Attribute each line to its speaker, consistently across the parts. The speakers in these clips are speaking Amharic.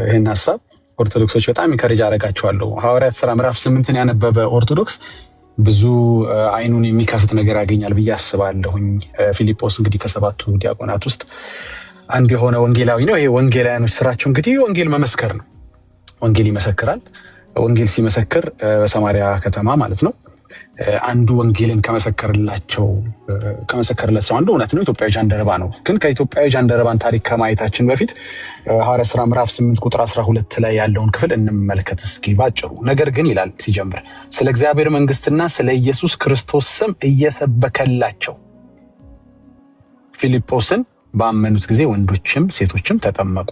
Speaker 1: ይሄን ሐሳብ ኦርቶዶክሶች በጣም ኢንከሬጅ አደርጋቸዋለሁ። ሐዋርያት ሥራ ምዕራፍ 8ን ያነበበ ኦርቶዶክስ ብዙ አይኑን የሚከፍት ነገር ያገኛል ብዬ አስባለሁኝ። ፊልጶስ እንግዲህ ከሰባቱ ዲያቆናት ውስጥ አንድ የሆነ ወንጌላዊ ነው። ይሄ ወንጌላውያኖች ስራቸው እንግዲህ ወንጌል መመስከር ነው። ወንጌል ይመሰክራል። ወንጌል ሲመሰክር በሰማርያ ከተማ ማለት ነው አንዱ ወንጌልን ከመሰከረለት ሰው አንዱ እውነት ነው ኢትዮጵያዊ ጃንደረባ ነው። ግን ከኢትዮጵያዊ ጃንደረባን ታሪክ ከማየታችን በፊት ሐዋርያት ሥራ ምዕራፍ 8 ቁጥር 12 ላይ ያለውን ክፍል እንመልከት እስኪ ባጭሩ። ነገር ግን ይላል ሲጀምር ስለ እግዚአብሔር መንግስትና ስለ ኢየሱስ ክርስቶስ ስም እየሰበከላቸው ፊልጶስን ባመኑት ጊዜ ወንዶችም ሴቶችም ተጠመቁ።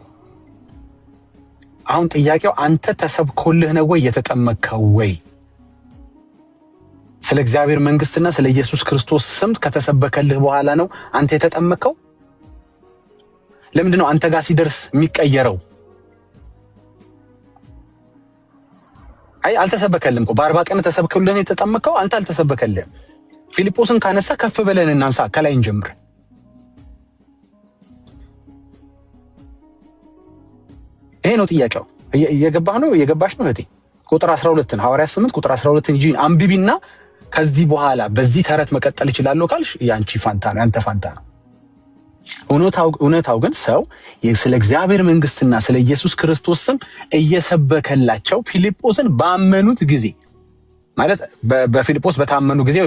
Speaker 1: አሁን ጥያቄው አንተ ተሰብኮልህ ነው ወይ የተጠመቅከው ወይ? ስለ እግዚአብሔር መንግስትና ስለ ኢየሱስ ክርስቶስ ስም ከተሰበከልህ በኋላ ነው አንተ የተጠመቅከው? ለምንድን ነው አንተ ጋር ሲደርስ የሚቀየረው? አይ አልተሰበከልም እኮ በ40 ቀን ተሰብከልህ የተጠመቅከው አንተ አልተሰበከልህም። ፊልጶስን ካነሳ ከፍ ብለን እናንሳ፣ ከላይ እንጀምር። ይሄ ነው ጥያቄው። የገባሽ ነው እህቴ? ቁጥር 12 ሐዋርያት 8 ቁጥር 12 እንጂ አንብቢና ከዚህ በኋላ በዚህ ተረት መቀጠል ይችላል ካልሽ ያንቺ ፋንታ ነው፣ ያንተ ፋንታ ነው። እውነታው ግን ሰው ስለ እግዚአብሔር መንግስትና ስለ ኢየሱስ ክርስቶስ ስም እየሰበከላቸው ፊልጶስን ባመኑት ጊዜ ማለት በፊልጶስ በታመኑ ጊዜ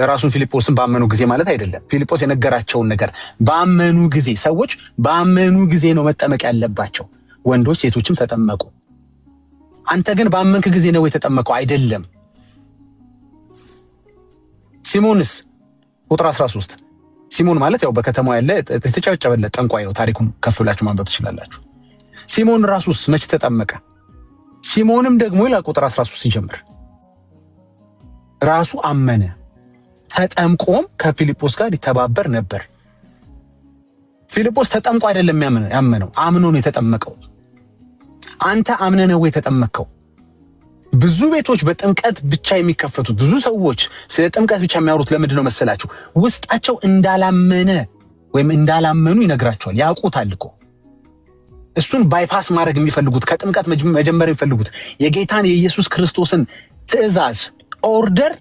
Speaker 1: ራሱን ፊልጶስን ባመኑ ጊዜ ማለት አይደለም። ፊልጶስ የነገራቸውን ነገር ባመኑ ጊዜ፣ ሰዎች ባመኑ ጊዜ ነው መጠመቅ ያለባቸው። ወንዶች ሴቶችም ተጠመቁ። አንተ ግን ባመንክ ጊዜ ነው የተጠመቀው? አይደለም። ሲሞንስ ቁጥር 13 ሲሞን ማለት ያው በከተማው ያለ የተጨበጨበለት ጠንቋይ ነው። ታሪኩን ከፍ ብላችሁ ማንበብ ትችላላችሁ። ሲሞን ራሱስ መች ተጠመቀ? ሲሞንም ደግሞ ይላል ቁጥር 13 ሲጀምር ራሱ አመነ፣ ተጠምቆም ከፊልጶስ ጋር ይተባበር ነበር። ፊልጶስ ተጠምቆ አይደለም ያመነው፣ አምኖ ነው የተጠመቀው። አንተ አምነህ ነው የተጠመቀው? ብዙ ቤቶች በጥምቀት ብቻ የሚከፈቱት፣ ብዙ ሰዎች ስለ ጥምቀት ብቻ የሚያወሩት ለምንድን ነው መሰላችሁ? ውስጣቸው እንዳላመነ ወይም እንዳላመኑ ይነግራቸዋል። ያውቁታል እኮ እሱን ባይፓስ ማድረግ የሚፈልጉት፣ ከጥምቀት መጀመር የሚፈልጉት፣ የጌታን የኢየሱስ ክርስቶስን ትእዛዝ ኦርደር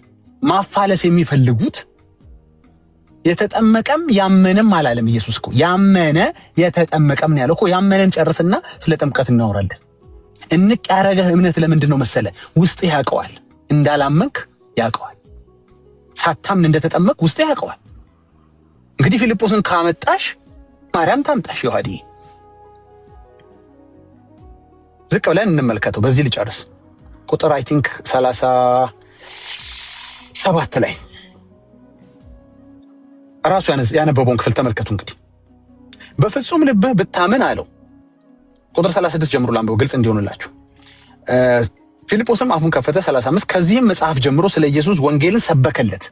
Speaker 1: ማፋለስ የሚፈልጉት። የተጠመቀም ያመነም አላለም ኢየሱስ እኮ። ያመነ የተጠመቀም ነው ያለው እኮ። ያመነን ጨርስና ስለ ጥምቀት እናወራለን። እንቅ ያረገህ እምነት ለምንድን ነው መሰለ? ውስጥ ያውቀዋል። እንዳላመንክ ያውቀዋል። ሳታምን እንደተጠመቅ ውስጥ ያውቀዋል። እንግዲህ ፊልጶስን ካመጣሽ ማርያም ታምጣሽ። ይሁዲ ዝቅ ብለን እንመልከተው። በዚህ ልጨርስ። ቁጥር አይ ቲንክ 37 ላይ ራሱ ያነበበውን ክፍል ተመልከቱ። እንግዲህ በፍጹም ልብህ ብታምን አለው። ቁጥር 36 ጀምሮ ላንብበው ግልጽ እንዲሆንላችሁ። ፊልጶስም አፉን ከፈተ። 35 ከዚህም መጽሐፍ ጀምሮ ስለ ኢየሱስ ወንጌልን ሰበከለት።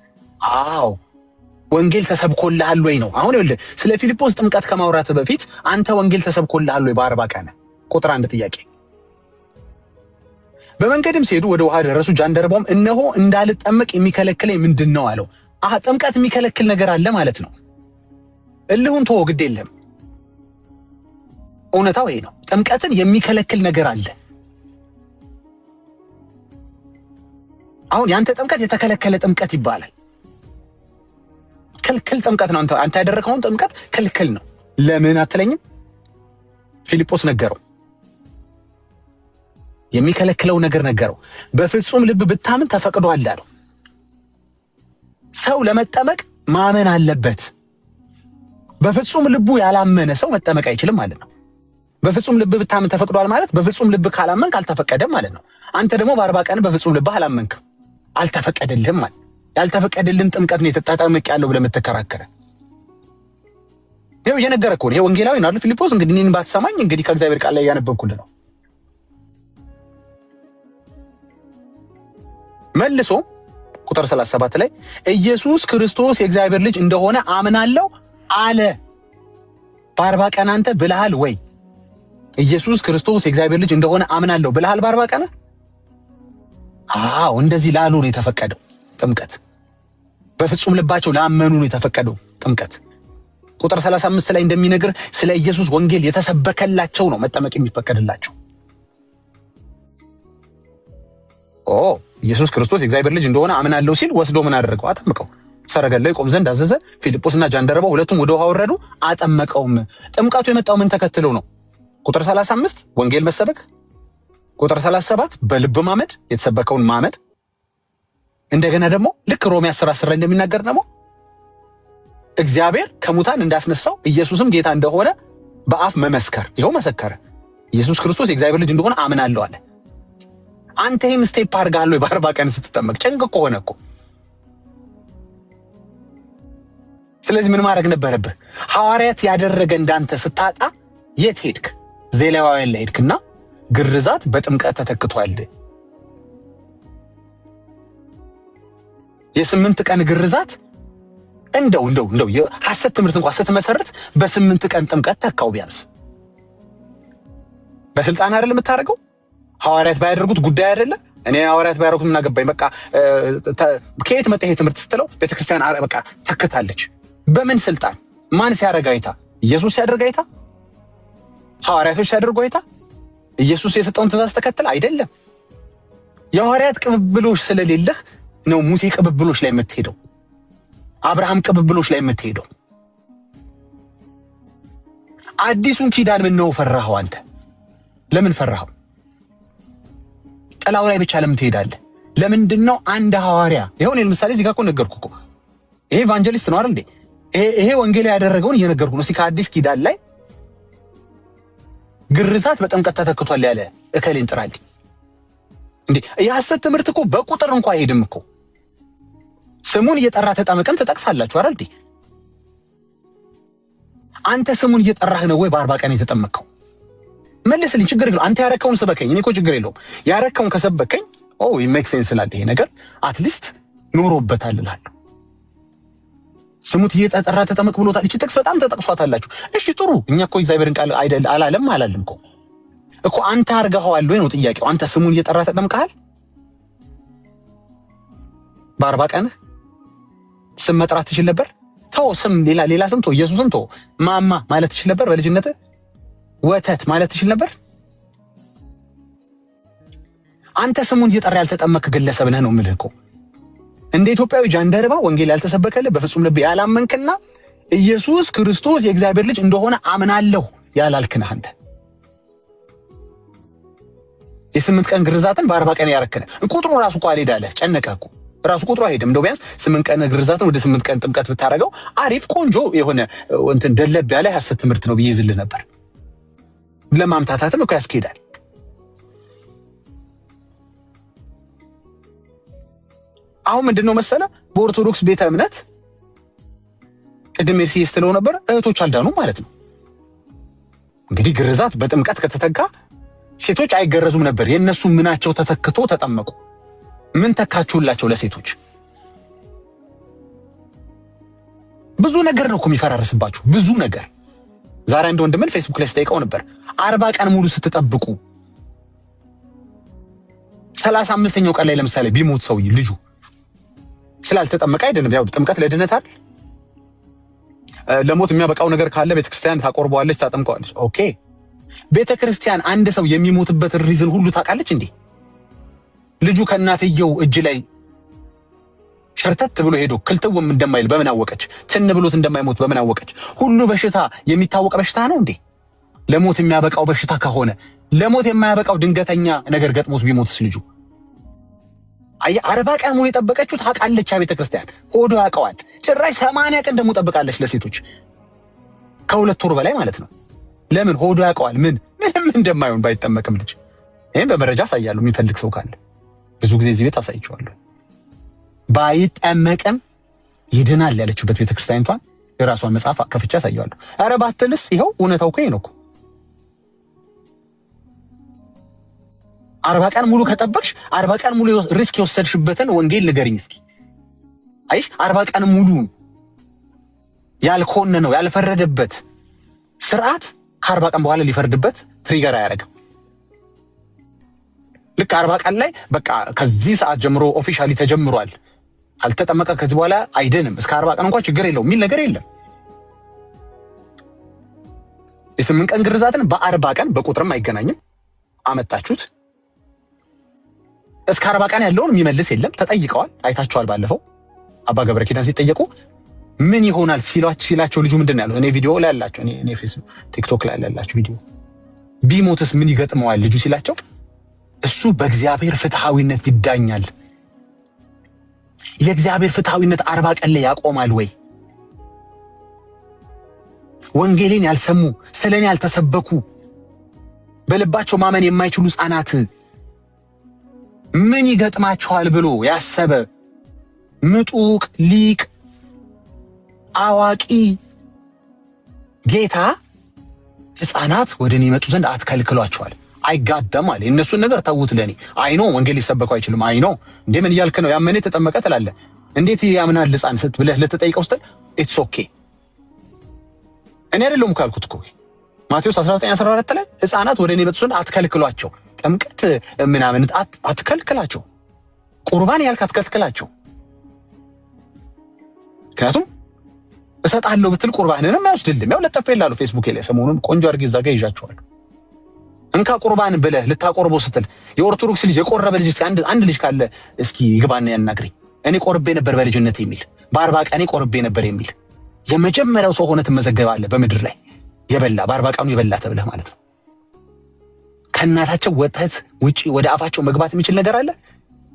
Speaker 1: አዎ ወንጌል ተሰብኮልሃል ወይ ነው። አሁን ይኸውልህ ስለ ፊልጶስ ጥምቀት ከማውራት በፊት አንተ ወንጌል ተሰብኮልሃል ወይ በ40 ቀን? ቁጥር 1 ጥያቄ። በመንገድም ሲሄዱ ወደ ውሃ ደረሱ። ጃንደረባውም እነሆ እንዳልጠመቅ የሚከለክለኝ ምንድን ነው አለው። ጥምቀት የሚከለክል ነገር አለ ማለት ነው። እልሁን ተወው፣ ግድ የለም። እውነታው ይሄ ነው። ጥምቀትን የሚከለክል ነገር አለ። አሁን ያንተ ጥምቀት የተከለከለ ጥምቀት ይባላል። ክልክል ጥምቀት ነው። አንተ ያደረከውን ጥምቀት ክልክል ነው። ለምን አትለኝም? ፊልጶስ ነገረው፣ የሚከለክለው ነገር ነገረው። በፍጹም ልብ ብታምን ተፈቅዷል አለው። ሰው ለመጠመቅ ማመን አለበት። በፍጹም ልቡ ያላመነ ሰው መጠመቅ አይችልም ማለት ነው። በፍጹም ልብ ብታምን ተፈቅዷል ማለት በፍጹም ልብ ካላመንክ አልተፈቀደም ማለት ነው። አንተ ደግሞ በ40 ቀን በፍጹም ልብ አላመንክም፣ አልተፈቀደልህም ማለት። ያልተፈቀደልን ጥምቀት ነው የተጣጣመቅ ያለው ብለህ የምትከራከረ ይሄው እየነገረህ እኮ ነው። ይሄ ወንጌላዊ ነው አይደል ፊልጶስ? እንግዲህ እኔን ባትሰማኝ እንግዲህ ከእግዚአብሔር ቃል ላይ ያነበብኩልህ ነው። መልሶ ቁጥር 37 ላይ ኢየሱስ ክርስቶስ የእግዚአብሔር ልጅ እንደሆነ አምናለሁ አለ። በ40 ቀን አንተ ብለሃል ወይ? ኢየሱስ ክርስቶስ የእግዚአብሔር ልጅ እንደሆነ አምናለሁ ብለሃል በ40 ቀን? አዎ፣ እንደዚህ ላሉ ነው የተፈቀደው ጥምቀት። በፍጹም ልባቸው ላመኑ ነው የተፈቀደው ጥምቀት። ቁጥር 35 ላይ እንደሚነግር ስለ ኢየሱስ ወንጌል የተሰበከላቸው ነው መጠመቅ የሚፈቀድላቸው። ኢየሱስ ክርስቶስ የእግዚአብሔር ልጅ እንደሆነ አምናለሁ ሲል ወስዶ ምን አደረገው? አጠመቀው። ሰረገላው ይቆም ዘንድ አዘዘ። ፊልጶስና ጃንደረባው ሁለቱም ወደ ውሃ ወረዱ፣ አጠመቀውም። ጥምቀቱ የመጣው ምን ተከትሎ ነው? ቁጥር 35 ወንጌል መሰበክ፣ ቁጥር 37 በልብ ማመድ፣ የተሰበከውን ማመድ። እንደገና ደግሞ ልክ ሮሜ 10:10 ላይ እንደሚናገር ደግሞ እግዚአብሔር ከሙታን እንዳስነሳው ኢየሱስም ጌታ እንደሆነ በአፍ መመስከር። ይኸው መሰከረ። ኢየሱስ ክርስቶስ የእግዚአብሔር ልጅ እንደሆነ አምናለሁ አለ። አንተ ይህን ስቴፕ አድርጋለሁ በ40 ቀን ስትጠመቅ? ጭንቅ እኮ ሆነ እኮ። ስለዚህ ምን ማድረግ ነበረብህ? ሐዋርያት ያደረገ እንዳንተ ስታጣ የት ሄድክ? ዜሌዋውያን ላይ ሄድክና ግርዛት በጥምቀት ተተክቷል። የ8 ቀን ግርዛት እንደው የሐሰት ትምህርት እንኳን ስትመሰርት በ8 ቀን ጥምቀት ተካው። ቢያንስ በስልጣን አይደል የምታደርገው? ሐዋርያት ባያደርጉት ጉዳይ አይደለም። እኔ ሐዋርያት ባያደርጉት ምን አገባኝ? በቃ ከየት መጣ ይሄ ትምህርት ስትለው ቤተክርስቲያን በቃ ተክታለች። በምን ስልጣን? ማን ሲያደርግ አይታ? ኢየሱስ ሲያደርግ አይታ? ሐዋርያቶች ሲያደርጉ አይታ? ኢየሱስ የሰጠውን ትእዛዝ ተከትል አይደለም። የሐዋርያት ቅብብሎች ስለሌለህ ነው ሙሴ ቅብብሎች ላይ የምትሄደው፣ አብርሃም ቅብብሎች ላይ የምትሄደው። አዲሱን ኪዳን ምን ነው ፈራኸው አንተ? ለምን ፈራኸው? ጥላው ላይ ብቻ ለምን ትሄዳለህ? ለምንድነው አንድ ሐዋርያ ይሄውን ለምሳሌ እዚህ ጋር እኮ ነገርኩህ እኮ። ይሄ ኢቫንጀሊስት ነው አይደል እንዴ? ይሄ ወንጌል ያደረገውን እየነገርኩህ ነው። እስኪ ከአዲስ ኪዳን ላይ ግርዛት በጥምቀት ተተክቷል ያለ እከሌን ጥራልኝ እንዴ። የሐሰት ትምህርት እኮ በቁጥር እንኳን አይሄድም እኮ። ስሙን እየጠራ ተጠመቀን ትጠቅሳላችሁ አይደል እንዴ? አንተ ስሙን እየጠራህ ነው ወይ በ40 ቀን የተጠመቀው? መልስልኝ። ችግር የለውም። አንተ ያረከውን ስበከኝ። እኔ እኮ ችግር የለውም። ያረከውን ከሰበከኝ ሜክ ሴንስ ስላለ ይሄ ነገር አትሊስት ኖሮበታል እላለሁ። ስሙት እየጠራ ተጠመቅ ብሎታል። እቺ ጥቅስ በጣም ተጠቅሷታላችሁ። እሺ ጥሩ። እኛ እኮ እግዚአብሔርን ቃል አይደል አላለም እኮ አንተ አርጋኸዋል ወይ ነው ጥያቄው። አንተ ስሙን እየጠራ ተጠምቀሃል በ40 ቀን? ስም መጥራት ትችል ነበር? ተው ስም ሌላ ስም ተው። ኢየሱስን ተው። ማማ ማለት ትችል ነበር በልጅነት? ወተት ማለት ትችል ነበር? አንተ ስሙን እየጠራ ያልተጠመክ ግለሰብ ነህ ነው የምልህ እኮ። እንደ ኢትዮጵያዊ ጃንደረባ ወንጌል ያልተሰበከልህ በፍጹም ልብ ያላመንክና ኢየሱስ ክርስቶስ የእግዚአብሔር ልጅ እንደሆነ አምናለሁ ያላልክ ነህ አንተ። የ8 ቀን ግርዛትን በ40 ቀን ያረከነ ቁጥሩ ራሱ እኮ አልሄዳለህ። ጨነቀህ እኮ ራሱ ቁጥሩ አይሄድም። እንደው ቢያንስ 8 ቀን ግርዛትን ወደ 8 ቀን ጥምቀት ብታረገው አሪፍ ቆንጆ የሆነ እንትን ደለብ ያለ ሐሰት ትምህርት ነው ብዬ ይዝልህ ነበር። ለማምታታትም እኮ ያስኬዳል። አሁን ምንድነው መሰለ በኦርቶዶክስ ቤተ እምነት ቅድም ኤርሲ ስትለው ነበር እህቶች አልዳኑ ማለት ነው። እንግዲህ ግርዛት በጥምቀት ከተተካ ሴቶች አይገረዙም ነበር። የነሱ ምናቸው ተተክቶ ተጠመቁ። ምን ተካችሁላቸው ለሴቶች? ብዙ ነገር ነው እኮ የሚፈራርስባችሁ፣ ብዙ ነገር። ዛሬ አንድ ወንድምን ፌስቡክ ላይ ስጠይቀው ነበር 40 ቀን ሙሉ ስትጠብቁ 35ኛው ቀን ላይ ለምሳሌ ቢሞት ሰው ልጁ ስላልተጠመቀ አይደለም። ያው ጥምቀት ለድነት አይደል? ለሞት የሚያበቃው ነገር ካለ ቤተክርስቲያን ታቆርበዋለች፣ ታጠምቀዋለች። ኦኬ። ቤተክርስቲያን አንድ ሰው የሚሞትበት ሪዝን ሁሉ ታውቃለች እንዴ? ልጁ ከእናትየው እጅ ላይ ሸርተት ብሎ ሄዶ ክልትውም እንደማይል በምን አወቀች? ትን ብሎት እንደማይሞት በምን አወቀች? ሁሉ በሽታ የሚታወቅ በሽታ ነው እንዴ? ለሞት የሚያበቃው በሽታ ከሆነ ለሞት የማያበቃው ድንገተኛ ነገር ገጥሞት ቢሞትስ ልጁ? 40 ቀን ሙሉ የጠበቀችው ታውቃለች ቤተክርስቲያን፣ ሆዶ ያውቀዋል። ጭራሽ 80 ቀን ደግሞ ጠብቃለች ለሴቶች፣ ከ2 ወር በላይ ማለት ነው። ለምን? ሆዶ ያውቀዋል ምንም እንደማይሆን ባይጠመቅም ልጅ። ይሄን በመረጃ አሳያለሁ የሚፈልግ ሰው ካለ። ብዙ ጊዜ እዚህ ቤት አሳይቼዋለሁ። ባይጠመቅም ይድናል ያለችበት ቤተክርስቲያኒቷን የራሷን መጽሐፍ ከፍቼ አሳያለሁ። ኧረ ባትልስ ይኸው እውነታው እኮ ነው እኮ። 40 ቀን ሙሉ ከጠበቅሽ 40 ቀን ሙሉ ሪስክ የወሰድሽበትን ወንጌል ንገሪኝ እስኪ። አይሽ 40 ቀን ሙሉ ያልኮነነው ያልፈረደበት ስርዓት ከ40 ቀን በኋላ ሊፈርድበት ትሪገር አያደርግም። ልክ 40 ቀን ላይ በቃ ከዚህ ሰዓት ጀምሮ ኦፊሻሊ ተጀምሯል፣ አልተጠመቀ ከዚህ በኋላ አይደንም፣ እስከ 40 ቀን እንኳን ችግር የለውም የሚል ነገር የለም። የ8 ቀን ግርዛትን በ40 ቀን በቁጥርም አይገናኝም አመጣችሁት። እስከ 40 ቀን ያለውን የሚመልስ የለም። ተጠይቀዋል፣ አይታችኋል። ባለፈው አባ ገብረ ኪዳን ሲጠየቁ ምን ይሆናል ሲላቸው ልጁ ምንድን ያለው? እኔ ቪዲዮ ላይ ያላችሁ እኔ ፌስቡክ ቲክቶክ ላይ ያላችሁ ቪዲዮ ቢሞትስ ምን ይገጥመዋል ልጁ ሲላቸው እሱ በእግዚአብሔር ፍትሃዊነት ይዳኛል። የእግዚአብሔር ፍትሃዊነት 40 ቀን ላይ ያቆማል ወይ? ወንጌልን ያልሰሙ ስለኔ ያልተሰበኩ በልባቸው ማመን የማይችሉ ሕፃናት ምን ይገጥማቸዋል ብሎ ያሰበ ምጡቅ ሊቅ አዋቂ ጌታ ሕፃናት ወደኔ ይመጡ ዘንድ አትከልክሏቸዋል። አይጋደም አለ። እነሱን ነገር ተውት ለኔ። አይኖ ወንጌል ሊሰበኩ አይችልም። አይኖ እንዴ ምን እያልክ ነው? ያመነ ተጠመቀ ትላለህ። እንዴት ያምናል ሕፃን ስት ብለህ ልትጠይቀው ስትል ኢትስ ኦኬ እኔ አይደለም ካልኩት እኮ ማቴዎስ 19:14 ላይ ሕፃናት ወደኔ ይመጡ ዘንድ አትከልክሏቸው። ጥምቀት ምናምን አትከልክላቸው። ቁርባን ያልክ አትከልክላቸው። ምክንያቱም እሰጣለሁ ብትል ቁርባንንም አይወስድልም። ያው ለጠፈላሉ ፌስቡክ ላይ ሰሞኑን ቆንጆ አድርጌ እዛ ጋር ይዣቸዋል። እንካ ቁርባን ብለህ ልታቆርበው ስትል የኦርቶዶክስ ልጅ የቆረበ ልጅ አንድ ልጅ ካለ እስኪ ይግባና ያናግረኝ። እኔ ቆርቤ ነበር በልጅነት የሚል በ40 ቀኔ ቆርቤ ነበር የሚል የመጀመሪያው ሰው ሆነ ትመዘገባለህ በምድር ላይ የበላ በ40 ቀኑ የበላ ተብለህ ማለት ነው። ከእናታቸው ወተት ውጪ ወደ አፋቸው መግባት የሚችል ነገር አለ?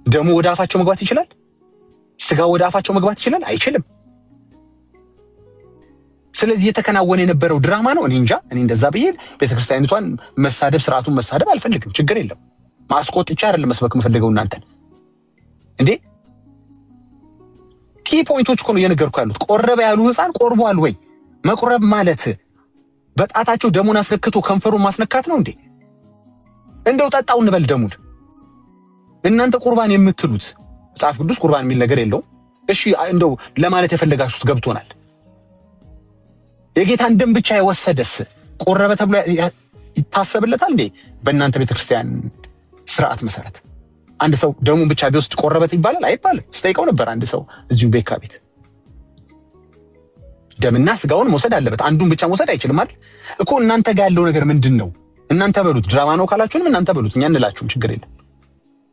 Speaker 1: ደሙ ወደ አፋቸው መግባት ይችላል? ስጋው ወደ አፋቸው መግባት ይችላል? አይችልም። ስለዚህ የተከናወነ የነበረው ድራማ ነው። እኔ እንጃ። እኔ እንደዛ ብዬ ቤተክርስቲያኒቷን መሳደብ ስርዓቱን መሳደብ አልፈልግም። ችግር የለም። ማስቆጥቻ አይደለም መስበክ የምፈልገው እናንተን እንዴ። ኪ ፖይንቶች እኮ ነው እየነገርኩ ያሉት። ቆረበ ያሉ ሕፃን ቆርቧል ወይ? መቁረብ ማለት በጣታቸው ደሙን አስነክቶ ከንፈሩን ማስነካት ነው እንዴ? እንደው ጠጣው እንበል ደሙን። እናንተ ቁርባን የምትሉት መጽሐፍ ቅዱስ ቁርባን የሚል ነገር የለውም። እሺ እንደው ለማለት የፈለጋችሁት ገብቶናል። የጌታን ደም ብቻ የወሰደስ ቆረበ ተብሎ ይታሰብለታል እንዴ? በእናንተ ቤተክርስቲያን ስርዓት መሰረት አንድ ሰው ደሙን ብቻ ቢወስድ ቆረበት ይባላል? አይባልም። ስጠይቀው ነበር አንድ ሰው እዚሁ ቤካ ቤት። ደምና ስጋውን መውሰድ አለበት። አንዱን ብቻ መውሰድ አይችልም አይደል እኮ። እናንተ ጋር ያለው ነገር ምንድነው? እናንተ በሉት። ድራማ ነው ካላችሁንም እናንተ በሉት። እኛ እንላችሁም ችግር የለም።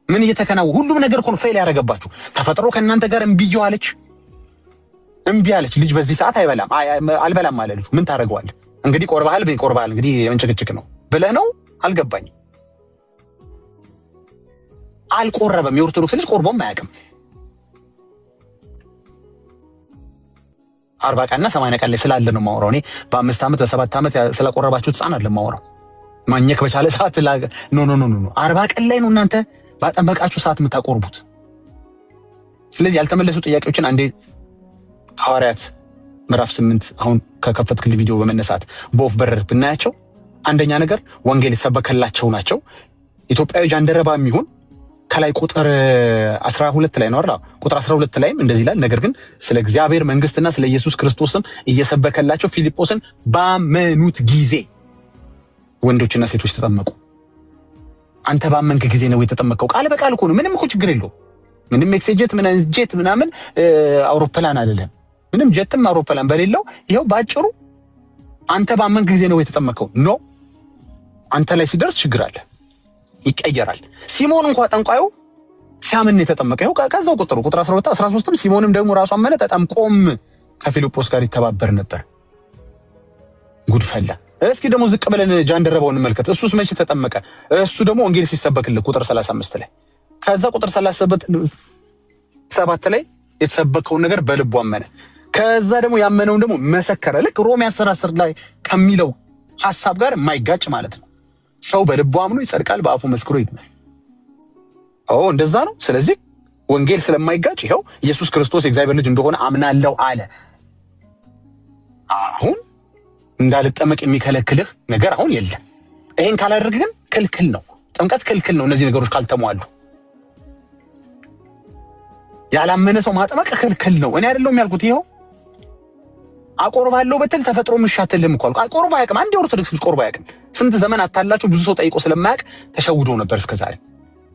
Speaker 1: ምን እየተከናወነ ሁሉም ነገር እኮ ፌል ያደረገባችሁ። ተፈጥሮ ከእናንተ ጋር እምቢ አለች። ልጅ በዚህ ሰዓት አልበላም አለ ልጁ። ምን ታደርገዋለህ እንግዲህ? ቆርባሃል እንግዲህ የመንጭቅጭቅ ነው ብለህ ነው? አልገባኝም። አልቆረበም። የኦርቶዶክስ ልጅ ቆርቦም አያውቅም። 40 ቀንና 80 ቀን ላይ ስላለ ነው የማወራው። እኔ በ5 ዓመት በ7 ዓመት ስለቆረባችሁት ሕፃን አይደለም የማወራው። ማኘክ በቻለ ሰዓት ኖ 40 ቀን ላይ ነው እናንተ ባጠመቃችሁ ሰዓት የምታቆርቡት። ስለዚህ ያልተመለሱ ጥያቄዎችን አንዴ ሐዋርያት ምዕራፍ 8 አሁን ከከፈትክልኝ ቪዲዮ በመነሳት በወፍ በረር ብናያቸው አንደኛ ነገር ወንጌል የተሰበከላቸው ናቸው። ኢትዮጵያዊ ጃንደረባ የሚሆን ከላይ ቁጥር 12 ላይ ነው አይደል? ቁጥር 12 ላይም እንደዚህ ይላል፣ ነገር ግን ስለ እግዚአብሔር መንግስትና ስለ ኢየሱስ ክርስቶስም እየሰበከላቸው ፊልጶስን ባመኑት ጊዜ ወንዶችና ሴቶች ተጠመቁ። አንተ ባመንክ ጊዜ ነው የተጠመቀው። ቃል በቃል እኮ ነው። ምንም እኮ ችግር የለው። ምንም ኤክስጄት ጄት ምናምን አውሮፕላን አይደለም። ምንም ጀትም አውሮፕላን በሌለው ይሄው ባጭሩ አንተ ባመንክ ጊዜ ነው የተጠመቀው። ኖ አንተ ላይ ሲደርስ ችግር አለ፣ ይቀየራል። ሲሞን እንኳን ጠንቋዩ ሲያምን የተጠመቀው ከዛው ቁጥር 12 13ም ሲሞንም ደግሞ ራሱ አመነ፣ ተጠምቆም ከፊልጶስ ጋር ይተባበር ነበር። ጉድ ፈላ። እስኪ ደግሞ ዝቅ ብለን ጃንደረባውን እንመልከት። እሱስ መቼ ተጠመቀ? እሱ ደግሞ ወንጌል ሲሰበክልህ ቁጥር 35 ላይ ከዛ ቁጥር 37 ላይ የተሰበከውን ነገር በልቡ አመነ። ከዛ ደግሞ ያመነውን ደግሞ መሰከረ። ልክ ሮሜ 10 ላይ ከሚለው ሐሳብ ጋር የማይጋጭ ማለት ነው። ሰው በልቡ አምኖ ይጸድቃል፣ በአፉ መስክሮ ይድናል። እንደዛ ነው። ስለዚህ ወንጌል ስለማይጋጭ ይኸው ኢየሱስ ክርስቶስ የእግዚአብሔር ልጅ እንደሆነ አምናለሁ አለ። አሁን እንዳልጠመቅ የሚከለክልህ ነገር አሁን የለም። ይሄን ካላደረግ ግን ክልክል ነው። ጥምቀት ክልክል ነው። እነዚህ ነገሮች ካልተሟሉ ያላመነ ሰው ማጥመቅ ክልክል ነው። እኔ አይደለሁም ያልኩት። ይኸው አቆርባለሁ በትል ተፈጥሮ ምሻትልም እኮ አቆርባ አያውቅም። አንድ ኦርቶዶክስ ልጅ ቆርባ አያውቅም። ስንት ዘመን አታላችሁ። ብዙ ሰው ጠይቆ ስለማያውቅ ተሸውዶ ነበር እስከዛሬ።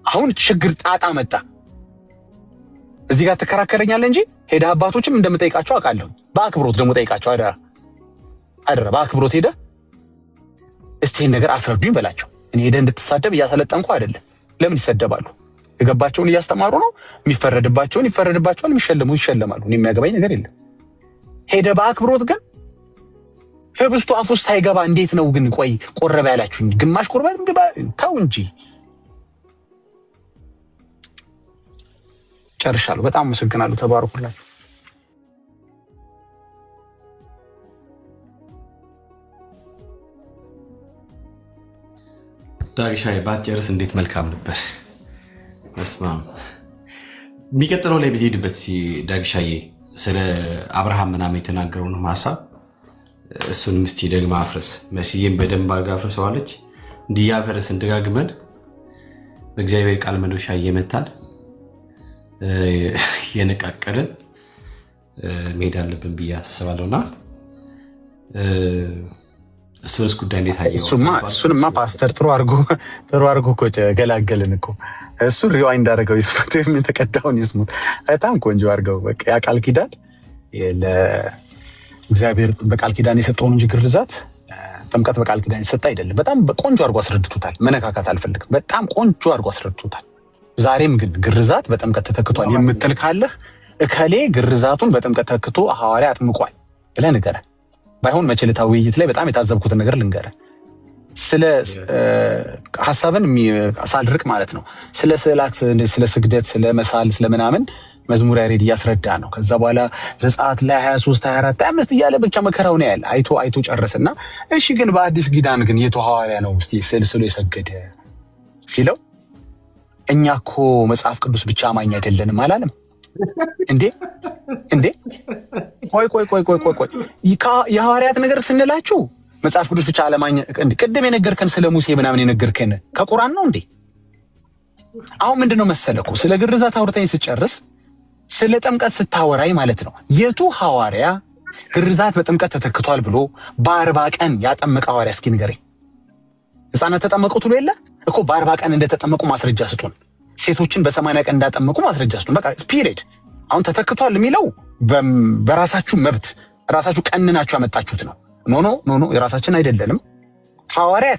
Speaker 1: አሁን ችግር ጣጣ መጣ። እዚህ ጋር ተከራከረኛለህ እንጂ ሄደ አባቶችም እንደምጠይቃቸው አውቃለሁ። በአክብሮት ደግሞ ጠይቃቸው። አደራ በአክብሮት ሄደ እስቲ ይሄን ነገር አስረዱኝ በላቸው። እኔ ሄደ እንድትሳደብ እያሰለጠንኩ አይደለም። ለምን ይሰደባሉ? የገባቸውን እያስተማሩ ነው። የሚፈረድባቸውን ይፈረድባቸዋል፣ የሚሸለሙ ይሸለማሉ። እኔ የሚያገባኝ ነገር የለም። ሄደ በአክብሮት ግን ህብስቱ አፍ ውስጥ ሳይገባ እንዴት ነው ግን ቆይ ቆረበ ያላችሁኝ? ግማሽ ቆረበ ተው እንጂ። ጨርሻለሁ። በጣም አመሰግናለሁ። ተባረኩላችሁ።
Speaker 2: ዳግሻዬ ባትጨርስ እንዴት መልካም ነበር። መስማም የሚቀጥለው ላይ ብትሄድበት ዳግሻዬ ስለ አብርሃም ምናምን የተናገረውን ሀሳብ እሱንም እስቲ ደግማ አፍርስ። መሲዬም በደንብ አድርጋ አፍርሰዋለች። እንዲያፈርስ እንደጋግመን በእግዚአብሔር ቃል መዶሻ እየመታን የነቃቀልን መሄድ አለብን ብዬ አስባለሁና እሱንስ ጉዳይ እንዴት አየው?
Speaker 1: እሱንማ ፓስተር ጥሩ አድርጎ እኮ ገላገልን እኮ። እሱን ሪዋይንድ አድርገው ይስሙት፣ የተቀዳውን ይስሙት። በጣም ቆንጆ አድርገው በቃ ያ ቃል ኪዳን ለእግዚአብሔር በቃል ኪዳን የሰጠውን እንጂ ግርዛት ጥምቀት በቃል ኪዳን የሰጠ አይደለም። በጣም ቆንጆ አድርጎ አስረድቶታል። መነካካት አልፈልግም። በጣም ቆንጆ አድርጎ አስረድቶታል። ዛሬም ግን ግርዛት በጥምቀት ተተክቷል የምትል ካለህ እከሌ ግርዛቱን በጥምቀት ተክቶ ሐዋርያ አጥምቋል ብለህ ንገረን። ባይሆን መቸለታዊ ውይይት ላይ በጣም የታዘብኩትን ነገር ልንገርህ። ስለ ሐሳብን ሳልርቅ ማለት ነው። ስለ ስዕላት፣ ስለ ስግደት፣ ስለ መሳል፣ ስለ ምናምን መዝሙር ያሬድ እያስረዳ ነው። ከዛ በኋላ ዘጸአት ላይ 23 24 25 እያለ ብቻ መከራው ነው ያለ አይቶ ጨረሰና እሺ ግን በአዲስ ኪዳን ግን የቱ ሐዋርያ ነው እስቲ ስዕል የሰገደ ሲለው እኛ እኮ መጽሐፍ ቅዱስ ብቻ አማኝ አይደለንም አላለም እንዴ? ቆይ የሐዋርያት ነገር ስንላችሁ መጽሐፍ ቅዱስ ብቻ አለማኝ እንዴ? ቅድም የነገርከን ስለ ሙሴ ምናምን የነገርከን ከቁርአን ነው እንዴ? አሁን ምንድነው መሰለኩ ስለ ግርዛት አውርተኝ ስጨርስ ስለ ጥምቀት ስታወራይ ማለት ነው የቱ ሐዋርያ ግርዛት በጥምቀት ተተክቷል ብሎ በ40 ቀን ያጠመቀ ሐዋርያ እስኪ ንገረኝ። ሕፃናት ተጠመቁ ትሉ የለ እኮ በ40 ቀን እንደተጠመቁ ማስረጃ ስጡን። ሴቶችን በ80 ቀን እንዳጠመቁ ማስረጃ ስጡን። በቃ ፒሪድ። አሁን ተተክቷል የሚለው በራሳችሁ መብት ራሳችሁ ቀንናችሁ ያመጣችሁት ነው። ኖ የራሳችን አይደለንም። ሐዋርያ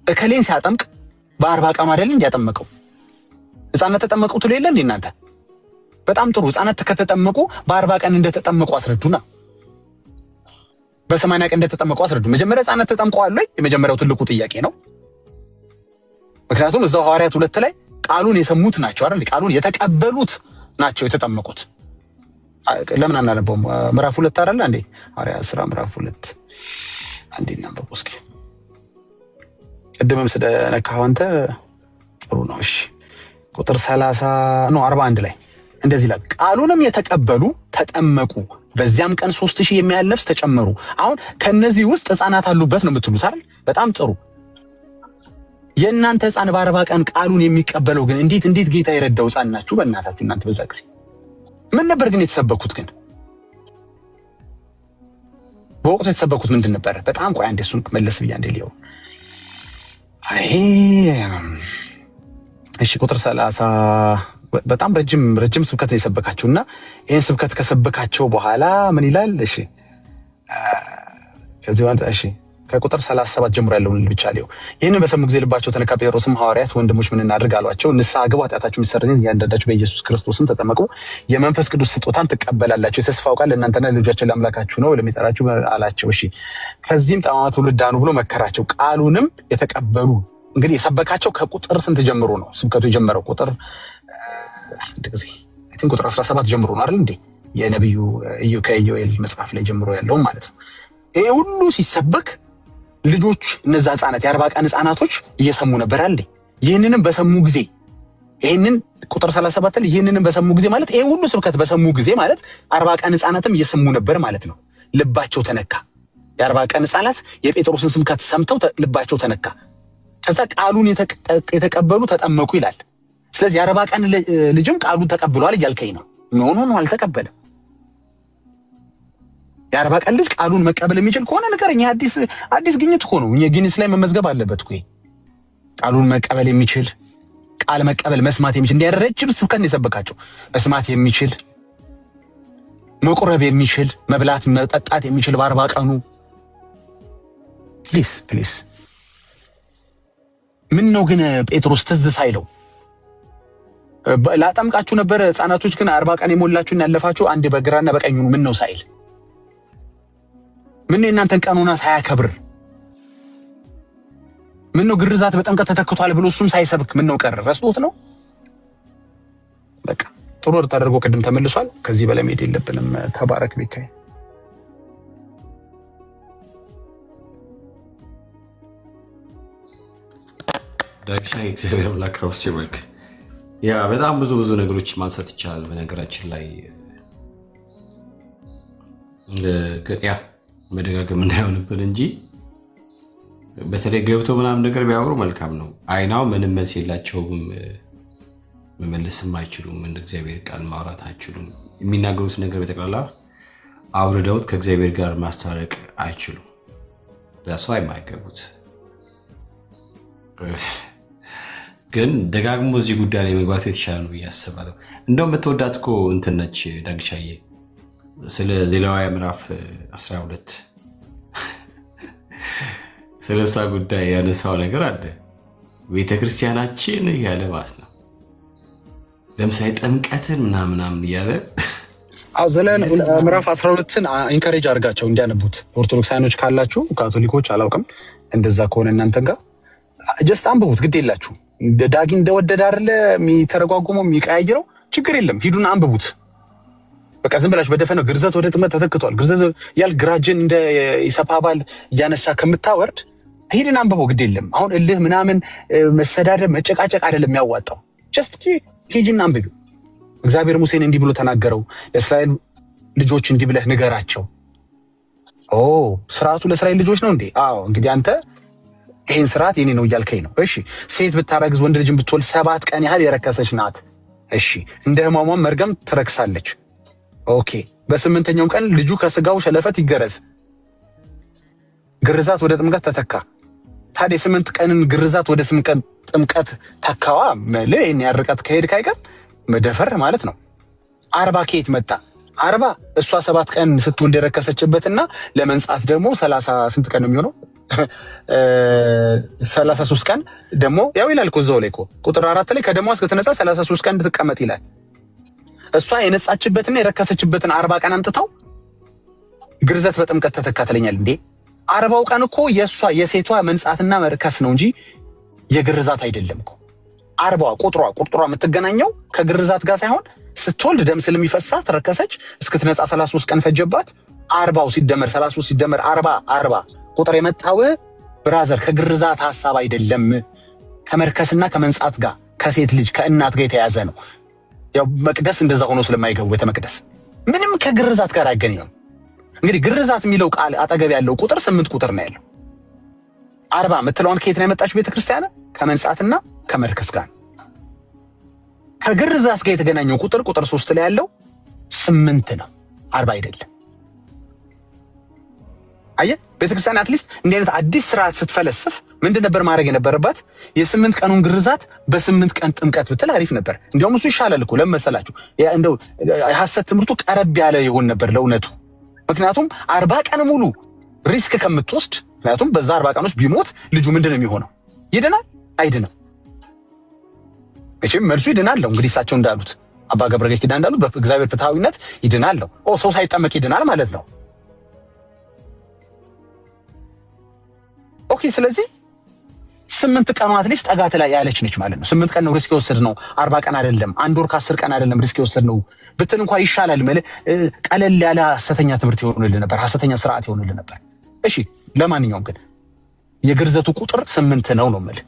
Speaker 1: እከሌን ሲያጠምቅ በ40 ቀን አይደል እንዲያጠመቀው። ሕፃናት ተጠመቁ ትሉ የለ እንዴ እናንተ? በጣም ጥሩ። ሕፃናት ከተጠመቁ በ40 ቀን እንደተጠመቁ አስረዱና በ80 ቀን እንደተጠመቁ አስረዱ። መጀመሪያ ሕፃናት ተጠምቀዋል ወይ? የመጀመሪያው ትልቁ ጥያቄ ነው። ምክንያቱም እዛው ሐዋርያት 2 ላይ ቃሉን የሰሙት ናቸው አይደል? ቃሉን የተቀበሉት ናቸው የተጠመቁት። ለምን አናነበውም? ምዕራፍ 2 አይደል እንዴ? ሐዋርያት ሥራ ምዕራፍ 2 አንዴ እናንብበው እስኪ። ቅድምም ስለነካኸው አንተ ጥሩ ነው። እሺ ቁጥር 41 ላይ እንደዚህ ይላል፣ ቃሉንም የተቀበሉ ተጠመቁ፣ በዚያም ቀን 3000 የሚያህል ነፍስ ተጨመሩ። አሁን ከነዚህ ውስጥ ሕፃናት አሉበት ነው የምትሉት አይደል? በጣም ጥሩ። የእናንተ ሕፃን በ40 ቀን ቃሉን የሚቀበለው ግን እንዴት ጌታ የረዳው ሕፃን ናችሁ በእናታችሁ እናንተ። በዛ ጊዜ ምን ነበር ግን የተሰበኩት? ግን በወቅቱ የተሰበኩት ምንድን ነበር? በጣም ቆይ አንዴ እሱን መለስ ብያ እንደ ሊየው። እሺ ቁጥር 30 በጣም ረጅም ስብከት ነው የሰበካቸውና ይሄን ስብከት ከሰበካቸው በኋላ ምን ይላል? እሺ ከዚህ ወንት እሺ ከቁጥር 37 ጀምሮ ያለውን ብቻ ሊው። ይሄንን በሰሙ ጊዜ ልባቸው ተነካ። ጴጥሮስም ሐዋርያት ወንድሞች ምን እናድርግ አሏቸው። ንስሐ ግቡ፣ ኃጢአታችሁ የሚሰረይ እያንዳንዳችሁ በኢየሱስ ክርስቶስም ተጠመቁ፣ የመንፈስ ቅዱስ ስጦታን ትቀበላላችሁ፣ የተስፋው ቃል ለእናንተና ለልጆቻችሁ ለአምላካችሁ ነው ለሚጠራችሁ አላቸው። እሺ ከዚህም ጠማማ ትውልድ ዳኑ ብሎ መከራቸው። ቃሉንም የተቀበሉ እንግዲህ የሰበካቸው ከቁጥር ስንት ጀምሮ ነው ስብከቱ የጀመረው? ቁጥር አንድ ጊዜ አይ ቲንክ ቁጥር 17 ጀምሮ ነው አይደል እንዴ? የነብዩ ከኢዮኤል መጽሐፍ ላይ ጀምሮ ያለው ማለት ነው። ይሄ ሁሉ ሲሰበክ ልጆች እነዛ ሕፃናት የ40 ቀን ሕፃናቶች እየሰሙ ነበር አይደል? ይህንንም በሰሙ ጊዜ ይህንን ቁጥር 37 ላይ ይህንንም በሰሙ ጊዜ ማለት ይሄ ሁሉ ስብከት በሰሙ ጊዜ ማለት 40 ቀን ሕፃናትም እየሰሙ ነበር ማለት ነው። ልባቸው ተነካ። የ40 ቀን ሕፃናት የጴጥሮስን ስብከት ሰምተው ልባቸው ተነካ። ከዛ ቃሉን የተቀበሉ ተጠመቁ ይላል። ስለዚህ የ40 ቀን ልጅም ቃሉን ተቀብሏል እያልከኝ ነው? ኖ አልተቀበለም። የ40 ቀን ልጅ ቃሉን መቀበል የሚችል ከሆነ ንገረኝ። አዲስ ግኝት እኮ ነው። ጊኒስ ላይ መመዝገብ አለበት እኮ። ቃሉን መቀበል የሚችል ቃል መቀበል መስማት የሚችል እንዲያረጅም ስብከት ነው የሰበካቸው። መስማት የሚችል መቁረብ የሚችል መብላት መጠጣት የሚችል በ40 ቀኑ ፕሊስ ምን ነው ግን ጴጥሮስ ትዝ ሳይለው ላጠምቃችሁ ነበር ህፃናቶች ግን 40 ቀን የሞላችሁና ያለፋችሁ አንድ በግራና በቀኝ ሁኑ ምን ነው ሳይል ምን እናንተን ቀኑና ሳያከብር ምን ነው ግርዛት በጥምቀት ተተክቷል ብሎ እሱም ሳይሰብክ ምን ነው ቀረ ረስቶት ነው በቃ ጥሩ ተደርጎ ቅድም ተመልሷል ከዚህ በላይ መሄድ የለብንም ተባረክ ቢካይ
Speaker 2: ዳግሻይ እግዚአብሔር አምላክ ይባርክ ያ በጣም ብዙ ነገሮች ማንሳት ይቻላል በነገራችን ላይ ያ መደጋገም እንዳይሆንብን እንጂ በተለይ ገብቶ ምናምን ነገር ቢያወሩ መልካም ነው አይናው ምንም መልስ የላቸውም መመለስም አይችሉም እንደ እግዚአብሔር ቃል ማውራት አይችሉም የሚናገሩት ነገር በተቀላላ አውርደውት ከእግዚአብሔር ጋር ማስታረቅ አይችሉም that's why የማይገቡት ግን ደጋግሞ እዚህ ጉዳይ ላይ መግባት የተሻለ ነው ያስባለሁ እንደው የምትወዳት እኮ እንትን ነች ዳግሻዬ ስለ ዘሌዋውያን ምዕራፍ 12 ስለሳ ጉዳይ ያነሳው ነገር አለ ቤተክርስቲያናችን ያለ ማለት ነው ለምሳሌ ጥምቀትን ምናምን እያለ
Speaker 1: ዘሌዋውያን ምዕራፍ 12ን ኢንካሬጅ አድርጋቸው እንዲያነቡት ኦርቶዶክሳውያኖች ካላችሁ ካቶሊኮች አላውቅም እንደዛ ከሆነ እናንተን ጋር ጀስት አንብቡት ግድ የላችሁ ዳጊ እንደወደደ አይደለ የሚተረጓጉመው የሚቀያይረው ችግር የለም ሂዱና አንብቡት በቃ ዝም ብላችሁ በደፈነው ግርዘት ወደ ጥምቀት ተተክቷል ግርዘት ያል ግራጅን እንደ ኢሰፓባል ያነሳ ከምታወርድ ሂድና አንብበው ግድ የለም አሁን እልህ ምናምን መሰዳደብ መጨቃጨቅ አይደለም ያዋጣው ጀስት ሂጂና አንብቡ እግዚአብሔር ሙሴን እንዲህ ብሎ ተናገረው ለእስራኤል ልጆች እንዲህ ብለህ ንገራቸው ስርዓቱ ለእስራኤል ልጆች ነው እንዴ አዎ እንግዲህ አንተ ይሄን ስርዓት የኔ ነው እያልከኝ ነው እሺ ሴት ብታረግዝ ወንድ ልጅን ብትወልድ 7 ቀን ያህል የረከሰች ናት እሺ እንደ ህማሟም መርገም ትረክሳለች ኦኬ በ8ኛው ቀን ልጁ ከስጋው ሸለፈት ይገረዝ ግርዛት ወደ ጥምቀት ተተካ ታዲያ 8 ቀንን ግርዛት ወደ 8 ቀን ጥምቀት ተካዋ ለኔ ያርቀት ከሄድ ካይቀር መደፈር ማለት ነው 40 ከየት መጣ 40 እሷ 7 ቀን ስትወልድ የረከሰችበትና ለመንጻት ደግሞ 30 ስንት ቀን ነው የሚሆነው 33 ቀን ደግሞ ያው ይላል እኮ እዛው ላይ እኮ ቁጥር 4 ላይ ከደሟ እስከተነጻ 33 ቀን እንድትቀመጥ ይላል እሷ የነጻችበትና የረከሰችበትን 40 ቀን አምጥተው ግርዘት በጥምቀት ተተካተለኛል እንዴ 40 ቀን እኮ የሷ የሴቷ መንጻትና መርከስ ነው እንጂ የግርዛት አይደለም እኮ 40 ቁጥሯ የምትገናኘው ከግርዛት ጋር ሳይሆን ስትወልድ ደም ስለሚፈሳት ረከሰች እስክትነጻ 33 ቀን ፈጀባት 40 ሲደመር 33 ሲደመር 40 ቁጥር የመጣው ብራዘር ከግርዛት ሐሳብ አይደለም ከመርከስና ከመንጻት ጋር ከሴት ልጅ ከእናት ጋር የተያዘ ነው ያው መቅደስ እንደዛ ሆኖ ስለማይገቡ በተመቅደስ ምንም ከግርዛት ጋር አይገናኝም እንግዲህ ግርዛት የሚለው ቃል አጠገብ ያለው ቁጥር 8 ቁጥር ነው ያለው 40 ምትለውን ከየት ነው የመጣችው ቤተክርስቲያን ከመንጻትና ከመርከስ ጋር ከግርዛት ጋር የተገናኘው ቁጥር 3 ላይ ያለው 8 ነው 40 አይደለም አየ ቤተክርስቲያን አትሊስት እንዲህ አይነት አዲስ ስርዓት ስትፈለስፍ ምንድን ነበር ማድረግ የነበረባት የ8 ቀኑን ግርዛት በ8 ቀን ጥምቀት ብትል አሪፍ ነበር እንዲያውም እሱ ይሻላል እኮ ለመሰላችሁ እንደው ሐሰት ትምህርቱ ቀረብ ያለ ይሆን ነበር ለእውነቱ ምክንያቱም 40 ቀን ሙሉ ሪስክ ከምትወስድ ምክንያቱም በዛ 40 ቀን ውስጥ ቢሞት ልጁ ምንድነው የሚሆነው ይድናል አይድንም እሺም መልሱ ይድናል ነው እንግዲህ እሳቸው እንዳሉት አባ ገብረ ኪዳን እንዳሉት በእግዚአብሔር ፍትሃዊነት ይድናል ነው ሰው ሳይጠመቅ ይድናል ማለት ነው ኦኬ ስለዚህ 8 ቀኑ አትሊስት ጠጋት ላይ ያለች ነች ማለት ነው 8 ቀን ነው ሪስክ የወሰድ ነው 40 ቀን አይደለም 1 ወር ከ10 ቀን አይደለም ሪስክ የወሰድ ነው ብትል እንኳን ይሻላል ማለት ቀለል ያለ ሐሰተኛ ትምህርት ይሆንልህ ነበር ሐሰተኛ ስርዓት ይሆንልህ ነበር እሺ ለማንኛውም ግን የግርዘቱ ቁጥር 8 ነው ማለት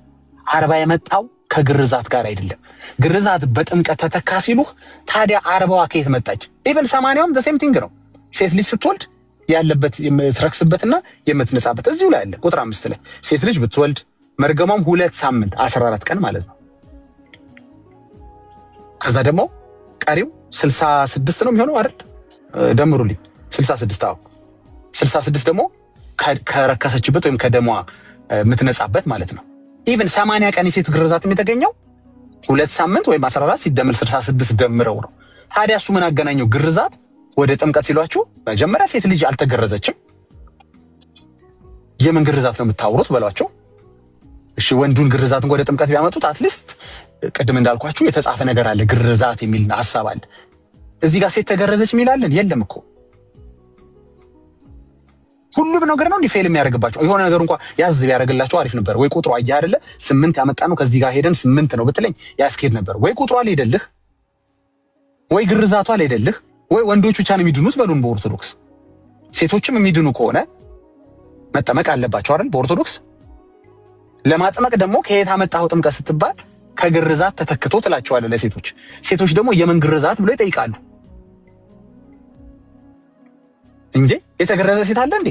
Speaker 1: 40 የመጣው ከግርዛት ጋር አይደለም ግርዛት በጥምቀት ተተካ ሲሉህ ታዲያ 40ዋ ከየት መጣች ኢቭን 80ም the same thing ነው ሴት ልጅ ስትወልድ ያለበት የምትረክስበትና የምትነጻበት እዚሁ ላይ አለ ቁጥር 5 ላይ ሴት ልጅ ብትወልድ መርገሟም 2 ሳምንት 14 ቀን ማለት ነው ከዛ ደግሞ ቀሪው 66 ነው የሚሆነው አይደል ደምሩልኝ 66 አዎ 66 ደግሞ ከረከሰችበት ወይም ከደሟ የምትነጻበት ማለት ነው ኢቭን 80 ቀን የሴት ግርዛት የተገኘው 2 ሳምንት ወይም 14 ሲደምር 66 ደምረው ነው ታዲያ እሱ ምን አገናኘው ግርዛት ወደ ጥምቀት ሲሏችሁ መጀመሪያ ሴት ልጅ አልተገረዘችም የምን ግርዛት ነው የምታወሩት በሏቸው። እሺ ወንዱን ግርዛትን ወደ ጥምቀት ቢያመጡት አትሊስት ቅድም እንዳልኳችሁ የተጻፈ ነገር አለ፣ ግርዛት የሚል ሐሳብ አለ። እዚህ ጋር ሴት ተገረዘች የሚላለን የለም እኮ። ሁሉም ነገር ነው ፌል የሚያደርግባቸው። የሆነ ነገር እንኳን ያዝ ቢያደርግላቸው አሪፍ ነበር። ወይ ቁጥሩ አየህ አይደለ 8 ያመጣ ነው ከዚህ ጋር ሄደን 8 ነው ብትለኝ ያስኬድ ነበር። ወይ ቁጥሩ አልሄደልህ፣ ወይ ግርዛቱ አልሄደልህ፣ ወይ ወንዶች ብቻ ነው የሚድኑት በሉን በኦርቶዶክስ። ሴቶችም የሚድኑ ከሆነ መጠመቅ አለባቸው አይደል በኦርቶዶክስ። ለማጥመቅ ደግሞ ከየት አመጣው ጥምቀት ስትባል ከግርዛት ተተክቶ ትላቸዋለህ ለሴቶች። ሴቶች ደግሞ የምን ግርዛት ብሎ ይጠይቃሉ እንጂ የተገረዘ ሴት አለ እንዴ?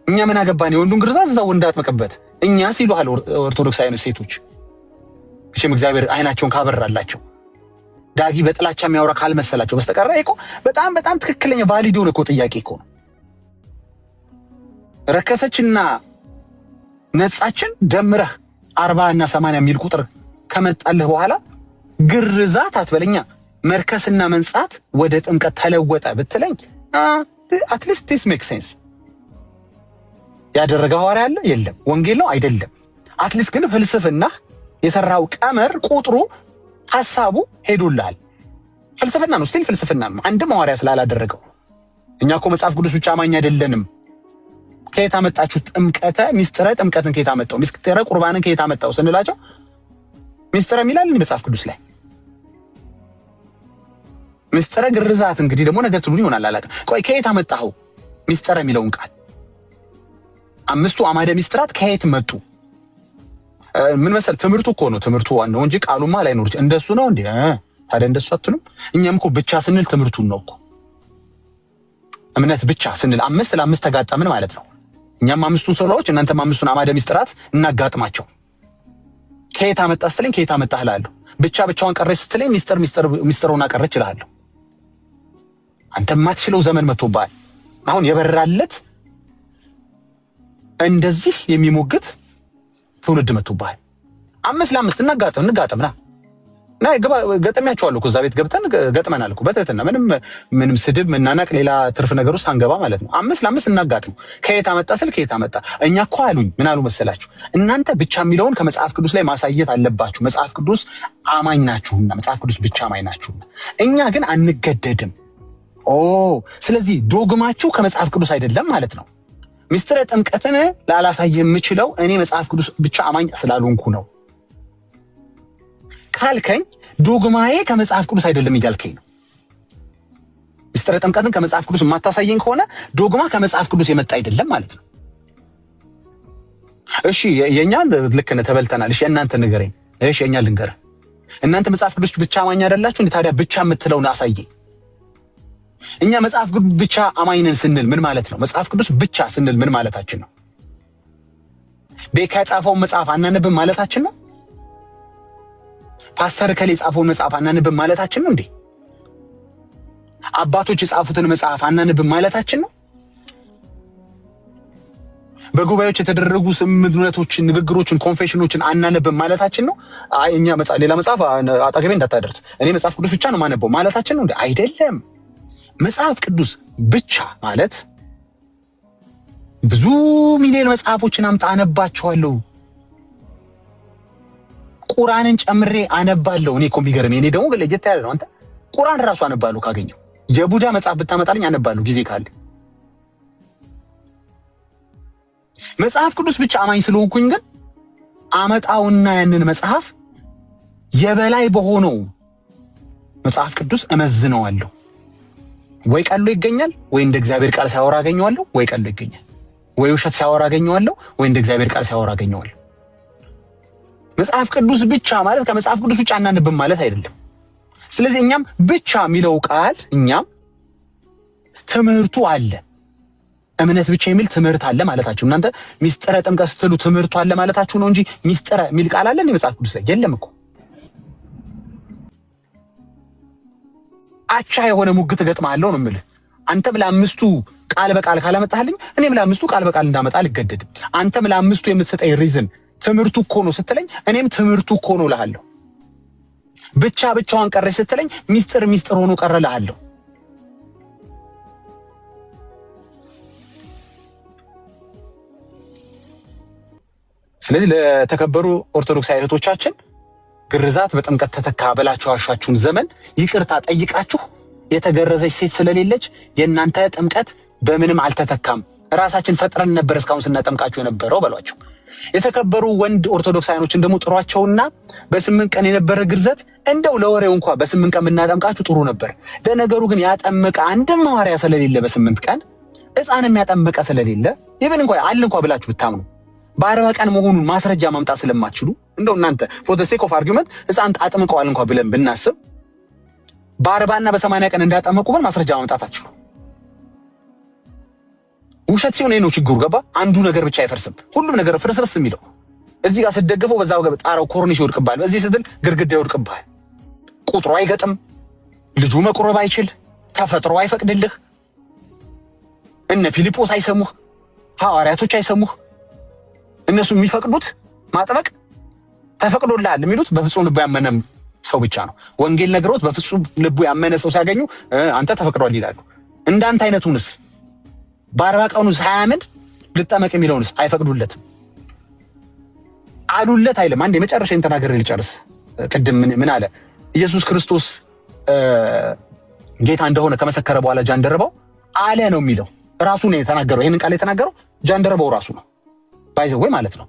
Speaker 1: እኛ ምን አገባን? የወንዱን ግርዛት እዛው እንዳትመቀበት እኛ ሲሉሃል ኦርቶዶክስ አይነት ሴቶች። እሺም እግዚአብሔር አይናቸውን ካበራላቸው ዳጊ በጥላቻ የሚያወራ ካልመሰላቸው በስተቀር እኮ በጣም ትክክለኛ ቫሊድ ሆነ እኮ ጥያቄ እኮ ነው። ረከሰችና ነጻችን ደምረህ 40 እና 80 የሚል ቁጥር ከመጣልህ በኋላ ግርዛት አትበለኛ። መርከስና መንጻት ወደ ጥምቀት ተለወጠ ብትለኝ at least this makes sense። ያደረገ ሐዋርያ አለ የለም? ወንጌል ነው አይደለም? at least ግን ፍልስፍና የሰራው ቀመር ቁጥሩ ሐሳቡ ሄዶላል። ፍልስፍና ነው፣ ስቲል ፍልስፍና ነው። አንድም ሐዋርያ ስላላደረገው እኛ እኮ መጽሐፍ ቅዱስ ብቻ አማኝ አይደለንም። ከየት አመጣችሁ ጥምቀተ ሚስጥረ ጥምቀትን ከየት አመጣው? ሚስጥረ ቁርባንን ከየት አመጣው ስንላቸው ሚስጥረ ሚላል መጽሐፍ ቅዱስ ላይ። ሚስጥረ ግርዛት እንግዲህ ደግሞ ነገር ትሉኝ ይሆናል አላውቅም። ቆይ ከየት አመጣው ሚስጥረ የሚለውን ቃል? አምስቱ አማደ ሚስጥራት ከየት መጡ? ምን መሰል ትምህርቱ እኮ ነው። ትምህርቱ ዋናው እንጂ ቃሉማ ላይ ነው። እንደሱ ነው እንዴ? ታዲያ እንደሱ አትሉም? እኛም እኮ ብቻ ስንል ትምህርቱን ነው እኮ። እምነት ብቻ ስንል 5 ለ5 ተጋጠምን ማለት ነው። እኛም 5ቱን ሶላዎች እናንተም 5ቱን አማደ ሚስጥራት እናጋጥማቸው። ከየት አመጣ ስትለኝ ከየት አመጣህ እላለሁ። ብቻውን ቀረች ስትለኝ ሚስጥሩን አቀረች እላለሁ። አንተ ማትችለው ዘመን መጥቶብሃል። አሁን የበራለት እንደዚህ የሚሞግት ትውልድ መጥቶብሃል። 5 ለ5 እንጋጠምና እና ገጠሚያቸዋለሁ እኮ እዛ ቤት ገብተን ገጥመናል እኮ በትህትና ምንም ስድብ መናናቅ ሌላ ትርፍ ነገር ውስጥ አንገባ ማለት ነው። 5 ለ5 እናጋጥም። ከየት አመጣ ስል ከየት አመጣ? እኛ እኮ አሉኝ ምን አሉ መሰላችሁ? እናንተ ብቻ የሚለውን ከመጽሐፍ ቅዱስ ላይ ማሳየት አለባችሁ። መጽሐፍ ቅዱስ አማኝ ናችሁና፣ መጽሐፍ ቅዱስ ብቻ አማኝ ናችሁና። እኛ ግን አንገደድም። ስለዚህ ዶግማችሁ ከመጽሐፍ ቅዱስ አይደለም ማለት ነው። ሚስጥረ ጥምቀትን ላላሳየ የምችለው እኔ መጽሐፍ ቅዱስ ብቻ አማኝ ስላልሆንኩ ነው ካልከኝ ዶግማዬ ከመጽሐፍ ቅዱስ አይደለም እያልከኝ ነው። ሚስጥረ ጥምቀትን ከመጽሐፍ ቅዱስ የማታሳየኝ ከሆነ ዶግማ ከመጽሐፍ ቅዱስ የመጣ አይደለም ማለት ነው። እሺ የኛን ልክ ነህ ተበልተናል። እሺ እናንተ ንገረኝ። እሺ የኛ ልንገር። እናንተ መጽሐፍ ቅዱስ ብቻ አማኝ አይደላችሁ እንዴ? ታዲያ ብቻ የምትለውን አሳየኝ። እኛ መጽሐፍ ቅዱስ ብቻ አማኝ ነን ስንል ምን ማለት ነው? መጽሐፍ ቅዱስ ብቻ ስንል ምን ማለታችን ነው? ቤካ የጻፈውን መጽሐፍ አናነብም ማለታችን ነው? ፓስተር ከሌ የጻፈውን መጽሐፍ አናነብም ማለታችን ነው እንዴ? አባቶች የጻፉትን መጽሐፍ አናነብም ማለታችን ነው? በጉባኤዎች የተደረጉ ስምምነቶችን፣ ንግግሮችን፣ ኮንፌሽኖችን አናነብም ማለታችን ነው? አይ እኛ ሌላ መጽሐፍ አጠገቤ እንዳታደርስ እኔ መጽሐፍ ቅዱስ ብቻ ነው ማነበው ማለታችን ነው እንዴ? አይደለም። መጽሐፍ ቅዱስ ብቻ ማለት ብዙ ሚሊዮን መጽሐፎችን አምጣ አነባቸዋለሁ፣ ቁርአንን ጨምሬ አነባለሁ። እኔ እኮ ቢገርም እኔ ደግሞ ለየት ያለ ነው። አንተ ቁርአን ራሱ አነባለሁ ካገኘው። የቡዳ መጽሐፍ ብታመጣልኝ አነባለሁ ጊዜ ካለ። መጽሐፍ ቅዱስ ብቻ አማኝ ስለሆንኩኝ ግን አመጣውና ያንን መጽሐፍ የበላይ በሆነው መጽሐፍ ቅዱስ እመዝነዋለሁ። ወይ ቀሎ ይገኛል፣ ወይ እንደ እግዚአብሔር ቃል ሲያወራ አገኘዋለሁ፣ ወይ ቀሎ ይገኛል፣ ወይ ውሸት ሲያወራ አገኘዋለሁ፣ ወይ እንደ እግዚአብሔር ቃል ሲያወራ አገኘዋለሁ። መጽሐፍ ቅዱስ ብቻ ማለት ከመጽሐፍ ቅዱስ ውጭ አናነብም ማለት አይደለም። ስለዚህ እኛም ብቻ የሚለው ቃል እኛም ትምህርቱ አለ፣ እምነት ብቻ የሚል ትምህርት አለ ማለታችሁ። እናንተ ሚስጥረ ጥምቀት ስትሉ ትምህርቱ አለ ማለታችሁ ነው እንጂ ሚስጥረ የሚል ቃል አለ መጽሐፍ ቅዱስ ላይ የለም እኮ። አቻ የሆነ ሙግት ገጥማለሁ ነው የምልህ። አንተም ለአምስቱ ቃል በቃል ካላመጣልኝ እኔም ለአምስቱ ቃል በቃል እንዳመጣ አልገደድም። አንተም ለአምስቱ የምትሰጠኝ ሪዝን ትምህርቱ እኮ ነው ስትለኝ እኔም ትምህርቱ እኮ ነው እልሃለሁ። ብቻዋን ቀረች ስትለኝ ሚስጥር ሆኖ ቀረ እልሃለሁ። ስለዚህ ለተከበሩ ኦርቶዶክሳዊ እህቶቻችን ግርዛት በጥምቀት ተተካ ብላችሁ አሻችሁን ዘመን ይቅርታ ጠይቃችሁ የተገረዘች ሴት ስለሌለች የእናንተ ጥምቀት በምንም አልተተካም፣ ራሳችን ፈጥረን ነበር እስካሁን ስናጠምቃችሁ የነበረው በሏቸው። የተከበሩ ወንድ ኦርቶዶክሳውያኖችን ደግሞ ጥሯቸውና በ8 ቀን የነበረ ግርዘት እንደው ለወሬው እንኳን በ8 ቀን ብናጠምቃችሁ ጥሩ ነበር። ለነገሩ ግን ያጠመቀ አንድም ሐዋርያ ስለሌለ በ8 ቀን ሕፃንም ያጠመቀ ስለሌለ ይብን እንኳን አለ እንኳን ብላችሁ ብታምኑ በ40 ቀን መሆኑን ማስረጃ ማምጣት ስለማትችሉ እንደው እናንተ ፎር ዘ ሴክ ኦፍ አርጊውመንት ሕፃን አጥምቀዋል እንኳን ብለን ብናስብ በ40 እና በ80 ቀን እንዳጠመቁ ግን ማስረጃ ማምጣት አትችሉ። ውሸት ሲሆን ነው ችግሩ። ገባ? አንዱ ነገር ብቻ አይፈርስም፣ ሁሉም ነገር ፍርስርስ የሚለው እዚህ ጋር ስትደግፈው በዛው ገብ ጣራው ኮርኒሽ ይወድቅብሃል፣ እዚህ ስትል ግርግዳ ይወድቅብሃል። ቁጥሩ አይገጥም፣ ልጁ መቁረብ አይችል፣ ተፈጥሮ አይፈቅድልህ፣ እነ ፊልጶስ አይሰሙህ፣ ሐዋርያቶች አይሰሙህ። እነሱ የሚፈቅዱት ማጥበቅ ተፈቅዶልሃል የሚሉት በፍጹም ልቡ ያመነ ሰው ብቻ ነው። ወንጌል ነግሮት በፍጹም ልቡ ያመነ ሰው ሲያገኙ አንተ ተፈቅዷል ይላሉ። እንዳንተ አይነቱንስ በ40 ቀኑ ሳያምን ልጠመቅ የሚለውንስ አይፈቅዱለትም አሉለት አይልም። አንድ የመጨረሻ ተናገር ልጨርስ። ቅድም ምን አለ? ኢየሱስ ክርስቶስ ጌታ እንደሆነ ከመሰከረ በኋላ ጃንደረባው አለ ነው የሚለው። ራሱ ነው የተናገረው። ይሄንን ቃል የተናገረው ጃንደረባው ራሱ ነው። ባይዘው ወይ ማለት ነው።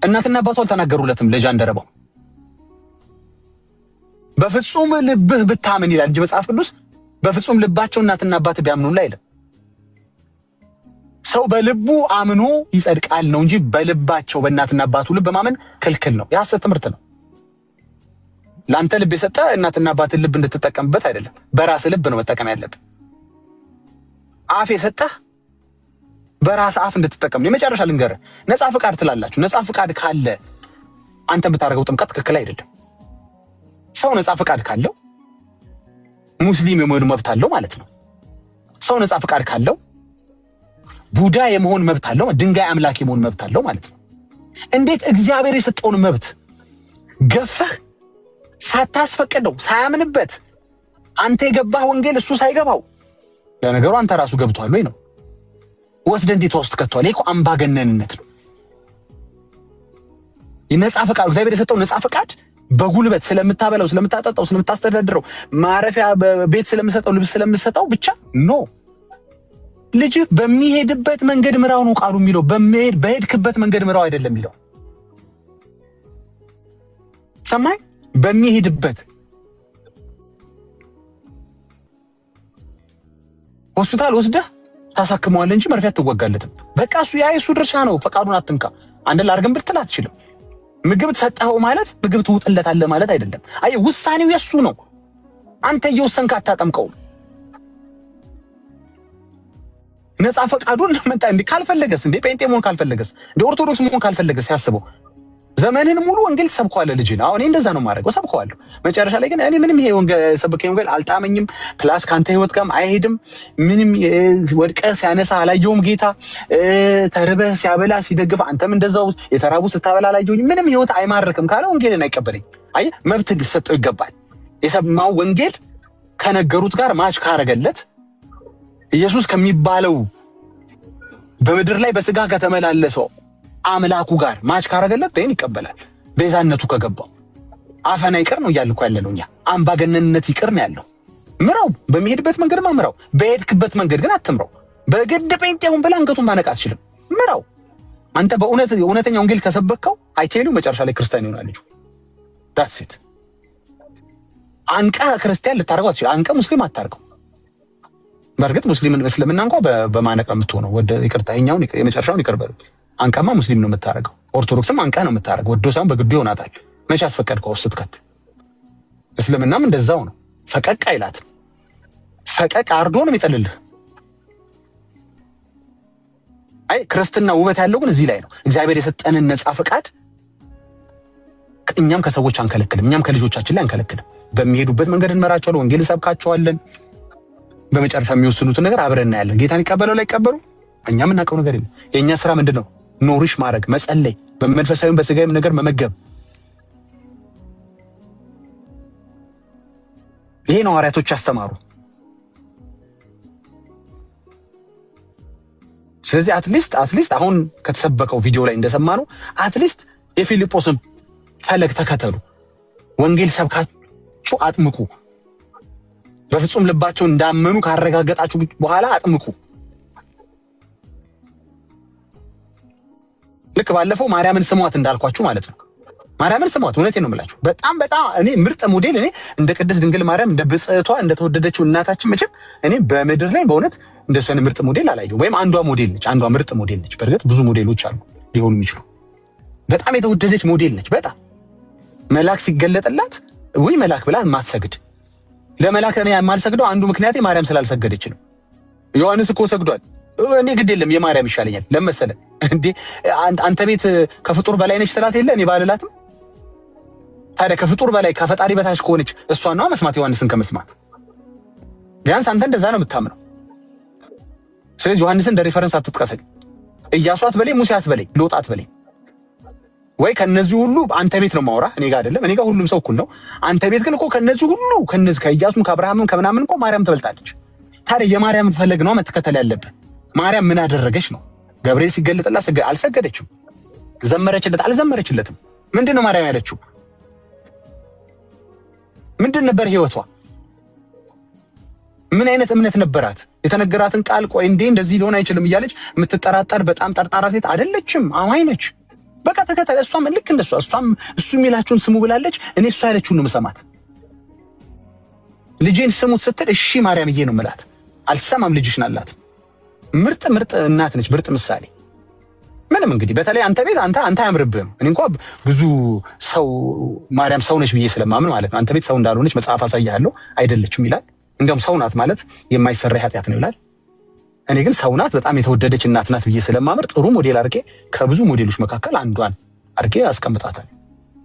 Speaker 1: እናትና አባቱ አልተናገሩለትም ለጃንደረባው። በፍጹም ልብህ ብታምን ይላል እንጂ መጽሐፍ ቅዱስ በፍጹም ልባቸው እናትና አባት ቢያምኑላ አይልም። ሰው በልቡ አምኖ ይጸድቃል ነው እንጂ በልባቸው በእናትና አባቱ ልብ ማመን ክልክል ነው። የሐሰት ትምህርት ነው። ለአንተ ልብ የሰጠ እናትና አባትን ልብ እንድትጠቀምበት አይደለም፣ በራስ ልብ ነው መጠቀም ያለብህ። አፍ የሰጠህ በራስ አፍ እንድትጠቀም ነው። የመጨረሻ ልንገርህ፣ ነፃ ፍቃድ ትላላችሁ። ነፃ ፍቃድ ካለ አንተ ብታደርገው ጥምቀት ትክክል አይደለም። ሰው ነፃ ፍቃድ ካለው ሙስሊም የመሆን መብት አለው ማለት ነው። ሰው ነፃ ፍቃድ ካለው ቡዳ የመሆን መብት አለው፣ ድንጋይ አምላክ የመሆን መብት አለው ማለት ነው። እንዴት እግዚአብሔር የሰጠውን መብት ገፈህ ሳታስፈቅደው ሳያምንበት አንተ የገባህ ወንጌል እሱ ሳይገባው፣ ለነገሩ አንተ ራሱ ገብቷል ወይ ነው ወስደ እንዴት ውስጥ ከተዋል? ይሄ አምባገነንነት ነው። የነፃ ፈቃድ እግዚአብሔር የሰጠው ነፃ ፈቃድ በጉልበት ስለምታበላው፣ ስለምታጠጣው፣ ስለምታስተዳድረው፣ ማረፊያ ቤት ስለምሰጠው፣ ልብስ ስለምሰጠው ብቻ ኖ። ልጅ በሚሄድበት መንገድ ምራው ነው ቃሉ የሚለው። በሄድክበት መንገድ ምራው አይደለም የሚለው። ሰማይ በሚሄድበት ሆስፒታል ወስደህ ታሳክመዋለህ እንጂ መርፌ አትወጋለትም። በቃ እሱ የሱ ድርሻ ነው። ፈቃዱን አትንካ። አንድ ላርገን ብትል አትችልም። ምግብ ተሰጠኸው ማለት ምግብ ትውጥለታለህ ማለት አይደለም። አይ ውሳኔው የሱ ነው። አንተ እየወሰንክ አታጠምቀው። ነፃ ፈቃዱን ለመጣ እንዴ ካልፈለገስ እንዴ ጴንጤ መሆን ካልፈለገስ እንዴ ኦርቶዶክስ መሆን ካልፈለገስ ያስበው ዘመንን ሙሉ ወንጌል ተሰብከዋለህ። ልጅ ነው። አሁን እንደዛ ነው ማድረግ ሰብከዋለሁ። መጨረሻ ላይ ግን እኔ ምንም ይሄ ወንጌል ሰብከኝ ወንጌል አልጣመኝም፣ ፕላስ ካንተ ህይወት ጋርም አይሄድም፣ ምንም ወድቀህ ሲያነሳ አላየውም ጌታ፣ ተርበህ ሲያበላ ሲደግፍ አንተም እንደዛው የተራቡ ስታበላ አላየውኝ፣ ምንም ህይወት አይማርክም ካለ ወንጌልን አይቀበለኝ። አይ መብት ሊሰጠው ይገባል። የሰማው ወንጌል ከነገሩት ጋር ማች ካረገለት ኢየሱስ ከሚባለው በምድር ላይ በስጋ ከተመላለሰው አምላኩ ጋር ማች ካረገለት ደን ይቀበላል። ቤዛነቱ ከገባው አፈና ይቅር ነው እያልኩ ያለ ነው። እኛ አምባገነንነት ይቅር ነው ያለው። ምራው፣ በሚሄድበት መንገድ ምራው፣ በሄድክበት መንገድ ግን አትምራው። በግድ ጴንጤውን ብለህ አንገቱን ማነቅ አትችልም። ምራው። አንተ በእውነተኛ ወንጌል ከሰበከው አይቴሉ መጨረሻ ላይ ክርስቲያን ይሆናል ልጁ። that's it። አንቀ ክርስቲያን ልታረጋው አትችልም። አንቀ ሙስሊም አታርገው። በእርግጥ ሙስሊምን እስልምና እንኳን በማነቅ ነው የምትሆነው። ወደ ይቅርታ ይኛውን የመጨረሻውን ይቀርበሉ። አንቀማ ሙስሊም ነው የምታረገው። ኦርቶዶክስም አንቀ ነው የምታረገው። ወዶ ሳይሆን በግዱ ይሆናታል። መቼ አስፈቀድከው ስትከት? እስልምናም እንደዛው ነው። ፈቀቅ አይላትም። ፈቀቅ አርዶ ነው የሚጠልልህ። አይ ክርስትና ውበት ያለው ግን እዚህ ላይ ነው። እግዚአብሔር የሰጠንን ነፃ ፈቃድ እኛም ከሰዎች አንከለክልም፣ እኛም ከልጆቻችን ላይ አንከለክልም። በሚሄዱበት መንገድ እንመራቸዋለን፣ ወንጌል እንሰብካቸዋለን። በመጨረሻ የሚወስኑትን ነገር አብረን እናያለን። ጌታን ይቀበለው ላይ ይቀበሉ፣ እኛም እናውቀው ነገር የለም። የእኛ ስራ ምንድነው? ኖሪሽ ማድረግ፣ መጸለይ፣ በመንፈሳዊም በስጋዊም ነገር መመገብ። ይሄ ነው ሐዋርያቶች ያስተማሩ። ስለዚህ አትሊስት አሁን ከተሰበከው ቪዲዮ ላይ እንደሰማነው አትሊስት የፊልጶስን ፈለግ ተከተሉ፣ ወንጌል ሰብካችሁ አጥምቁ፣ በፍጹም ልባቸው እንዳመኑ ካረጋገጣችሁ በኋላ አጥምቁ። ልክ ባለፈው ማርያምን ስሟት እንዳልኳችሁ ማለት ነው። ማርያምን ስሟት፣ እውነቴን ነው የምላችሁ። በጣም እኔ ምርጥ ሞዴል፣ እኔ እንደ ቅድስት ድንግል ማርያም እንደ ብጽዕቷ እንደተወደደችው እናታችን መቼም እኔ በምድር ላይ በእውነት እንደሱ አይነት ምርጥ ሞዴል አላየሁም። ወይም አንዷ ምርጥ ሞዴል ነች። በእርግጥ ብዙ ሞዴሎች አሉ ሊሆኑ የሚችሉ። በጣም የተወደደች ሞዴል ነች። በጣም መልአክ ሲገለጥላት ወይ መልአክ ብላ ማትሰግድ። ለመልአክ እኔ የማልሰግደው አንዱ ምክንያት ማርያም ስላልሰገደች ነው። ዮሐንስ እኮ ሰግዷል። እኔ ግድ የለም የማርያም ይሻለኛል ለመሰለ እንዴ። አንተ ቤት ከፍጡር በላይ ነች ስላት የለ እኔ ባልላትም። ታዲያ ከፍጡር በላይ ከፈጣሪ በታች ከሆነች እሷን ነው መስማት ዮሐንስን ከመስማት። ቢያንስ አንተ እንደዛ ነው የምታምነው። ስለዚህ ዮሐንስን እንደ ሪፈረንስ አትጥቀሰኝ። ኢያሱ አትበለኝ፣ ሙሴ አትበለኝ፣ ሎጥ አትበለኝ። ወይ ከነዚህ ሁሉ አንተ ቤት ነው ማውራ፣ እኔ ጋር አይደለም። እኔ ጋር ሁሉም ሰው እኩል ነው። አንተ ቤት ግን እኮ ከነዚህ ሁሉ ከኢያሱም ከአብርሃምም ከምናምን እኮ ማርያም ትበልጣለች። ታዲያ የማርያም ፈለግ ነው መተከተል ያለብህ። ማርያም ምን አደረገች ነው? ገብርኤል ሲገለጥላት አልሰገደችም። ዘመረችለት አልዘመረችለትም። ምንድን ነው ማርያም ያለችው? ምንድን ነበር ህይወቷ? ምን አይነት እምነት ነበራት? የተነገራትን ቃል ቆይ እንዴ እንደዚህ ሊሆን አይችልም እያለች የምትጠራጠር በጣም ጠርጣራ ሴት አይደለችም። አማኝ ነች። በቃ ተከተለ። እሷም ልክ እንደሷ እሱ የሚላችሁን ስሙ ብላለች። እኔ እሷ ያለችውን ነው የምሰማት። ልጄን ስሙት ስትል እሺ ማርያምዬ ነው የምላት። አልሰማም ልጅሽን አላት። ምርጥ እናት ነች። ምርጥ ምሳሌ። ምንም እንግዲህ በተለይ አንተ ቤት አንተ አያምርብህም። እኔ እንኳን ብዙ ሰው ማርያም ሰው ነች ብዬ ስለማምን ማለት ነው። አንተ ቤት ሰው እንዳልሆነች መጽሐፍ አሳያለሁ። አይደለችም ይላል። እንዲያውም ሰው ናት ማለት የማይሰራ ኃጢአት ነው ይላል። እኔ ግን ሰው ናት፣ በጣም የተወደደች እናት ናት ብዬ ስለማምር ጥሩ ሞዴል አድርጌ ከብዙ ሞዴሎች መካከል አንዷን አድርጌ አስቀምጣታል።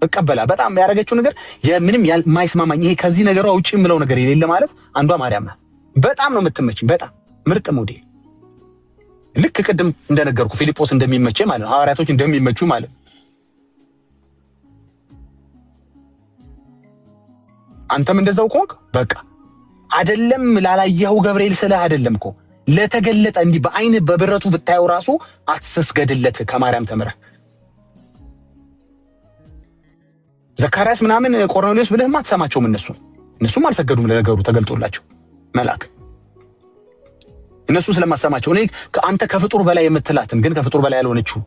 Speaker 1: እቀበላ በጣም ያደረገችው ነገር የምንም የማይስማማኝ ይሄ ከዚህ ነገሯ ውጪ የምለው ነገር የሌለ ማለት አንዷ ማርያም ናት። በጣም ነው የምትመችኝ። በጣም ምርጥ ሞዴል። ልክ ቅድም እንደነገርኩ ፊልጶስ እንደሚመቸኝ ማለት ነው፣ ሐዋርያቶች እንደሚመቹ ማለት ነው። አንተም እንደዛው ከሆንክ በቃ አይደለም ላላየኸው ገብርኤል ስለ አይደለም እኮ ለተገለጠ እንዲህ በአይን በብረቱ ብታየው ራሱ አትስገድለት። ከማርያም ተምረህ ዘካርያስ ምናምን ቆርኔሌዎስ ብለህም አትሰማቸውም። እነሱም አልሰገዱም ለነገሩ ተገልጦላቸው መልአክ። እነሱ ስለማሰማቸው እኔ አንተ ከፍጡር በላይ የምትላትን ግን ከፍጡር በላይ ያልሆነችው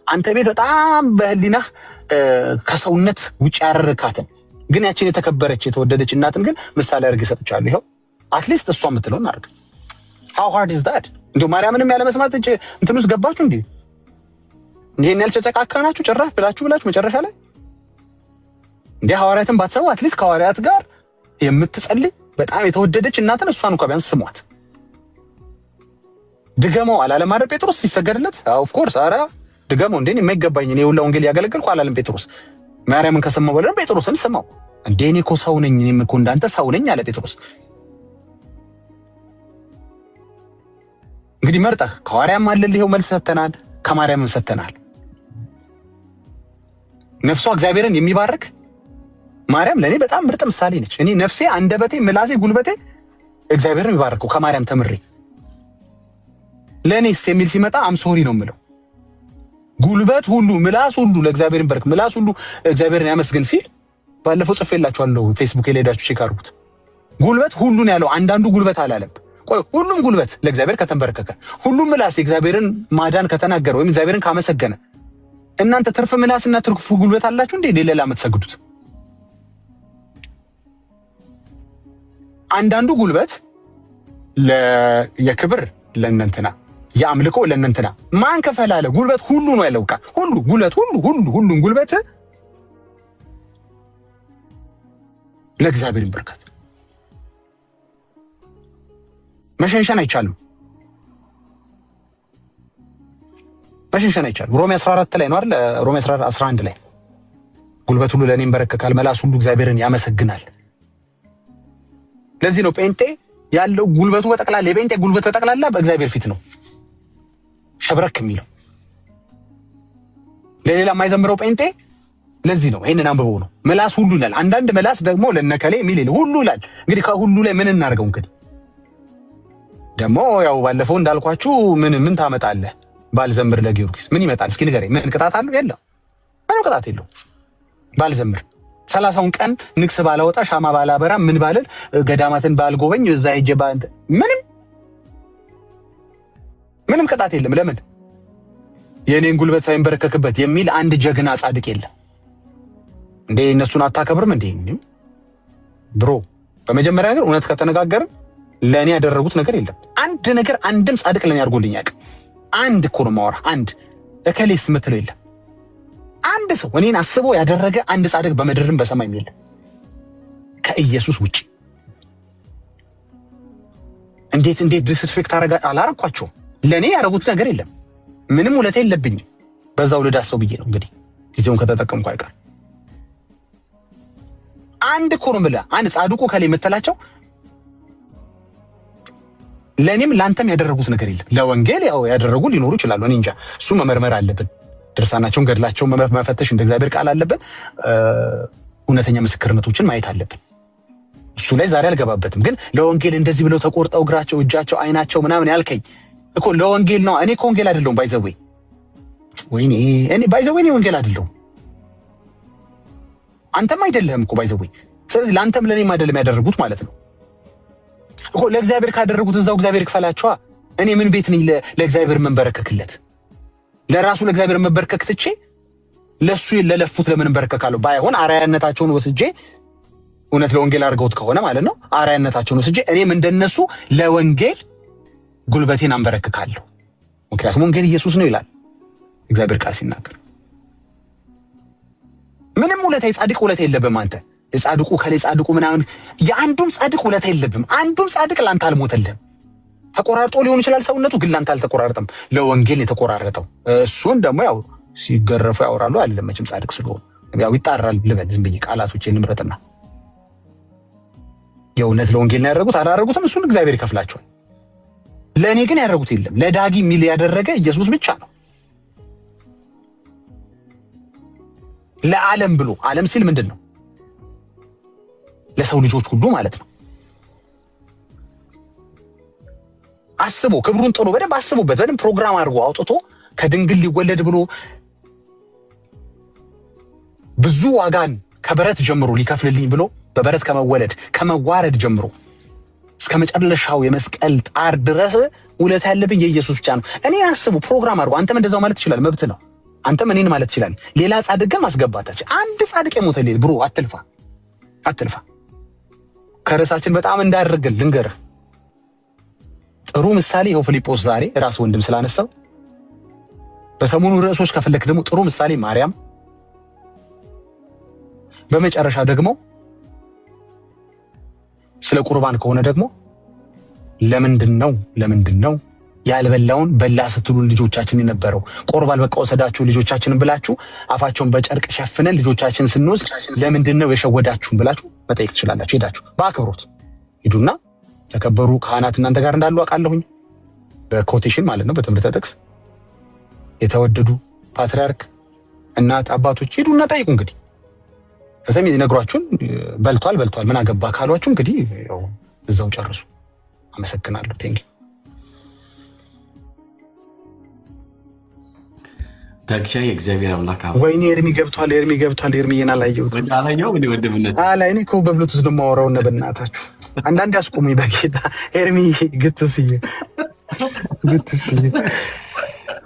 Speaker 1: አንተ ቤት በጣም በህሊናህ ከሰውነት ውጭ ያረርካትን ግን ያችን የተከበረች የተወደደች እናትን ግን ምሳሌ አድርጌ ሰጥቻለሁ። ይኸው አትሊስት እሷ የምትለውን አድርግ። how hard is that? እንዴ ማርያምንም ያለ መስማት እንትን ውስጥ ገባችሁ እንዴ? ይሄን ያልተጨቃከናችሁ ጭራሽ ብላችሁ መጨረሻ ላይ እንዴ ሐዋርያትን ባትሰሙ አትሊስት ከሐዋርያት ጋር የምትጸልይ በጣም የተወደደች እናትን እሷን እንኳን ቢያንስ ስሟት። ድገመው አላለም አይደል ጴጥሮስ ሲሰገድለት? ኦፍ ኮርስ አራ ድገመው እንዴ የማይገባኝ እኔ ሁላ ወንጌል ያገለግልኩ አላለም ጴጥሮስ። ማርያምን ከሰማው በኋላ ጴጥሮስን ስማው እንዴ እኔ እኮ ሰው ነኝ፣ እኔም እኮ እንዳንተ ሰው ነኝ አለ ጴጥሮስ። እንግዲህ መርጠህ ከሐዋርያም አለልህ ይኸው መልስ ሰተናል፣ ከማርያምም ሰተናል። ነፍሷ እግዚአብሔርን የሚባርክ ማርያም ለኔ በጣም ምርጥ ምሳሌ ነች። እኔ ነፍሴ፣ አንደበቴ፣ ምላሴ፣ ጉልበቴ እግዚአብሔርን የሚባርከው ከማርያም ተምሬ ለኔስ የሚል ሲመጣ አምሶሪ ነው የምለው። ጉልበት ሁሉ ምላስ ሁሉ ለእግዚአብሔር ይባርክ፣ ምላስ ሁሉ እግዚአብሔርን ያመስግን ሲል ባለፈው ጽፌላችኋለሁ። ፌስቡክ ላይ ሄዳችሁ ቼክ አድርጉት። ጉልበት ሁሉ ነው ያለው፣ አንዳንዱ ጉልበት አላለም። ቆይ ሁሉም ጉልበት ለእግዚአብሔር ከተንበረከከ፣ ሁሉም ምላስ እግዚአብሔርን ማዳን ከተናገረ ወይም እግዚአብሔርን ካመሰገነ እናንተ ትርፍ ምላስና ትርፍ ጉልበት አላችሁ እንዴ ሌላ የምትሰግዱት? አንዳንዱ ጉልበት የክብር ለእነንትና የአምልኮ ለእነንትና ማን ከፈላለ? ጉልበት ሁሉ ነው ያለው። ቃ ሁሉ ጉልበት ሁሉም ጉልበት ለእግዚአብሔር ይንበርከክ። መሸንሸን አይቻልም። መሸንሸን አይቻልም። ሮሜ 14 ላይ ነው አይደል? ሮሜ 11 ላይ ጉልበት ሁሉ ለኔ ይንበረከካል፣ መላስ ሁሉ እግዚአብሔርን ያመሰግናል። ለዚህ ነው ጴንጤ ያለው ጉልበቱ በጠቅላላ የጴንጤ ጉልበት በጠቅላላ በእግዚአብሔር ፊት ነው ሸብረክ የሚለው። ለሌላ የማይዘምረው ጴንጤ ለዚህ ነው። ይሄንን አንብበው ነው ምላስ ሁሉ ይላል። አንዳንድ ምላስ ደግሞ ለነከሌ የሚል ሁሉ ይላል። እንግዲህ ከሁሉ ላይ ምን እናርገው? እንግዲህ ደግሞ ያው ባለፈው እንዳልኳችሁ ምን ታመጣለህ? ባልዘምር ለጊዮርጊስ ምን ይመጣል? እስኪ ንገረኝ። ምን ቅጣት አለው? የለም፣ ምንም ቅጣት የለው። ባልዘምር 30ውን ቀን ንግስ ባላወጣ ሻማ ባላበራ ምን ባልል ገዳማትን ባልጎበኝ እዛ ሄጄ ምንም ቅጣት የለም። ለምን? የኔን ጉልበት ሳይንበረከክበት የሚል አንድ ጀግና ጻድቅ የለም እንዴ? እነሱን አታከብርም እንዴ? ብሮ በመጀመሪያ ነገር እውነት ከተነጋገርን ለኔ ያደረጉት ነገር የለም። አንድ ነገር አንድም ጻድቅ ለኔ አድርጎልኝ ያውቅ። አንድ እኮ ነው ማወራ። አንድ እከሌስ ምትለው የለም። አንድ ሰው እኔን አስቦ ያደረገ አንድ ጻድቅ በምድርም በሰማይም የለም ከኢየሱስ ውጪ። እንዴት ዲስሪስፔክት አላረኳቸውም። ለኔ ያደረጉት ነገር የለም። ምንም ውለታ የለብኝም። በዛው ልዳሰው ብዬ ነው እንግዲህ ጊዜውን ከተጠቀምኩ አይቀር። አንድ እኮ ነው ብለህ አንድ ጻድቁ ከሌ የምትላቸው ለኔም ላንተም ያደረጉት ነገር የለም። ለወንጌል ያው ያደረጉ ሊኖሩ ይችላሉ። እኔ እንጃ። እሱ መመርመር አለብን። ድርሳናቸውን ገድላቸውን መፈተሽ እንደ እግዚአብሔር ቃል አለብን። እውነተኛ ምስክርነቶችን ማየት አለብን። እሱ ላይ ዛሬ አልገባበትም። ግን ለወንጌል እንደዚህ ብለው ተቆርጠው እግራቸው፣ እጃቸው፣ አይናቸው ምናምን ያልከኝ እኮ ለወንጌል ነው። እኔ እኮ ወንጌል አይደለሁም ባይዘዌ። ወይኔ እኔ ባይዘዌ እኔ ወንጌል አይደለሁም። አንተም አይደለህም እኮ ባይዘዌ። ስለዚህ ለአንተም ለኔም አይደለም ያደረጉት ማለት ነው እኮ። ለእግዚአብሔር ካደረጉት እዛው እግዚአብሔር ይክፈላቸዋ። እኔ ምን ቤት ነኝ ለእግዚአብሔር መንበረከክለት? ለራሱ ለእግዚአብሔር መንበረከክ ትቼ ለሱ ለለፉት ለምን መንበረከካለሁ? ባይሆን አራያነታቸውን ወስጄ እውነት ለወንጌል አድርገውት ከሆነ ማለት ነው አራያነታቸውን ወስጄ እኔም እንደነሱ ለወንጌል ጉልበቴን አንበረክካለሁ። ምክንያቱም ወንጌል ኢየሱስ ነው ይላል እግዚአብሔር ቃል ሲናገር። ምንም ውለታ የጻድቅ ውለታ የለብም አንተ። የጻድቁ ከሌ ጻድቁ ምናምን የአንዱም ጻድቅ ውለታ የለብም። አንዱም ጻድቅ ላንተ አልሞተልህም። ተቆራርጦ ሊሆን ይችላል ሰውነቱ፣ ግን ላንተ አልተቆራረጠም። ለወንጌል የተቆራረጠው እሱን ደግሞ ያው ሲገረፉ ያወራሉ አይደለም መቼም ጻድቅ ስለሆነ ያው ይጣራል ልበል። ዝም ብዬ ቃላቶቼን ልምረጥና የእውነት ለወንጌል ነው ያደረጉት አላደረጉትም፣ እሱን እግዚአብሔር ይከፍላቸዋል። ለእኔ ግን ያደረጉት የለም። ለዳጊ ሚል ያደረገ ኢየሱስ ብቻ ነው። ለዓለም ብሎ ዓለም ሲል ምንድን ነው? ለሰው ልጆች ሁሉ ማለት ነው። አስቦ ክብሩን ጥሎ በደንብ አስቦበት በደንብ ፕሮግራም አድርጎ አውጥቶ ከድንግል ሊወለድ ብሎ ብዙ ዋጋን ከበረት ጀምሮ ሊከፍልልኝ ብሎ በበረት ከመወለድ ከመዋረድ ጀምሮ እስከ መጨረሻው የመስቀል ጣር ድረስ ውለታ ያለብኝ የኢየሱስ ብቻ ነው። እኔ አስቡ ፕሮግራም አድርጎ አንተም እንደዛው ማለት ትችላለህ፣ መብት ነው። አንተም እኔን ማለት ትችላለህ። ሌላ ጻድቅ ግን ማስገባታች አንድ ጻድቅ የሞተልኝ ብሩ አትልፋ። ከርዕሳችን በጣም እንዳደረገል ልንገርህ። ጥሩ ምሳሌ ይኸው ፊልጶስ ዛሬ ራስ ወንድም ስላነሳው በሰሞኑ ርዕሶች ከፈለክ ደግሞ ጥሩ ምሳሌ ማርያም፣ በመጨረሻ ደግሞ ስለ ቁርባን ከሆነ ደግሞ ለምንድን ነው ያልበላውን በላ ስትሉን ልጆቻችን የነበረው ቆርባን በቃ ወሰዳችሁ ልጆቻችንን ብላችሁ አፋቸውን በጨርቅ ሸፍነን ልጆቻችን ስንወስድ ለምንድን ነው የሸወዳችሁን ብላችሁ መጠየቅ ትችላላችሁ። ሄዳችሁ በአክብሮት ሂዱና ተከበሩ ካህናት እናንተ ጋር እንዳሉ አውቃለሁኝ፣ በኮቴሽን ማለት ነው በትምህርተ ጥቅስ የተወደዱ ፓትርያርክ እናት አባቶች ሂዱና ጠይቁ። እንግዲህ ከሰሚ ይነግሯችሁን በልቷል ምን አገባ ካሏችሁ እንግዲህ እዛው ጨርሱ። አመሰግናለሁ። ቴንኪው
Speaker 2: ዳግሻ የእግዚአብሔር አምላክ አብ
Speaker 1: ወይኔ ኤርሚ ገብቷል። ኤርሚዬን አላየሁትም።
Speaker 2: አላየው ምን ወንድምነት
Speaker 1: እኔ እኮ በብሉቱዝ ነው የማወራው። እነ በእናታችሁ አንዳንዴ አስቆሙኝ በጌታ ኤርሚ ግትስዬ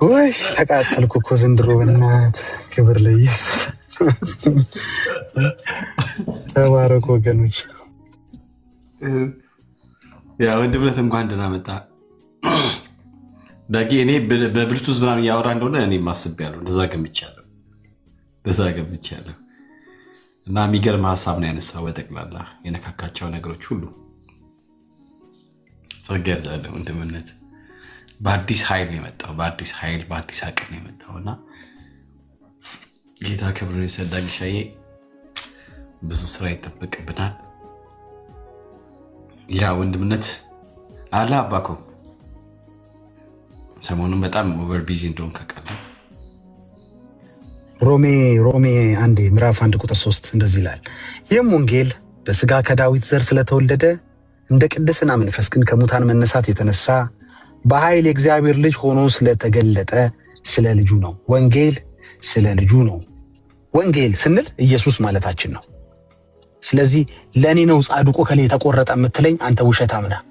Speaker 1: ወይ ተቃጠልኩ እኮ ዘንድሮ በእናት ክብር ለኢየሱስ። ተባረኩ ወገኖች።
Speaker 2: ያ ወንድምነት እንኳን ደህና መጣ ዳጊ። እኔ በብሉቱዝ ምናምን እያወራ እንደሆነ እኔ አስቤያለሁ። እንደዛ ገምቻለሁ። እና የሚገርም ሀሳብ ነው ያነሳው። በጠቅላላ የነካካቸው ነገሮች ሁሉ ጸጋ ያብዛልህ ወንድምነት። በአዲስ ኃይል ነው የመጣው፣ በአዲስ አቅም ነው የመጣው እና ጌታ ክብርን ይሰጥ። ዳጊሻዬ ብዙ ስራ ይጠበቅብናል። ያ ወንድምነት አለ አባኮ ሰሞኑን በጣም ኦቨር ቢዚ እንደሆን ከቃለ
Speaker 1: ሮሜ አንዴ ምዕራፍ 1 ቁጥር 3 እንደዚህ ይላል፣ ይህም ወንጌል በስጋ ከዳዊት ዘር ስለተወለደ እንደ ቅድስና መንፈስ ግን ከሙታን መነሳት የተነሳ በኃይል የእግዚአብሔር ልጅ ሆኖ ስለተገለጠ ስለ ልጁ ነው። ወንጌል ስለ ልጁ ነው። ወንጌል ስንል ኢየሱስ ማለታችን ነው። ስለዚህ ለኔ ነው ጻድቁ ከሌ ተቆረጠ የምትለኝ አንተ ውሸታም ነህ።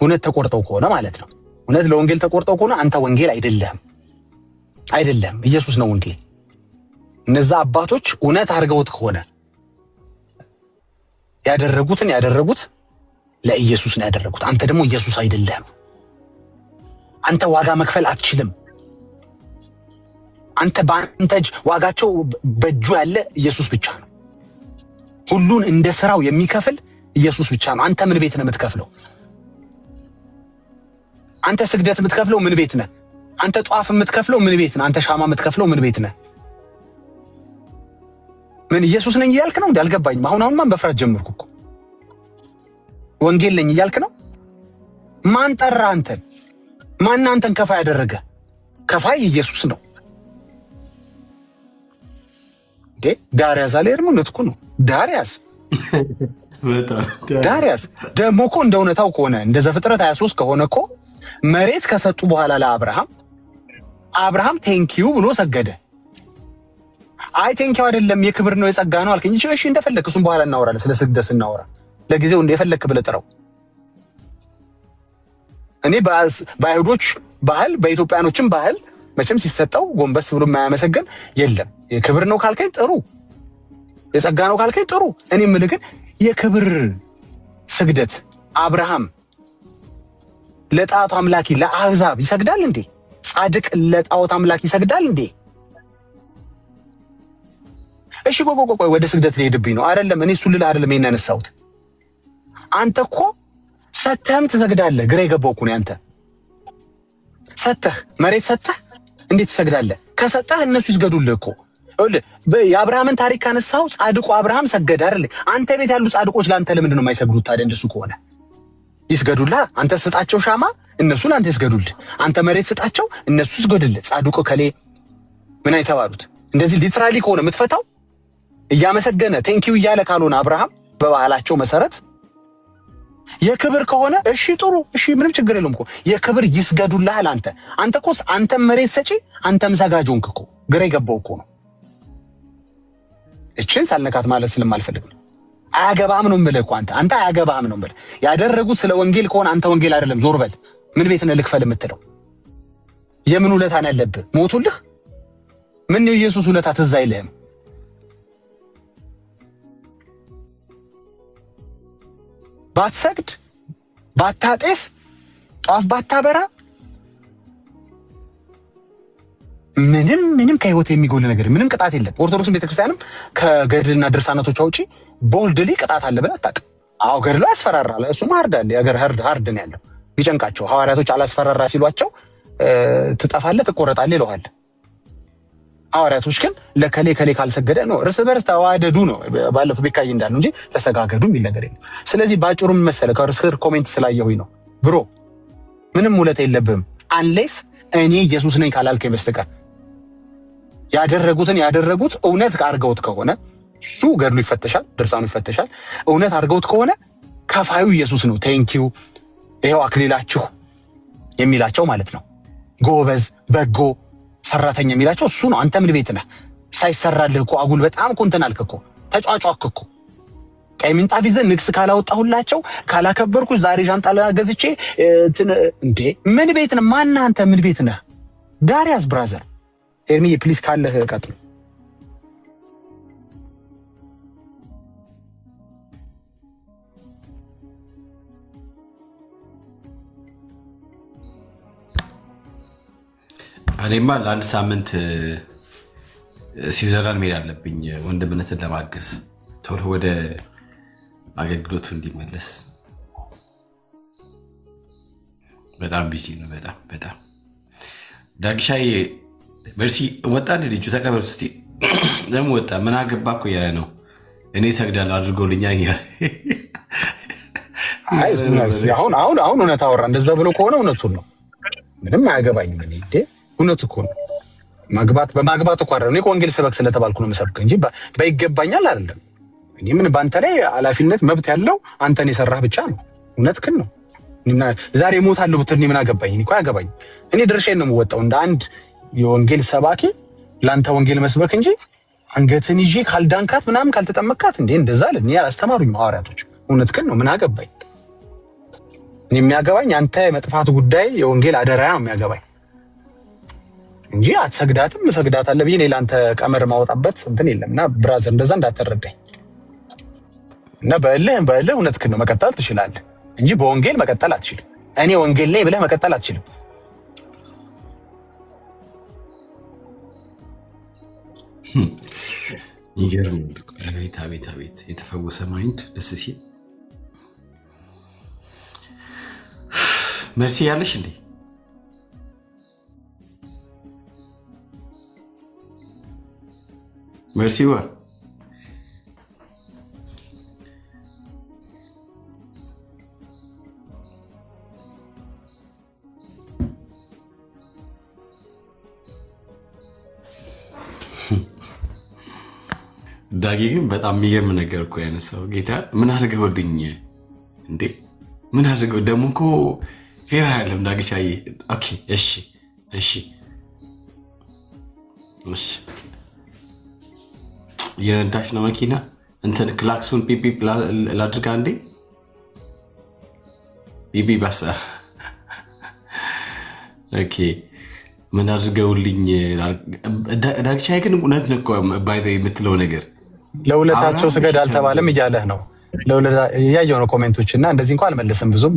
Speaker 1: እውነት ተቆርጠው ከሆነ ማለት ነው። እውነት ለወንጌል ተቆርጠው ከሆነ አንተ ወንጌል አይደለም፣ ኢየሱስ ነው ወንጌል። እነዛ አባቶች እውነት አድርገውት ከሆነ ያደረጉት ለኢየሱስ ነው ያደረጉት። አንተ ደግሞ ኢየሱስ አይደለም። አንተ ዋጋ መክፈል አትችልም። አንተ በአንተ ዋጋቸው በእጁ ያለ ኢየሱስ ብቻ ነው። ሁሉን እንደ ስራው የሚከፍል ኢየሱስ ብቻ ነው። አንተ ምን ቤት ነው የምትከፍለው? አንተ ስግደት የምትከፍለው ምን ቤት ነህ? አንተ ጧፍ የምትከፍለው ምን ቤት ነህ? አንተ ሻማ የምትከፍለው ምን ቤት ነህ? ምን ኢየሱስ ነኝ እያልክ ነው? እንዳልገባኝም አሁንማ በፍራት ጀመርኩ እኮ። ወንጌል ነኝ እያልክ ነው? ማን ጠራ አንተን? ማን አንተን ከፋይ ያደረገ? ከፋይ ኢየሱስ ነው። ዳርያስ አለርም እውነት እኮ ነው። ዳርያስ ደግሞ እኮ እንደ እውነታው ከሆነ እንደ ዘፍጥረት 23 ከሆነ እኮ መሬት ከሰጡ በኋላ ለአብርሃም ቴንኪዩ ብሎ ሰገደ። አይ ቴንኪዩ አይደለም የክብር ነው የጸጋ ነው አልከኝ። እሺ እንደፈለክ እሱን በኋላ እናወራለን። ስለ ስግደት ስናወራ ለጊዜው እንደፈለክ ብለህ ጥራው። እኔ በአይሁዶች ባህል በኢትዮጵያኖችም ባህል መቼም ሲሰጠው ጎንበስ ብሎ የማያመሰግን የለም። የክብር ነው ካልከኝ ጥሩ፣ የጸጋ ነው ካልከኝ ጥሩ። እኔ የምልህ ግን የክብር ስግደት አብርሃም ለጣዖት አምላኪ ለአሕዛብ ይሰግዳል እንዴ? ጻድቅ ለጣዖት አምላኪ ይሰግዳል እንዴ? እሺ ቆይ ወደ ስግደት ሊሄድብኝ ነው አይደለም። እኔ እሱ ልል አይደለም ይሄን ያነሳሁት። አንተ እኮ ሰተህም ትሰግዳለህ። ግራ የገባው እኮ ነው አንተ። ሰተህ መሬት ሰተህ እንዴት ትሰግዳለህ? ከሰጠህ እነሱ ይስገዱልህ እኮ። የአብርሃምን ታሪክ ካነሳው ጻድቁ አብርሃም ሰገደ አይደል? አንተ ቤት ያሉ ጻድቆች ለአንተ ለምንድን ነው የማይሰግዱት ታዲያ? እንደሱ ከሆነ ይስገዱልህ። አንተ ስጣቸው ሻማ፣ እነሱ ለአንተ ይስገዱልህ። አንተ መሬት ስጣቸው፣ እነሱ ይስገዱልህ። ጻድቁ ከሌ ምን አይተባሉት? እንደዚህ ሊትራሊ ከሆነ የምትፈታው እያመሰገነ ቴንኪው እያለ ካልሆነ አብርሃም በባህላቸው መሰረት የክብር ከሆነ እሺ ጥሩ፣ እሺ ምንም ችግር የለውም እኮ የክብር ይስገዱልሃል። አንተ እኮ አንተም መሬት ሰጪ አንተም ሰጋጅ ሆንክ እኮ። ግራ የገባው እኮ ነው። እቺን ሳልነካት ማለት ስለማልፈልግ ነው። አያገባህም ነው የምልህ እኮ አንተ አያገባህም ነው የምልህ። ያደረጉት ስለ ወንጌል ከሆነ አንተ ወንጌል አይደለም ዞር በል። ምን ቤት ነህ ልክፈል የምትለው? የምን ውለታ ነው ያለብህ? ሞቱልህ? ምን ነው ኢየሱስ ውለታ ትዝ አይልህም? ባትሰግድ ባታጤስ ጧፍ ባታበራ ምንም ከህይወት የሚጎል ነገር ምንም ቅጣት የለም። ኦርቶዶክስ ቤተክርስቲያንም ከገድልና ድርሳናቶቿ ውጪ ቦልድሊ ቅጣት አለ ብለህ አታውቅም። አዎ ገድሉ ያስፈራራል። እሱም ሀርዳል የሀገር ሀርድ ነው ያለው። ቢጨንቃቸው ሐዋርያቶች አላስፈራራ ሲሏቸው ትጠፋለህ ትቆረጣለህ ይለዋል። ሐዋርያቶች ግን ለከሌ ካልሰገደ ነው እርስ በርስ ተዋደዱ ነው። ባለፈው ቤካይ እንዳሉ እንጂ ተሰጋገዱ የሚል ነገር የለም። ስለዚህ ባጭሩ ምን መሰለህ ከርስር ኮሜንት ስላየሁኝ ነው ብሮ ምንም ውለታ የለብህም አንሌስ እኔ ኢየሱስ ነኝ ካላልከኝ በስተቀር ያደረጉት እውነት አድርገውት ከሆነ እሱ ገድሉ ይፈተሻል፣ ድርሳኑ ይፈተሻል። እውነት አድርገውት ከሆነ ከፋዩ ኢየሱስ ነው። ቴንኪው ይሄው አክሊላችሁ የሚላቸው ማለት ነው። ጎበዝ በጎ ሰራተኛ የሚላቸው እሱ ነው። አንተ ምን ቤት ነህ? ሳይሰራልህ እኮ አጉል በጣም እኮ እንትን አልክ እኮ ተጫጫክ እኮ። ቀይ ምንጣፍ ይዘህ ንግስ ካላወጣሁላቸው ካላከበርኩ ዛሬ ዣንጣላ ገዝቼ እንዴ ምን ቤት ነህ? ማነህ አንተ? ምን ቤት ነህ? ዳርያስ ብራዘር ኤርሚ ፕሊዝ ካለህ ቀጥል።
Speaker 2: እኔማ ለአንድ ሳምንት ስዊዘርላንድ መሄድ አለብኝ ወንድምነትን ለማገዝ ቶሎ ወደ አገልግሎቱ እንዲመለስ። በጣም ቢዚ ነው። በጣም ዳግሻዬ መርሲ ወጣ እንደ ልጁ ተቀበሉት እስኪ። ለምን ወጣ? ምን አገባ እኮ እያለ ነው። እኔ ሰግዳለሁ አድርጎልኛል እያለ
Speaker 1: አሁን እውነት አወራ። እንደዛ ብሎ ከሆነ እውነቱን ነው። ምንም አያገባኝም። እኔ እውነቱ እኮ ነው። በማግባት እኮ አይደለም። እኔ ወንጌል ስበክ ስለተባልኩ ነው የምሰብክ እንጂ በይገባኛል አይደለም። እኔ ምን ባንተ ላይ ኃላፊነት መብት ያለው አንተን የሰራህ ብቻ ነው። እውነትህን ነው። ዛሬ እሞታለሁ ብትል ምን አገባኝ? እኔ እኮ አያገባኝ። እኔ ድርሻዬን ነው የምወጣው እንደ አንድ የወንጌል ሰባኪ ለአንተ ወንጌል መስበክ እንጂ አንገትን ይዤ ካልዳንካት ምናምን ካልተጠመካት እንዴ እንደዛ አለ። እኔ አስተማሩኝ ሐዋርያቶች። እውነትህን ነው። ምን አገባኝ? እኔ የሚያገባኝ አንተ የመጥፋት ጉዳይ የወንጌል አደራ ነው የሚያገባኝ እንጂ አትሰግዳትም እሰግዳታለሁ ብዬ ሌላ አንተ ቀመር ማውጣበት እንትን የለምና ብራዘር እንደዛ እንዳትረዳኝ። እና በእልህ እውነትህን ነው መቀጠል ትችላለህ እንጂ በወንጌል መቀጠል አትችልም። እኔ ወንጌል ላይ ብለህ መቀጠል አትችልም።
Speaker 2: ይገርም። አቤት አቤት አቤት! የተፈወሰ ማይንድ ደስ ሲል። መርሲ ያለሽ እንዴ? መርሲዋ ዳጊ ግን በጣም የሚገርም ነገር እኮ ያነሳው ጌታ። ምን አድርገውልኝ እንዴ? ምን አድርገው ደግሞ እኮ ፌራ ያለም ዳግቻዬ። ኦኬ እሺ እሺ እሺ። የነዳሽ ነው መኪና እንትን ክላክሱን ፒፒ ላድርጋ እንዴ? ፒፒ ባስ። ኦኬ ምን አድርገውልኝ ዳግቻዬ። ግን እውነት ነው እኮ ባይ የምትለው ነገር
Speaker 1: ለውለታቸው ስገድ አልተባለም እያለህ ነው። እያየሁ ነው ኮሜንቶች እና እንደዚህ እንኳን አልመለስም። ብዙም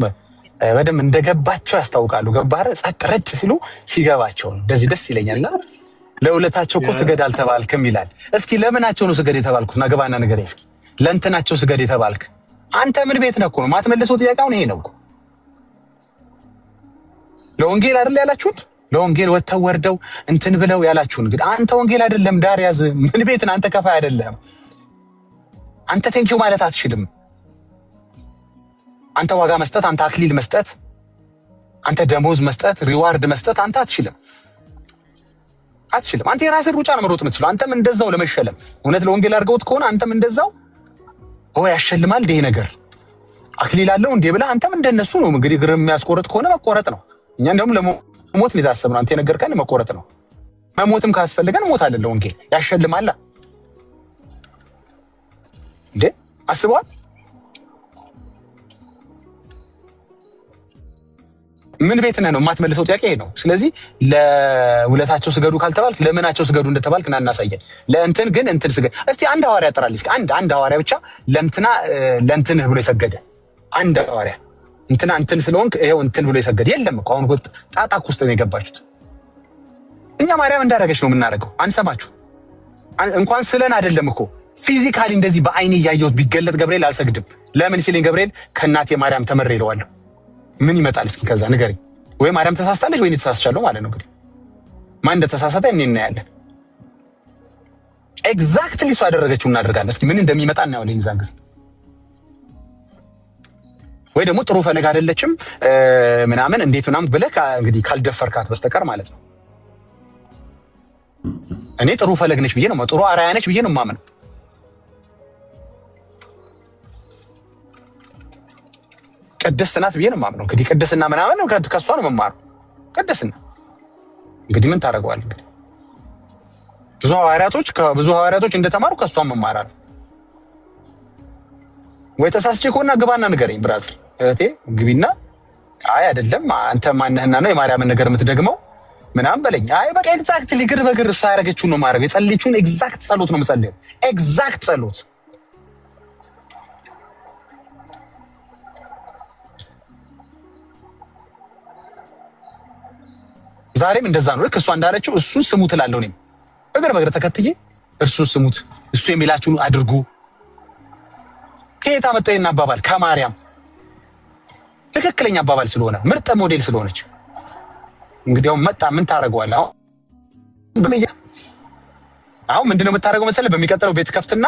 Speaker 1: በደንብ እንደገባቸው ያስታውቃሉ። ገባህ? ጸጥ ረጭ ሲሉ ሲገባቸው ነው። እንደዚህ ደስ ይለኛልና ለውለታቸው እኮ ስገድ አልተባልክም ይላል። እስኪ ለምናቸው ነው ስገድ የተባልኩት? ናገባና ንገረኝ እስኪ። ለእንትናቸው ስገድ የተባልክ አንተ ምን ቤት ነህ እኮ ነው ማትመልሰው ጥያቄውን። ይሄ ነው እኮ ለወንጌል አይደል ያላችሁት? ለወንጌል ወጥተው ወርደው እንትን ብለው ያላችሁን። እንግዲህ አንተ ወንጌል አይደለም ዳር ያዝ። ምን ቤት ነህ አንተ? ከፋይ አይደለም አንተ። ቴንኪው ማለት አትችልም አንተ። ዋጋ መስጠት፣ አንተ አክሊል መስጠት፣ አንተ ደሞዝ መስጠት፣ ሪዋርድ መስጠት አንተ አትችልም አትችልም። አንተ የራስህን ሩጫ ነው መሮጥ የምትችለው። አንተም እንደዛው ለመሸለም እውነት ለወንጌል አድርገውት ከሆነ አንተም እንደዛው ያሸልማል ይሄ ነገር አክሊል አለው እንዴ ብለህ አንተም እንደነሱ ነው እንግዲህ። ግር የሚያስቆርጥ ከሆነ መቆረጥ ነው። እኛ እንደውም ለሞት ነው የታሰብነው። አንተ የነገርከን መቆረጥ ነው። መሞትም ካስፈልገን ሞታለን ለወንጌል ያሸልማል እንዴ። አስበዋል። ምን ቤት ነህ ነው የማትመልሰው ጥያቄ ይሄ ነው። ስለዚህ ለውለታቸው ስገዱ ካልተባልክ ለምናቸው ስገዱ እንደተባልክ ና እናሳየን። ለእንትን ግን እንትን ስገድ እስቲ አንድ ሐዋርያ ጥራልኝ። አንድ ሐዋርያ ብቻ ለእንትና ለእንትንህ ብሎ የሰገደ አንድ ሐዋርያ እንትና እንትን ስለሆንክ ይሄው እንትን ብሎ የሰገደ የለም እኮ። አሁን ጣጣ ውስጥ ነው የገባችሁት። እኛ ማርያም እንዳደረገች ነው የምናደርገው። አንሰማችሁ እንኳን ስለን አይደለም እኮ ፊዚካሊ እንደዚህ በአይኔ እያየሁት ቢገለጥ ገብርኤል አልሰግድም። ለምን ሲለኝ ገብርኤል ከእናቴ ማርያም ተመሬ ይለዋለሁ። ምን ይመጣል እስኪ ከዛ ንገረኝ። ወይ ማርያም ተሳስታለች ወይ እኔ ተሳስቻለሁ ማለት ነው። እንግዲህ ማን እንደተሳሳተ እኔ እናያለን። ኤግዛክትሊ እሱ ያደረገችው እናደርጋለን። እስኪ ምን እንደሚመጣ እናያለን የዛን ጊዜ። ወይ ደግሞ ጥሩ ፈለግ አይደለችም ምናምን እንዴት ምናምን ብለህ እንግዲህ ካልደፈርካት በስተቀር ማለት ነው። እኔ ጥሩ ፈለግ ነች ብዬ ነው፣ ጥሩ አራያ ነች ብዬ ነው የማምነው። ቅድስት ናት ብዬ ነው የማምነው። እንግዲህ ቅድስና ምናምን ከሷ ነው መማሩ። ቅድስና እንግዲህ ምን ታደርገዋለህ? እንግዲህ ብዙ ሐዋርያቶች እንደተማሩ ከሷም መማራል። ወይ ተሳስቼ ከሆነ ግባና ንገረኝ ብራዘር፣ እህቴ ግቢና አይ አይደለም አንተ ማንህና ነው የማርያምን ነገር የምትደግመው ምናምን በለኝ። አይ በቃ ኤግዛክትሊ ግር በግር እሷ ያደረገችውን ነው ማድረግ። የጸለየችውን ኤግዛክት ጸሎት ነው የምጸልየው። ኤግዛክት ጸሎት ዛሬም እንደዛ ነው። ልክ እሷ እንዳለችው እሱን ስሙት እላለሁ። እኔም እግር በእግር ተከትዬ እርሱን ስሙት፣ እሱ የሚላችሁን አድርጉ። ከየት አመጣው ይሄን አባባል? ከማርያም ትክክለኛ አባባል ስለሆነ ምርጥ ሞዴል ስለሆነች። እንግዲህ አሁን መጣ ምን ታደርገዋለህ? አሁን ምንድነው የምታደርገው መሰለህ? በሚቀጥለው ቤት ከፍትና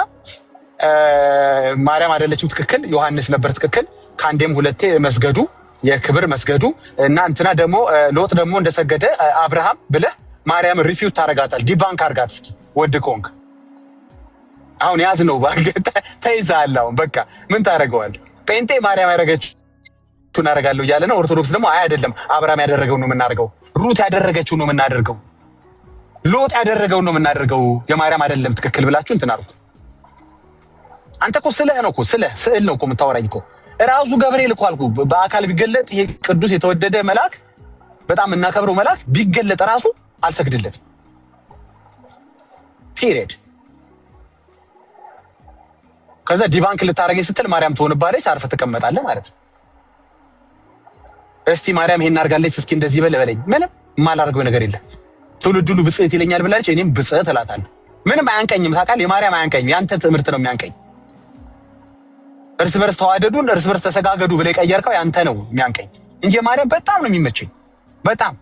Speaker 1: ማርያም አይደለችም ትክክል፣ ዮሐንስ ነበር ትክክል፣ ከአንዴም ሁለቴ መስገዱ የክብር መስገዱ እና እንትና ደግሞ ሎጥ ደግሞ እንደሰገደ አብርሃም ብለህ ማርያም ሪፊውት ታረጋታል። ዲባንክ አርጋት እስኪ ወድ ኮንክ አሁን ያዝ ነው ተይዘሃል። አሁን በቃ ምን ታደርገዋለህ? ጴንጤ ማርያም ያደረገችውን አደርጋለሁ እያለ ነው። ኦርቶዶክስ ደግሞ አይ አይደለም አብርሃም ያደረገው ነው የምናደርገው፣ ሩት ያደረገችው ነው የምናደርገው፣ ሎጥ ያደረገው ነው የምናደርገው፣ የማርያም አይደለም ትክክል ብላችሁ እንትን አልኩ። አንተ እኮ ስዕል ነው እኮ ስዕል ነው እኮ የምታወራኝ እኮ። ራሱ ገብርኤል እኮ አልኩ በአካል ቢገለጥ ይሄ ቅዱስ የተወደደ መልአክ በጣም እናከብረው መልአክ ቢገለጥ ራሱ አልሰግድለትም። ፒሪየድ። ከዛ ዲባንክ ልታረገኝ ስትል ማርያም ትሆንባለች፣ አርፈህ ትቀመጣለህ ማለት ነው። እስቲ ማርያም ይሄን አድርጋለች እስኪ እንደዚህ በለኝ። ምንም የማላደርገው ነገር የለም። ትውልድ ሁሉ ብጽዕት ይለኛል ብላለች፣ እኔም ብጽዕት እላታለሁ። ምንም አያንቀኝም ታውቃለህ። የማርያም አያንቀኝም፣ ያንተ ትምህርት ነው የሚያንቀኝ። እርስ በርስ ተዋደዱን እርስ በርስ ተሰጋገዱ ብለህ የቀየርከው ያንተ ነው የሚያንቀኝ እንጂ የማርያም በጣም ነው የሚመቸኝ። በጣም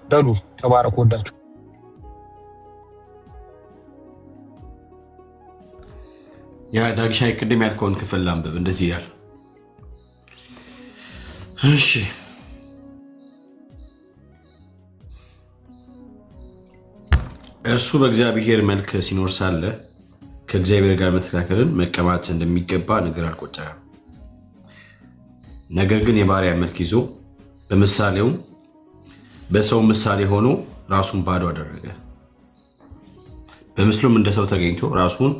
Speaker 1: በሉ ተባረኩ፣ ወዳችሁ።
Speaker 2: ያ ዳግሻይ ቅድም ያልከውን ክፍል ላንብብ። እንደዚህ ይላል። እሺ እርሱ በእግዚአብሔር መልክ ሲኖር ሳለ ከእግዚአብሔር ጋር መተካከልን መቀማት እንደሚገባ ነገር አልቆጠረም። ነገር ግን የባሪያ መልክ ይዞ በምሳሌውም በሰው ምሳሌ ሆኖ ራሱን ባዶ አደረገ። በምስሉም እንደ ሰው ተገኝቶ ራሱን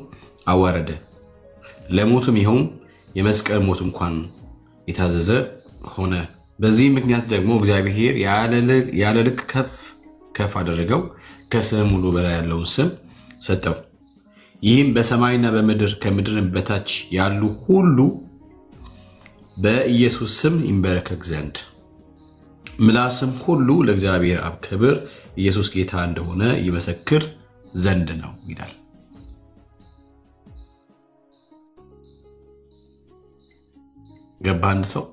Speaker 2: አዋረደ፣ ለሞቱም ይኸውም የመስቀል ሞት እንኳን የታዘዘ ሆነ። በዚህ ምክንያት ደግሞ እግዚአብሔር ያለ ልክ ከፍ አደረገው፣ ከስም ሁሉ በላይ ያለውን ስም ሰጠው። ይህም በሰማይና በምድር ከምድር በታች ያሉ ሁሉ በኢየሱስ ስም ይንበረከክ ዘንድ ምላስም ሁሉ ለእግዚአብሔር አብ ክብር ኢየሱስ ጌታ እንደሆነ ይመሰክር ዘንድ ነው ይላል። ገባ? አንድ ሰው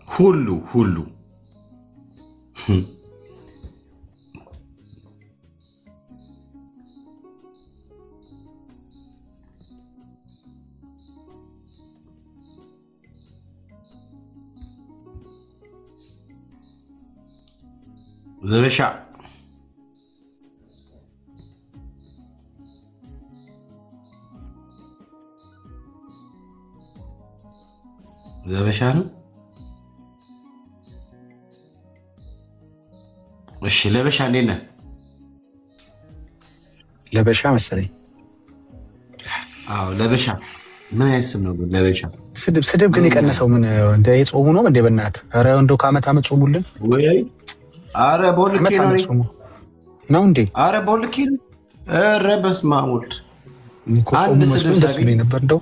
Speaker 2: ሁሉ ዘበሻ ነው። እሺ ለበሻ እንዴት ነህ?
Speaker 1: ለበሻ መሰለኝ።
Speaker 2: አዎ ለበሻ ምን አይስም ነው ግን ለበሻ
Speaker 1: ስድብ ግን የቀነሰው ምን እንደ የጾሙ ነው እንደ በእናትህ። ኧረ እንደው ከዓመት ዓመት ጾሙልን
Speaker 2: ወይ? ኧረ በሁልኬ
Speaker 1: ነው እንዴ?
Speaker 2: ኧረ በሁልኬ ነው። ኧረ በስመ አብ ወልድ
Speaker 1: አንድ ስድብ ደስ ብሎኝ ነበር። እንደው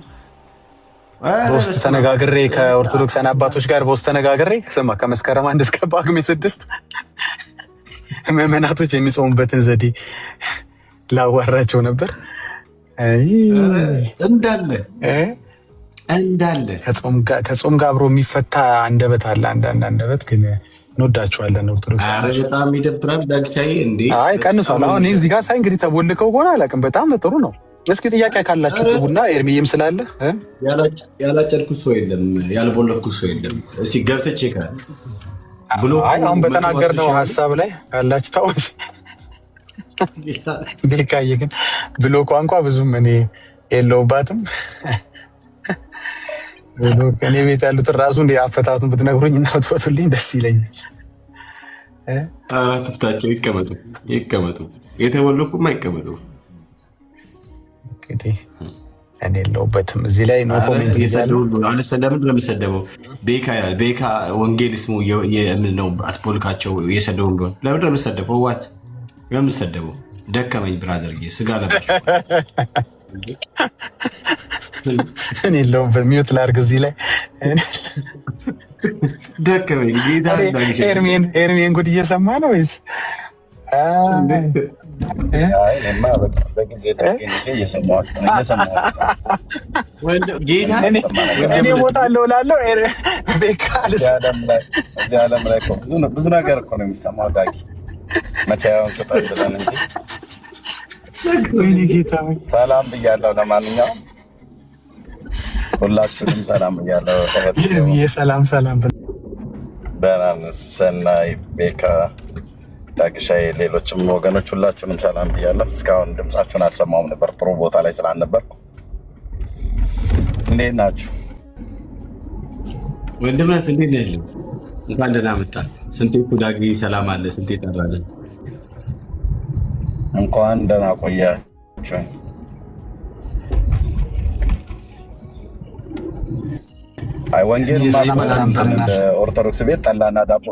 Speaker 1: በውስጥ ተነጋግሬ ከኦርቶዶክሳን አባቶች ጋር በውስጥ ተነጋግሬ ስማ ከመስከረም 1 እስከ ጳጉሜ 6 ምዕመናቶች የሚጾሙበትን ዘዴ ላዋራቸው ነበር።
Speaker 2: እንዳለ
Speaker 1: ከጾም ጋር አብሮ የሚፈታ አንደበት አለ። አንዳንድ አንደበት ግን እንወዳቸዋለን ኦርቶዶክስ።
Speaker 2: በጣም ይደብራል። ዳግቻዬ እንዴ አይ
Speaker 1: ቀንሷል። አሁን እዚህ ጋር ሳይ እንግዲህ ተቦልከው ሆነ አላውቅም። በጣም ጥሩ ነው። እስኪ ጥያቄ ካላችሁ ግቡና ኤርሚዬም ስላለ
Speaker 2: ያላጨድኩት ሰው የለም፣ ያልቦለኩት ሰው የለም። እስኪ ገብተህ ቼክ ብሎ
Speaker 1: አሁን በተናገርነው ሀሳብ ላይ ያላችሁ ታዎች ቤካዬ ግን ብሎ ቋንቋ ብዙም እኔ የለውባትም። እኔ ቤት ያሉትን ራሱ እንደ አፈታቱን ብትነግሩኝ እና ብትፈቱልኝ ደስ ይለኛል።
Speaker 2: አራት ፍታቸው ይቀመጡ የተወለኩም አይቀመጡ።
Speaker 1: እንግዲህ እኔ የለውበትም እዚህ ላይ ኖ ኮሜንት ይዛሉ።
Speaker 2: ለምንድን ነው የሚሰደበው? ቤካ ይላል። ቤካ ወንጌል ስሙ ነው። አትፖልካቸው እየሰደቡ እንደሆነ ለምንድን ነው የሚሰደበው? ዋት ለምን የሚሰደበው? ደከመኝ ብራዘር ስጋ ለበሽ
Speaker 1: እኔ የለውበትም። ሚዩት ላድርግ እዚህ ላይ
Speaker 2: ደከመኝ።
Speaker 1: ኤርሚን ጉድ እየሰማ ነው ወይስ እኔ እሞታለሁ እላለሁ።
Speaker 3: እዚህ ዓለም ላይ ብዙ ነገር እኮ ነው የሚሰማው። ዳጊ መቻያውን ስጠት ብለን እንጂ
Speaker 1: ወይኔ ጌታ
Speaker 3: ሰላም ብያለሁ። ለማንኛውም ሁላችሁንም ሰላም ብያለሁ።
Speaker 1: ሰላም
Speaker 3: ደህና ነህ? ሰናይ ቤካ ዳግሻዬ፣ ሌሎችም ወገኖች ሁላችሁንም ሰላም ብያለሁ። እስካሁን ድምጻችሁን አልሰማሁም ነበር፣ ጥሩ ቦታ ላይ ስላልነበርኩ። እንዴት ናችሁ?
Speaker 2: ወንድምነት እንዴት ነው ያለው? እንኳን ደህና መጣ። ስንቴ እኮ ዳጊ ሰላም አለ፣ ስንቴ ጠራለን።
Speaker 3: እንኳን ደህና ቆያችሁ። አይ ወንጌል እንደ ኦርቶዶክስ ቤት ጠላና ዳቦ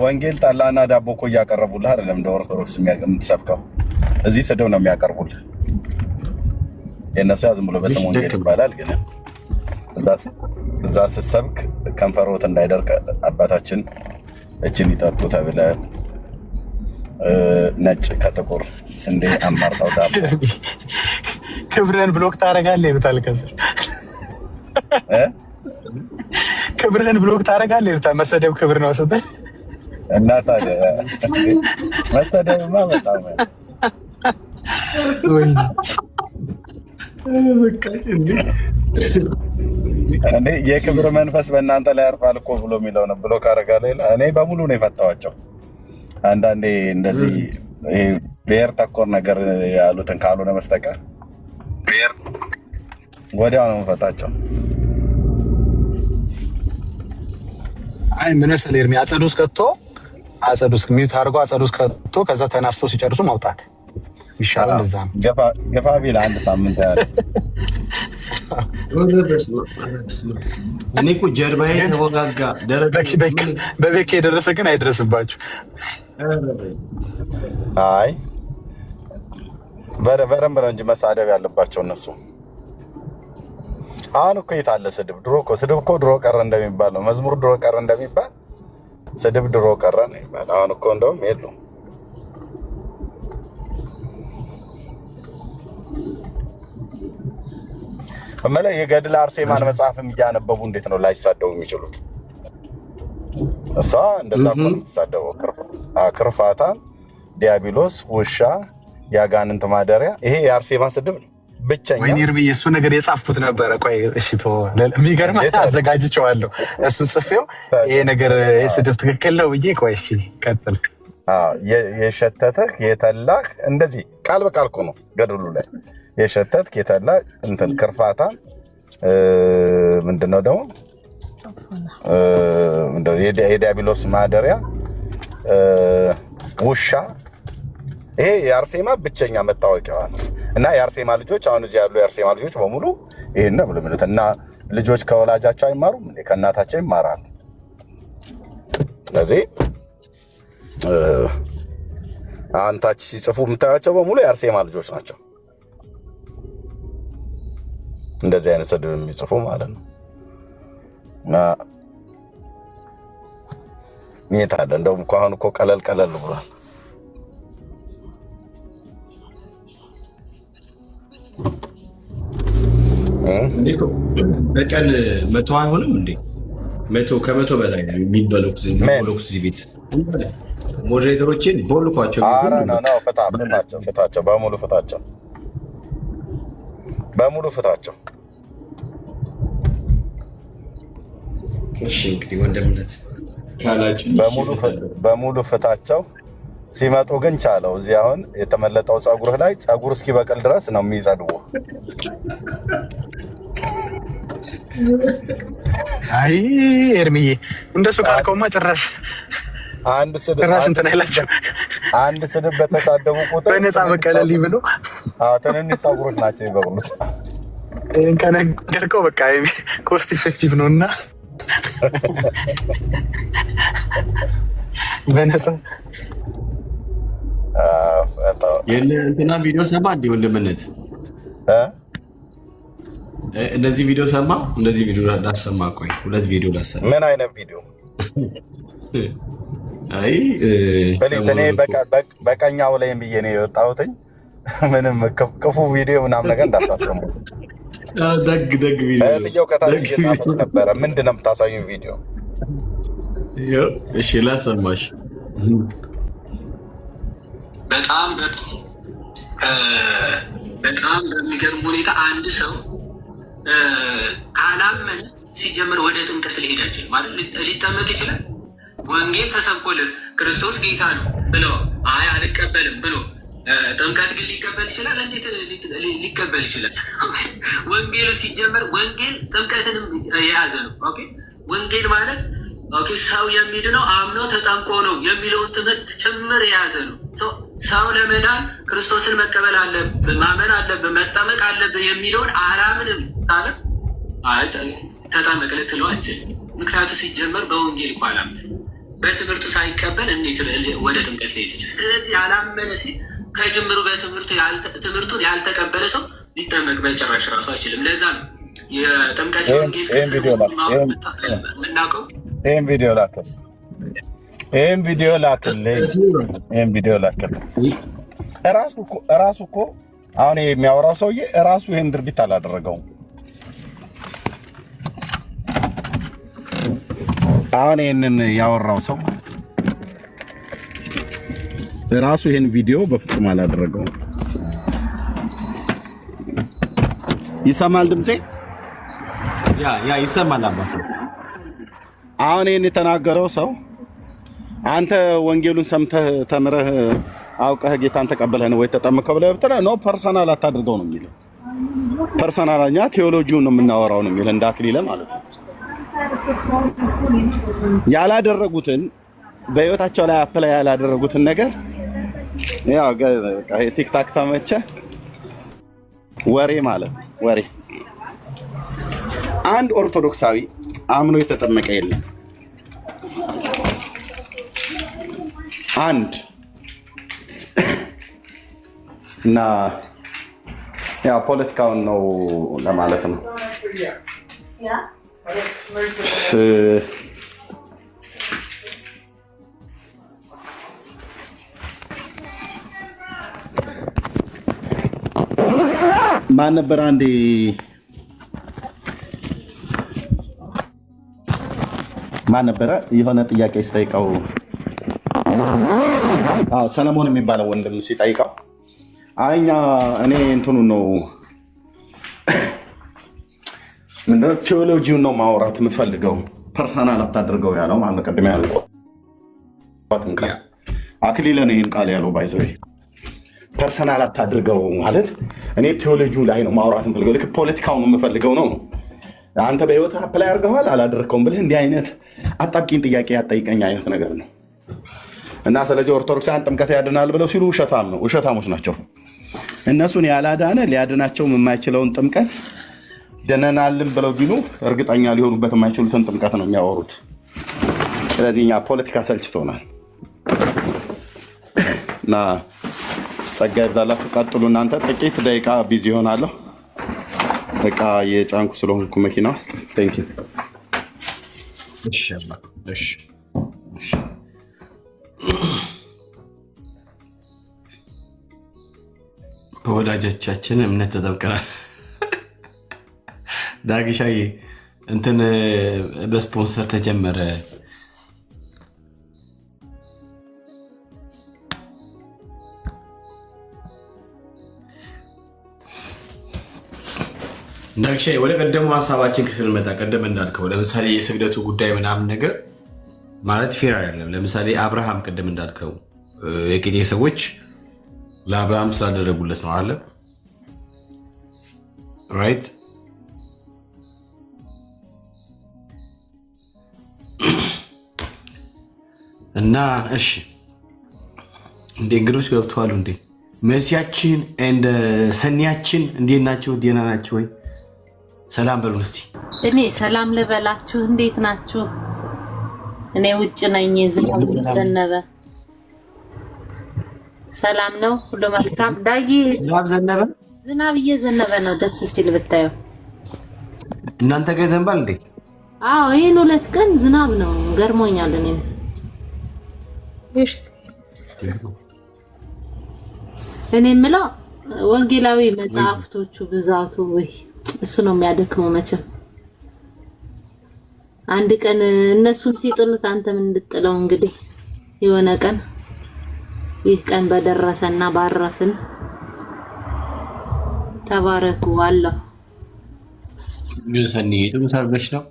Speaker 3: ወንጌል ጠላና ዳቦ እኮ እያቀረቡልህ አይደለም እንደ ኦርቶዶክስ የምትሰብከው። እዚህ ስድብ ነው የሚያቀርቡልህ። የእነሱ ያ ዝም ብሎ በስም ወንጌል ይባላል፣ ግን እዛ ስትሰብክ ከንፈሮት እንዳይደርቅ አባታችን እችን ይጠጡ ተብለህ ነጭ ከጥቁር ስንዴ አማርጠው ዳቦ
Speaker 1: ክብርህን ብሎክ ታደርጋለህ ይሉታል። ከስር ክብርህን ብሎክ ታደርጋለህ ይሉታል። መሰደብ ክብር ነው ስትል
Speaker 3: እና ታዲያ መሰደብማ በጣም እንዴ የክብር መንፈስ በእናንተ ላይ ያርፋል እኮ ብሎ የሚለው ነው። ብሎክ አደርጋለሁ ይላል። እኔ በሙሉ ነው የፈታኋቸው። አንዳንዴ እንደዚህ ብሔር ተኮር ነገር ያሉትን ካልሆነ በስተቀር ወዲያው ነው የምፈታቸው።
Speaker 1: አይ ምን መሰለህ ኤርሚ፣ አጸዱ ውስጥ ከቶ አጸዱ ውስጥ ሚዩት አድርጎ አጸዱ ውስጥ ከቶ ከዛ ተናፍሰው ሲጨርሱ ማውጣት ይሻላል። እዛ ነው
Speaker 3: ገፋ ቢል አንድ ሳምንት ያለ
Speaker 2: እኔ እኮ ጀርባዬ ተወጋጋ።
Speaker 1: በቤት የደረሰ ግን አይደረስባችሁ።
Speaker 3: አይ በደንብ ነው እንጂ መሳደብ ያለባቸው እነሱ። አሁን እኮ የት አለ ስድብ? ድሮ እኮ ስድብ እኮ ድሮ ቀረ እንደሚባል ነው። መዝሙር ድሮ ቀረ እንደሚባል ስድብ ድሮ ቀረ ነው ይባል። አሁን እኮ እንደውም የሉም። እመለ የገድለ አርሴማን መጽሐፍም እያነበቡ እንዴት ነው ላይሳደቡ የሚችሉት? እሷ እንደዛ እኮ ነው የምትሳደበው። ክርፋታን፣ ዲያብሎስ፣ ውሻ፣ የአጋንንት ማደሪያ። ይሄ የአርሴማ ስድብ ነው ብቸኛ።
Speaker 1: ወይኔ እርምዬ እሱ ነገር የጻፍኩት ነበረ። ቆይ እሺ ተወው። የሚገርም አዘጋጅቼዋለሁ። እሱ ጽፌው ይሄ ነገር ስድብ ትክክል ነው ብዬ። ቆይ እሺ ቀጥል።
Speaker 3: የሸተተህ የተላህ እንደዚህ ቃል በቃል እኮ ነው ገድሉ ላይ የሸተትክ የተላህ እንትን ክርፋታን ምንድነው ደግሞ የዲያብሎስ ማደሪያ ውሻ። ይሄ የአርሴማ ብቸኛ መታወቂያዋ ነው። እና የአርሴማ ልጆች አሁን እዚህ ያሉ የአርሴማ ልጆች በሙሉ ይሄን ነው ብሎ ማለት እና ልጆች ከወላጃቸው አይማሩም እንዴ? ከእናታቸው ይማራሉ። ስለዚህ አንታች ሲጽፉ የምታያቸው በሙሉ የአርሴማ ልጆች ናቸው። እንደዚህ አይነት ስድብ የሚጽፉ ማለት ነው። እና የት አለ እንደውም እኮ አሁን እኮ ቀለል ብሏል።
Speaker 2: በቀን 100 አይሆንም እንዴ? 100 ከ100 በላይ የሚበሉት እዚህ ቤት ሞዴሬተሮችን ቦልኳቸው።
Speaker 3: ኧረ ነው ፍታቸው፣ በሙሉ ፍታቸው።
Speaker 2: እሺ እንግዲህ ወንድምነት ካላችሁ
Speaker 3: በሙሉ ፍታቸው። ሲመጡ ግን ቻለው። እዚህ አሁን የተመለጠው ፀጉርህ ላይ ፀጉር እስኪበቅል ድረስ ነው የሚጸድቡ።
Speaker 1: አይ ኤርሚዬ እንደሱ ካልከውማ ጭራሽ እንትን አይላቸው።
Speaker 3: አንድ ስድብ በተሳደቡ ቁጥር
Speaker 1: በነፃ በቀለልኝ ብሎ
Speaker 3: ትንንሽ ፀጉሮች ናቸው ይበቅሉት።
Speaker 1: ይህን ከነገርከው በቃ ኮስት ኢፌክቲቭ ነው እና በነፃ
Speaker 2: እንትና ቪዲዮ ሰማ እንዲ ወንድምነት እንደዚህ ቪዲዮ ሰማ። እንደዚህ ቪዲዮ ላሰማ። ቆይ ሁለት ቪዲዮ ላሰማ።
Speaker 3: ምን አይነት ቪዲዮ?
Speaker 2: አይ
Speaker 3: በሊስ እኔ በቀኛው ላይ ብዬ ነው የወጣሁትኝ። ምንም ክፉ ቪዲዮ ምናምን ነገር እንዳታሰሙ።
Speaker 2: ደግ ቪዲዮ
Speaker 3: እትየው ከታች እየጻፈች ነበረ። ምንድን ነው የምታሳዩኝ ቪዲዮ?
Speaker 2: እሺ ላሰማሽ።
Speaker 4: በጣም በሚገርም ሁኔታ አንድ ሰው ካላመን ሲጀምር ወደ ጥምቀት ሊሄድ አይችልም ማለት ሊጠመቅ ይችላል። ወንጌል ተሰብኮልህ ክርስቶስ ጌታ ነው ብሎ አይ አልቀበልም ብሎ ጥምቀት ግን ሊቀበል ይችላል? እንዴት ሊቀበል ይችላል? ወንጌሉ ሲጀመር ወንጌል ጥምቀትንም የያዘ ነው። ኦኬ ወንጌል ማለት ኦኬ ሰው የሚድነው አምኖ ተጠምቆ ነው የሚለውን ትምህርት ጭምር የያዘ ነው። ሰው ለመዳን ክርስቶስን መቀበል አለብህ፣ ማመን አለብህ፣ መጠመቅ አለብህ የሚለውን አላምንም ካለ ተጠመቅ ልትለው አችልም። ምክንያቱ ሲጀመር በወንጌል እኮ አላመን በትምህርቱ ሳይቀበል እንዴት ወደ ጥምቀት ሊሄድ ይችላል? ስለዚህ ያላመነ ሲል ከጅምሩ ትምህርቱን ያልተቀበለ ሰው ሊጠመቅ በጭራሽ ራሱ አይችልም። ለዛ ነው የጥምቀት ወንጌል የምናውቀው።
Speaker 3: ይህን ቪዲዮ ላክልኝ። እራሱ እኮ አሁን የሚያወራው ሰውዬ እራሱ ይህን ድርጊት አላደረገውም። አሁን ይህንን ያወራው ሰው እራሱ ይህን ቪዲዮ በፍጹም አላደረገውም። ይሰማል ድምጼ?
Speaker 2: ያ ይሰማል።
Speaker 3: አሁን ይህን የተናገረው ሰው አንተ ወንጌሉን ሰምተህ ተምረህ አውቀህ ጌታን ተቀበለህ ነው ወይ ተጠመቀህ ብለህ ብትለው ኖ ፐርሰናል አታድርገው ነው የሚለው። ፐርሰናልኛ ቴዎሎጂውን ነው የምናወራው ነው የሚለው እንዳክሊለ ማለት ነው። ያላደረጉትን በህይወታቸው ላይ አፕላይ ያላደረጉትን ነገር ያው ቲክታክ ተመቸ ወሬ ማለት ነው። ወሬ አንድ ኦርቶዶክሳዊ አምኖ የተጠመቀ የለም። አንድ እና ያው ፖለቲካውን ነው ለማለት ነው። ማን ነበር አንዴ የሆነ ጥያቄ ሲጠይቀው ሰለሞን የሚባለው ወንድም ሲጠይቀው እኔ እንትኑ ነው ምንድነው ቴዎሎጂውን ነው ማውራት የምፈልገው ፐርሰናል አታድርገው ያለው ማለት ቀድሜ ያለው አክሊለ ነው ይሄን ቃል ያለው ባይዘው ፐርሰናል አታድርገው ማለት እኔ ቴዎሎጂው ላይ ነው ማውራት የምፈልገው ልክ ፖለቲካውን የምፈልገው ነው። አንተ በህይወት አፕላይ አድርገዋል አላደረከውም ብለህ እንዲህ አይነት አጣብቂኝ ጥያቄ ያጠይቀኝ አይነት ነገር ነው። እና ስለዚህ ኦርቶዶክሳውያን ጥምቀት ያድናል ብለው ሲሉ ውሸታሞች ናቸው። እነሱን ያላዳነ ሊያድናቸው የማይችለውን ጥምቀት ደነናልን ብለው ቢሉ እርግጠኛ ሊሆኑበት የማይችሉትን ጥምቀት ነው የሚያወሩት። ስለዚህ እኛ ፖለቲካ ሰልችቶናል እና ጸጋ ይብዛላችሁ። ቀጥሉ እናንተ። ጥቂት ደቂቃ ቢዚ ይሆናለሁ። በቃ የጫንኩ ስለሆንኩ መኪና ውስጥ ቴንክ ዩ።
Speaker 2: እሺ በወላጆቻችን እምነት ተጠምቀናል። ዳግሻዬ እንትን በስፖንሰር ተጀመረ። ዳግሻዬ ወደ ቀደሙ ሀሳባችን ስንመጣ ቀደም እንዳልከው ለምሳሌ የስግደቱ ጉዳይ ምናምን ነገር ማለት ፌር አይደለም። ለምሳሌ አብርሃም ቀደም እንዳልከው የቄጤ ሰዎች ለአብርሃም ስላደረጉለት ነው አለ ራይት። እና እሺ እንደ እንግዶች ገብተዋል እንዴ? መርሲያችን እንደ ሰኒያችን እንዴት ናቸው? ደህና ናቸው ወይ? ሰላም በሉን እስቲ።
Speaker 5: እኔ ሰላም ልበላችሁ። እንዴት ናችሁ? እኔ ውጭ ነኝ። ዝናብ ዘነበ። ሰላም ነው? ሁሉ መልካም? ዳጊ ዝናብ እየዘነበ ነው። ደስ ሲል ብታየው።
Speaker 2: እናንተ ጋር ዘንባል እንዴ?
Speaker 5: አዎ ይሄን 2 ቀን ዝናብ ነው። ገርሞኛል። እኔ የምለው ወንጌላዊ መጽሐፍቶቹ ብዛቱ ወይ እሱ ነው የሚያደክመው መቼም። አንድ ቀን እነሱም ሲጥሉት አንተም እንድጥለው እንግዲህ የሆነ ቀን ይህ ቀን በደረሰና ባረፍን። ተባረኩ አላህ።
Speaker 2: ግን ሰኒ ጥሩ ታርገሽ ነው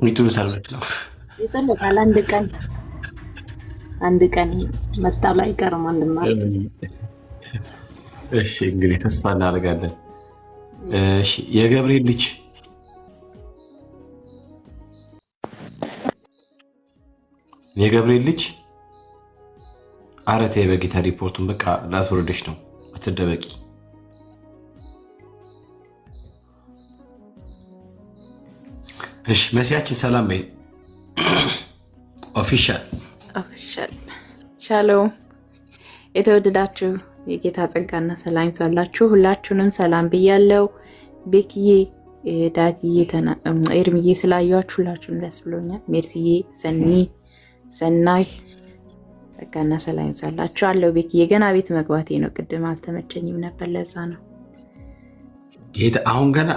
Speaker 2: ይጥሉታል ነው
Speaker 5: ይጥሉታል። አንድ ቀን መጣሉ አይቀርም ወንድማ።
Speaker 2: እሺ እንግዲህ ተስፋ እናደርጋለን። እሺ የገብርኤል ልጅ አረቴ በጌታ ሪፖርቱን በቃ ላስወርደሽ ነው። አትደበቂ። እሺ መሲያችን ሰላም በይ። ኦፊሻል
Speaker 6: ሻሎም። የተወደዳችሁ የጌታ ጸጋና ሰላም ይብዛላችሁ። ሁላችሁንም ሰላም ብያለው። ቤክዬ፣ ዳግዬ፣ ኤርሚዬ ስላያችሁ ሁላችሁንም ደስ ብሎኛል። ሜርሲዬ፣ ሰናይ ጸጋና ሰላም ይብዛላችሁ አለው። ቤክዬ ገና ቤት መግባቴ ነው። ቅድም አልተመቸኝም ነበር፣ ለዛ ነው።
Speaker 2: ጌታ አሁን ገና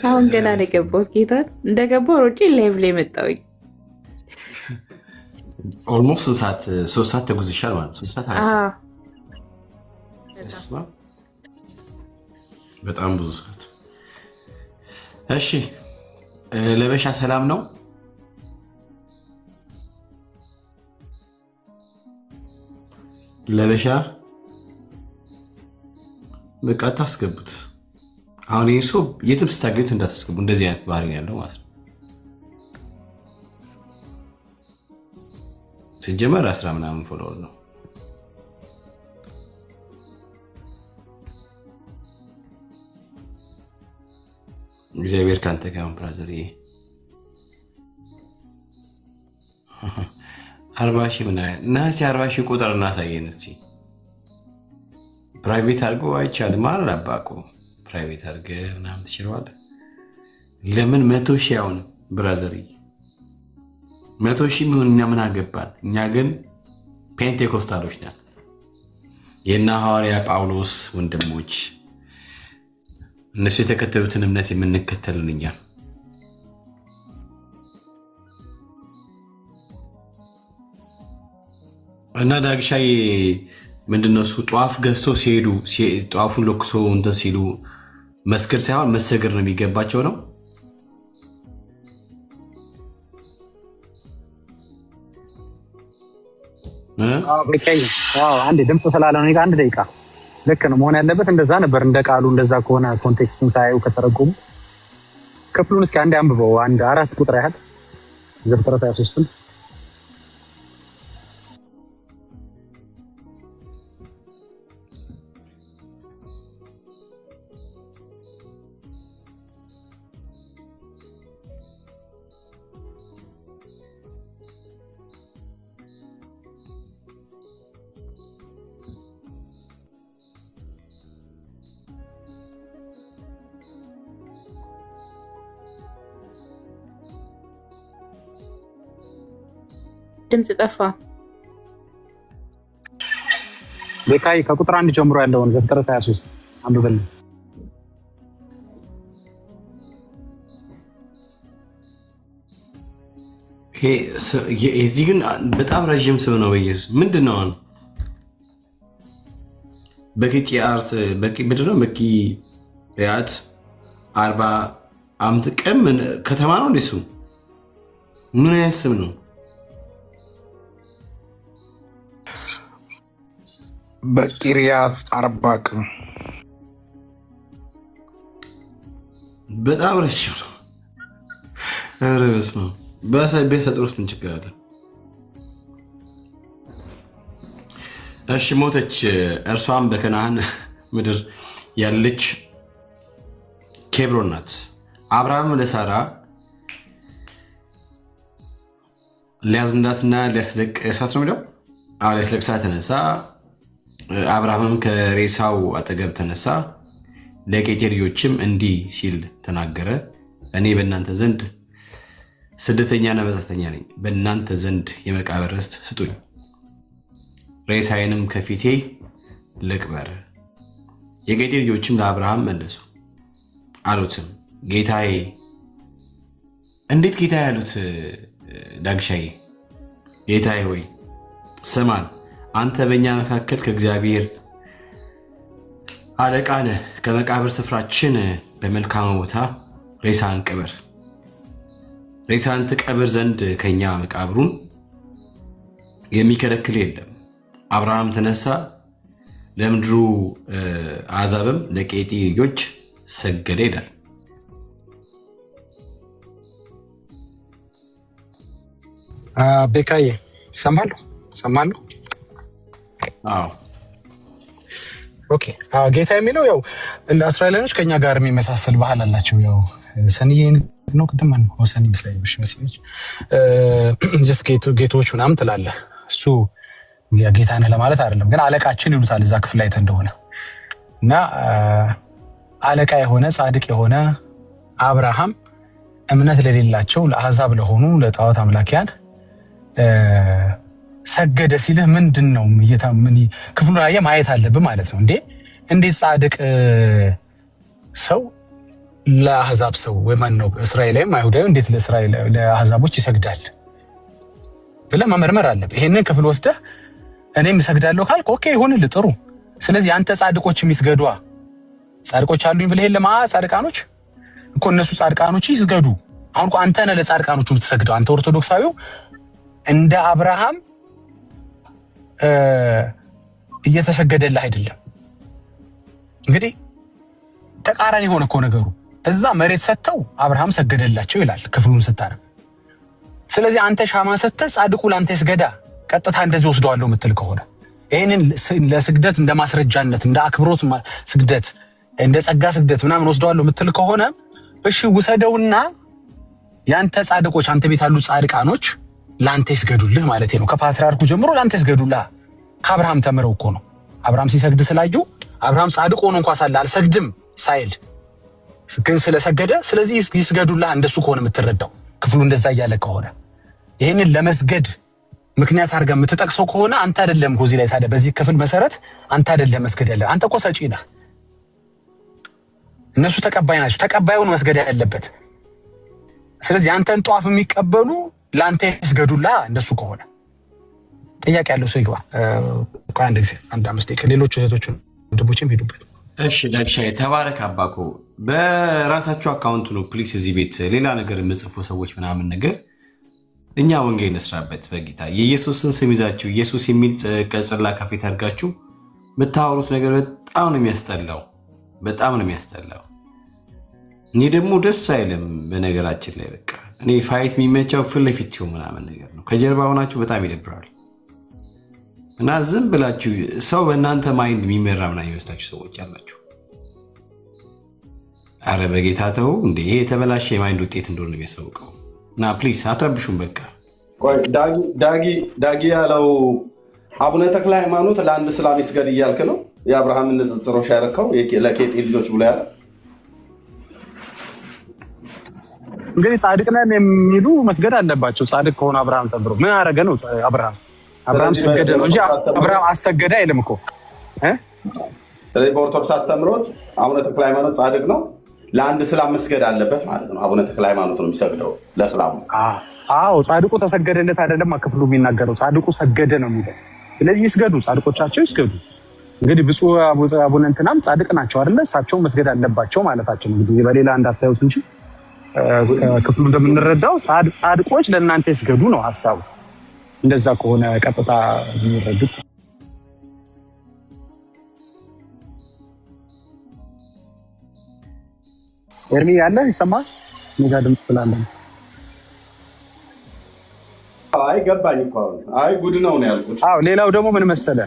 Speaker 6: አሁን ገና ነው የገባሁት። ጌታ እንደገባሁ ሮጬ ላይቭ ላይ መጣሁኝ።
Speaker 2: ኦልሞስት 3 ሰዓት ተጉዝሻል ማለት 3 ሰዓት አለ። በጣም ብዙ ሰዓት። እሺ ለበሻ ሰላም ነው? ለበሻ በቃ ታስገቡት። አሁን ይሄ ሰው የትም ስታገኙት እንዳታስገቡ። እንደዚህ አይነት ባህሪ ያለው ማለት ነው። ሲጀመር 10 ምናምን ፎሎወር ነው። እግዚአብሔር ካንተ ጋር ነው ብራዘር። 40 ሺህ ምናምን ነሐሴ 40 ሺህ ቁጥር እናሳየን እስኪ። ፕራይቬት አድርጎ አይቻልም ማለት አባቆ ፕራይቬት አድርገህ ምናምን ትችላለህ። ለምን 100 ሺህ አሁን ብራዘር 100 ሺህ እኛ ምን አገባን? እኛ ግን ፔንቴኮስታሎች ነን። የእነ ሐዋርያ ጳውሎስ ወንድሞች እነሱ የተከተሉትን እምነት የምንከተልን እኛ። እና ዳግሻዬ ምንድነው እሱ ጧፍ ገዝተው ሲሄዱ ጧፉን ለኩሶ እንትን ሲሉ መስገድ ሳይሆን መሰገድ ነው የሚገባቸው ነው።
Speaker 1: አንዴ ድምፅ ስላለ ነው። አንድ ደቂቃ ልክ ነው መሆን ያለበት እንደዛ ነበር። እንደ ቃሉ እንደዛ ከሆነ ኮንቴክስቱን ሳያዩ ከተረጎሙ ክፍሉን እስኪ አንዴ አንብበው። 4 ቁጥር ያህል ዘፍጥረት 23
Speaker 6: ድምጽ ጠፋ።
Speaker 1: ቤካይ ከቁጥር 1 ጀምሮ ያለውን ዘፍጥረት 23 አንብበልን።
Speaker 2: እዚህ ግን በጣም ረዥም ስም ነው። በኢየሱስ ምንድን ነው አሁን በቂጢያት ምንድን ነው በቂጢያት 40 ዓመት ቀን ከተማ ነው እንደሱ ምን አይነት ስም ነው?
Speaker 7: በቂርያት አርባቅ
Speaker 2: በጣም ረጅም ነው። ኧረ በስመ አብ በሰጥሮት ምን ችግር አለ? እሺ ሞተች። እርሷም በከነዓን ምድር ያለች ኬብሮን ናት። አብርሃም ለሳራ ሊያዝንዳትና ሊያስለቅሳት ነው የሚለው። ሊያስለቅሳት ተነሳ። አብርሃምም ከሬሳው አጠገብ ተነሳ፣ ለቄጤ ልጆችም እንዲህ ሲል ተናገረ። እኔ በእናንተ ዘንድ ስደተኛና መጻተኛ ነኝ። በእናንተ ዘንድ የመቃብር ርስት ስጡኝ፣ ሬሳዬንም ከፊቴ ልቅበር። የቄጤ ልጆችም ለአብርሃም መለሱ አሉትም፣ ጌታዬ። እንዴት ጌታዬ ያሉት? ዳግሻዬ ጌታዬ ሆይ ስማን፣ አንተ በእኛ መካከል ከእግዚአብሔር አለቃ ነህ። ከመቃብር ስፍራችን በመልካም ቦታ ሬሳን ቅበር። ሬሳን ትቀብር ዘንድ ከኛ መቃብሩን የሚከለክል የለም። አብርሃም ተነሳ፣ ለምድሩ አሕዛብም ለቄጢ ልጆች ሰገደ ይላል።
Speaker 1: ቤካዬ ሰማሉ።
Speaker 2: አዎ
Speaker 1: ኦኬ። ጌታ የሚለው ያው እስራኤላውያኖች ከኛ ጋር የሚመሳሰል ባህል አላቸው። ያው ሰንዬ ነው ቅድም ነው ሰንዬ መስላይሽ መስሎኝ ጌቶች ምናምን ትላለህ። እሱ ጌታ ነህ ለማለት አይደለም፣ ግን አለቃችን ይሉታል እዛ ክፍል ላይ እንደሆነ እና አለቃ የሆነ ጻድቅ የሆነ አብርሃም እምነት ለሌላቸው ለአሕዛብ ለሆኑ ለጣዖት አምላኪያን ሰገደ ሲልህ ምንድን ነው ክፍሉን ላይ ማየት አለብህ ማለት ነው። እንዴት ጻድቅ ሰው ለአሕዛብ ሰው ወይማን ነው እስራኤላዊም አይሁዳዊ እንዴት ለአሕዛቦች ይሰግዳል ብለህ መመርመር አለብህ። ይሄንን ክፍል ወስደህ እኔም እሰግዳለሁ ካልክ ኦኬ ይሁንልህ፣ ጥሩ። ስለዚህ አንተ ጻድቆች የሚስገዱ ጻድቆች አሉኝ ብለህ የለም ጻድቃኖች እኮ እነሱ ጻድቃኖች ይስገዱ። አሁን እኮ አንተ ነህ ለጻድቃኖቹ የምትሰግደው። አንተ ኦርቶዶክሳዊው እንደ አብርሃም እየተሰገደልህ አይደለም። እንግዲህ ተቃራኒ ሆነ እኮ ነገሩ። እዛ መሬት ሰጥተው አብርሃም ሰገደላቸው ይላል ክፍሉን ስታረም። ስለዚህ አንተ ሻማ ሰጥተህ ጻድቁ ላንተ ይስገዳ ቀጥታ እንደዚህ ወስደዋለሁ የምትል ከሆነ ይሄንን ለስግደት እንደ ማስረጃነት እንደ አክብሮት ስግደት እንደ ጸጋ ስግደት ምናምን ወስደዋለሁ የምትል ከሆነ እሺ ውሰደውና ያንተ ጻድቆች አንተ ቤት ያሉ ጻድቃኖች ላንተ ይስገዱልህ ማለት ነው። ከፓትርያርኩ ጀምሮ ላንተ ይስገዱልህ። ከአብርሃም ተምረው እኮ ነው። አብርሃም ሲሰግድ ስላዩ አብርሃም ጻድቅ ሆኖ እንኳን ሳለ አልሰግድም ሳይል ግን ስለሰገደ ስለዚህ ይስገዱልህ። እንደሱ ከሆነ የምትረዳው ክፍሉ እንደዛ እያለ ከሆነ ይሄንን ለመስገድ ምክንያት አድርገህ የምትጠቅሰው ከሆነ አንተ አይደለም እዚህ ላይ ታዲያ በዚህ ክፍል መሰረት አንተ አይደለም መስገድ ያለ። አንተ እኮ ሰጪ ነህ፣ እነሱ ተቀባይ ናቸው። ተቀባዩን መስገድ ያለበት። ስለዚህ አንተን ጧፍ የሚቀበሉ ላንተ ይስገዱላ። እንደሱ ከሆነ ጥያቄ ያለው ሰው ይግባ። አንድ ጊዜ አንድ 5 ደቂቃ ሌሎች እህቶችን ወንድሞችም ሄዱበት።
Speaker 2: እሺ ዳግሻዬ ተባረክ አባኮ። በራሳችሁ አካውንት ነው ፕሊስ እዚህ ቤት ሌላ ነገር የምጽፉ ሰዎች ምናምን ነገር እኛ ወንጌል እንስራበት በጌታ የኢየሱስን ስም ይዛችሁ ኢየሱስ የሚል ቀጽላ ከፊት አድርጋችሁ የምታወሩት ነገር በጣም ነው የሚያስጠላው፣ በጣም ነው የሚያስጠላው። እኔ ደግሞ ደስ አይልም። በነገራችን ላይ በቃ እኔ ፋይት የሚመቻው ፊት ለፊት ሲሆን ምናምን ነገር ነው። ከጀርባ ሆናችሁ በጣም ይደብራል። እና ዝም ብላችሁ ሰው በእናንተ ማይንድ የሚመራ ምናምን ይመስላችሁ ሰዎች ያላችሁ፣ አረ በጌታ ተው እንዴ! ይሄ የተበላሸ የማይንድ ውጤት እንደሆነ የሚያሳውቀው እና ፕሊስ አትረብሹም። በቃ
Speaker 3: ዳጊ ያለው አቡነ ተክለ ሃይማኖት ለአንድ እስላም ይስገድ እያልክ ነው? የአብርሃምን ንጽጽሮች ያረከው ለኬጢ ልጆች ብሎ ያለ
Speaker 1: እንግዲህ ጻድቅ ነን የሚሉ መስገድ አለባቸው። ጻድቅ ከሆነ አብርሃም ተብሎ ምን አረገ ነው? አብርሃም ሰገደ ነው እንጂ አብርሃም አሰገደ አይልም እኮ።
Speaker 3: ስለዚህ በኦርቶዶክስ አስተምሮት አቡነ ተክለ ሃይማኖት ጻድቅ ነው፣ ለአንድ እስላም መስገድ አለበት ማለት ነው። አቡነ ተክለ ሃይማኖት ነው የሚሰግደው ለእስላሙ።
Speaker 1: አዎ ጻድቁ ተሰገደለት አይደለም ክፍሉ የሚናገረው፣ ጻድቁ ሰገደ ነው የሚለው። ስለዚህ ይስገዱ፣ ጻድቆቻቸው ይስገዱ። እንግዲህ ብፁዕ አቡነ እንትናም ጻድቅ ናቸው አይደለ? እሳቸው መስገድ አለባቸው ማለታቸው እንግዲህ በሌላ እንዳታዩት እንጂ ክፍሉ እንደምንረዳው ጻድቆች ለእናንተ ይስገዱ ነው ሐሳቡ። እንደዛ ከሆነ ቀጥታ የሚረዱት ኤርሚ ያለ ይሰማል። ሜጋ ድምጽ ስላለ
Speaker 3: አይ ገባኝ እኮ አይ ጉድ ነው ያልኩት።
Speaker 1: አዎ ሌላው ደግሞ ምን መሰለ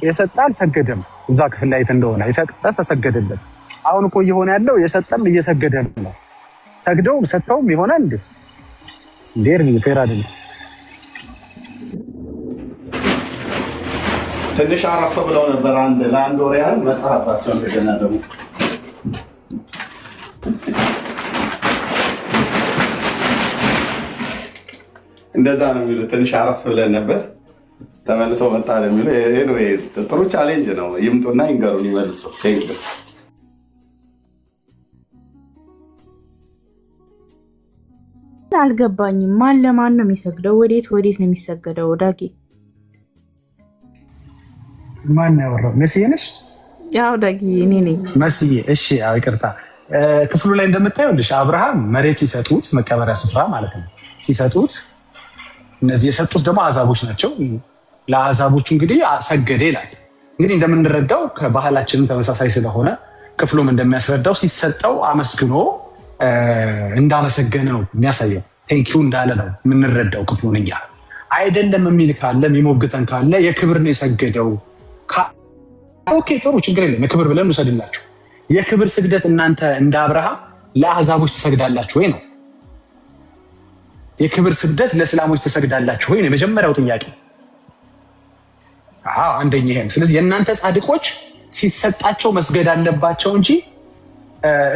Speaker 1: የሰጠ አልሰገደም። እዛ ክፍል ላይ እንደሆነ የሰጠ ተሰገደለት። አሁን እኮ እየሆነ ያለው የሰጠም እየሰገደ ነው። ሰግደውም ሰጥተውም ይሆናል እንዴ? ኤርሚ ፌር አይደለም።
Speaker 3: ትንሽ አረፈ ብለው ነበር ለአንድ ወር ያህል መጽሐፋቸውን እንደገና ደግሞ እንደዛ ነው የሚሉት። ትንሽ አረፍ ብለን ነበር ተመልሰው መጣ ነው የሚሉት። ጥሩ ቻሌንጅ ነው። ይምጡና ይንገሩን ይመልሱ።
Speaker 6: አልገባኝም። ማን ለማን ነው የሚሰግደው? ወዴት ነው የሚሰገደው? ዳጊ
Speaker 1: ማን ያወራው? መስዬ ነሽ?
Speaker 6: ያው ዳጊ እኔ ነኝ።
Speaker 1: መስዬ እሺ፣ አዎ ይቅርታ። ክፍሉ ላይ እንደምታዩልሽ አብርሃም መሬት ሲሰጡት መቀበሪያ ስፍራ ማለት ነው ሲሰጡት፣ እነዚህ የሰጡት ደግሞ አሕዛቦች ናቸው። ለአሕዛቦቹ እንግዲህ ሰገደ ይላል። እንግዲህ እንደምንረዳው ከባህላችንም ተመሳሳይ ስለሆነ ክፍሉም እንደሚያስረዳው ሲሰጠው አመስግኖ እንዳመሰገነ ነው የሚያሳየው። ቴንኪው እንዳለ ነው የምንረዳው ክፍሉን። እኛ አይደለም የሚል ካለ የሚሞግተን ካለ የክብር ነው የሰገደው። ኦኬ ጥሩ ችግር የለም የክብር ብለን እንውሰድላችሁ። የክብር ስግደት እናንተ እንደ አብርሃም ለአሕዛቦች ትሰግዳላችሁ ወይ ነው? የክብር ስግደት ለእስላሞች ትሰግዳላችሁ ወይ ነው የመጀመሪያው ጥያቄ። አንደኛ ይሄ ነው። ስለዚህ የእናንተ ጻድቆች ሲሰጣቸው መስገድ አለባቸው እንጂ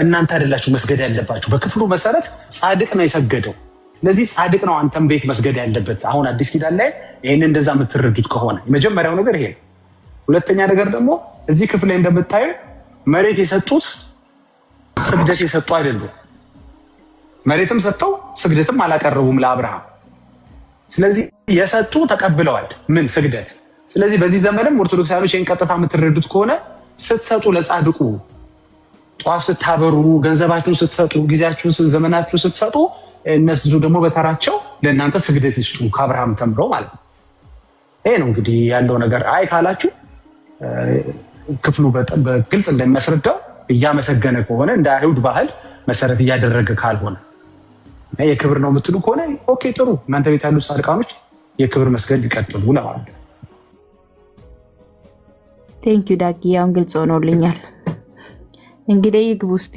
Speaker 1: እናንተ አይደላችሁ መስገድ ያለባችሁ። በክፍሉ መሰረት ጻድቅ ነው የሰገደው። ስለዚህ ጻድቅ ነው አንተም ቤት መስገድ ያለበት። አሁን አዲስ ኪዳን ላይ ይሄን እንደዛ የምትረዱት ከሆነ የመጀመሪያው ነገር ይሄ ነው። ሁለተኛ ነገር ደግሞ እዚህ ክፍል ላይ እንደምታዩ መሬት የሰጡት ስግደት የሰጡ አይደሉም። መሬትም ሰጥተው ስግደትም አላቀረቡም ለአብርሃም። ስለዚህ የሰጡ ተቀብለዋል ምን ስግደት። ስለዚህ በዚህ ዘመንም ኦርቶዶክሳውያኖች ይህን ቀጥታ የምትረዱት ከሆነ ስትሰጡ ለጻድቁ ጧፍ ስታበሩ፣ ገንዘባችሁን ስትሰጡ፣ ጊዜያችሁን ዘመናችሁን ስትሰጡ፣ እነሱ ደግሞ በተራቸው ለእናንተ ስግደት ይስጡ ከአብርሃም ተምረው ማለት ነው። ይሄ ነው እንግዲህ ያለው ነገር። አይ ካላችሁ ክፍሉ በግልጽ እንደሚያስረዳው እያመሰገነ ከሆነ እንደ አይሁድ ባህል መሰረት እያደረገ ካልሆነ የክብር ነው የምትሉ ከሆነ ኦኬ ጥሩ፣ እናንተ ቤት ያሉት ጻድቃኖች የክብር መስገድ ይቀጥሉ ለማለት ነው።
Speaker 6: ቴንኪው ዳጊ፣ ያውን ግልጽ ሆኖልኛል። እንግዲህ ይግቡ እስቲ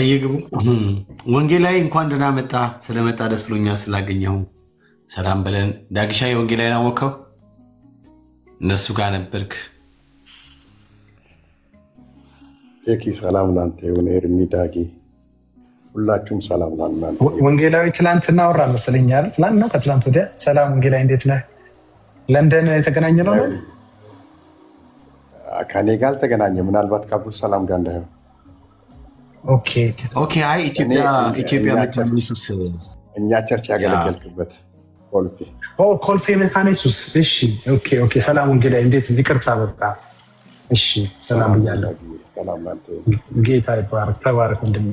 Speaker 2: ይግቡ። ወንጌላዊ እንኳን ደህና መጣ። ስለመጣ ደስ ብሎኛል ስላገኘሁ። ሰላም በለን ዳግሻ። የወንጌላዊ ናወቀው እነሱ ጋር ነበርክ።
Speaker 3: ቴኪ ሰላም ላንተ ይሁን። ኤርሚ ዳጊ ሁላችሁም ሰላም ላንተ።
Speaker 1: ወንጌላዊ ትላንትና አወራ መሰለኛል። ትላንት ነው ከትላንት ወዲያ። ሰላም ወንጌላዊ እንዴት ነህ? ለንደን የተገናኘ ነው?
Speaker 3: ከኔ ጋር አልተገናኘ፣ ምናልባት ከአብዱ ሰላም ጋር እንዳይሆን።
Speaker 2: ኦኬ። አይ ኢትዮጵያ መካነ ኢየሱስ
Speaker 3: እኛ ቸርች ያገለገልክበት
Speaker 1: ኮልፌ መካነ ኢየሱስ። እሺ ኦኬ። ሰላም ወንጌላዊ እንዴት? ይቅርታ በቃ እሺ። ሰላም ብያለሁ። ጌታ ይባረክ። ተባረክ ወንድሜ።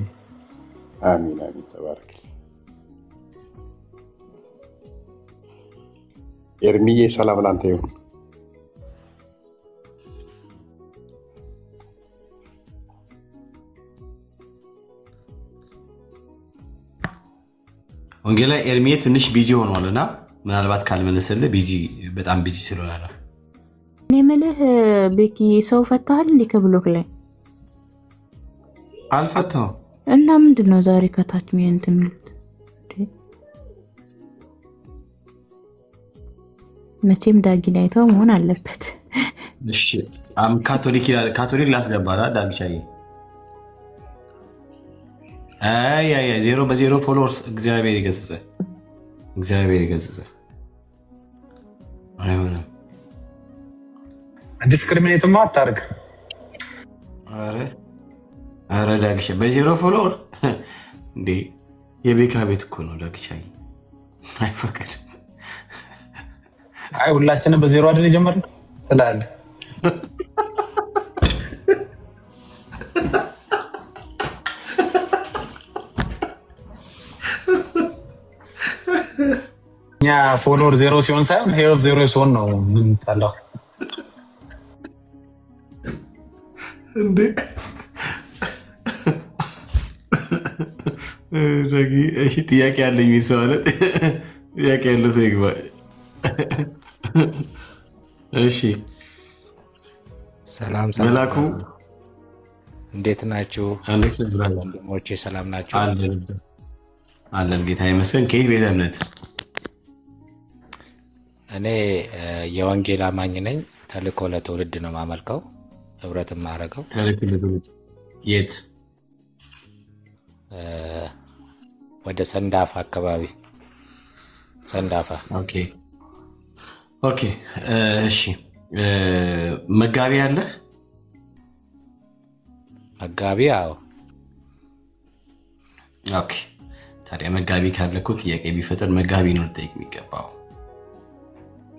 Speaker 3: አሚን አሚን። ተባረክ ኤርሚዬ። ሰላም ላንተ ይሁን።
Speaker 2: ወንጌላ ኤርሚዬ ትንሽ ቢዚ ሆኗል እና ምናልባት ካልመለሰልህ በጣም ቢዚ ስለሆነ ነው።
Speaker 6: እኔ የምልህ ቤኪ ሰው ፈታሃል እንዴ? ከብሎክ ላይ
Speaker 2: አልፈታው
Speaker 6: እና ምንድን ነው ዛሬ ከታች ሚንት የሚሉት? መቼም ዳጊን አይተው መሆን አለበት።
Speaker 2: እሺ ካቶሊክ ላስገባራ ዳግሻዬ። አይ 0 ፎሎወርስ። እግዚአብሔር ይገስጽ፣ እግዚአብሔር ይገስጽ። አይሆንም።
Speaker 1: ዲስክሪሚኔትማ አታርግ።
Speaker 2: አረ ዳግሻ በ0 ፎሎወር እንዴ! የቤካ ቤት እኮ ነው ዳግሻዬ፣ አይፈቀድም።
Speaker 1: አይ ሁላችንም በ0 አይደል የጀመርነው ትላለህ። እኛ ፎሎወር 0 ሲሆን ሳይሆን ህይወት 0 ሲሆን ነው የምንጣላው
Speaker 2: እንዴ። እሺ ጥያቄ ያለኝ የሚል ሰው አለ። ጥያቄ ያለው ሰው ይግባ። እሺ
Speaker 8: ሰላም
Speaker 2: መላኩ
Speaker 8: እንዴት ናችሁ? ወንድሞቼ ሰላም ናችሁ?
Speaker 2: አለን ጌታ ይመስገን። ከየት ቤተ እምነት?
Speaker 8: እኔ የወንጌል አማኝ ነኝ። ተልእኮ ለትውልድ ነው ማመልከው፣ ህብረትም ማረገው።
Speaker 2: ተልእኮ ለትውልድ የት?
Speaker 8: ወደ ሰንዳፋ አካባቢ። ሰንዳፋ።
Speaker 2: ኦኬ እሺ። መጋቢ አለ?
Speaker 8: መጋቢ? አዎ።
Speaker 2: ኦኬ ታዲያ መጋቢ ካለ እኮ ጥያቄ ቢፈጠር መጋቢ ነው ልጠይቅ የሚገባው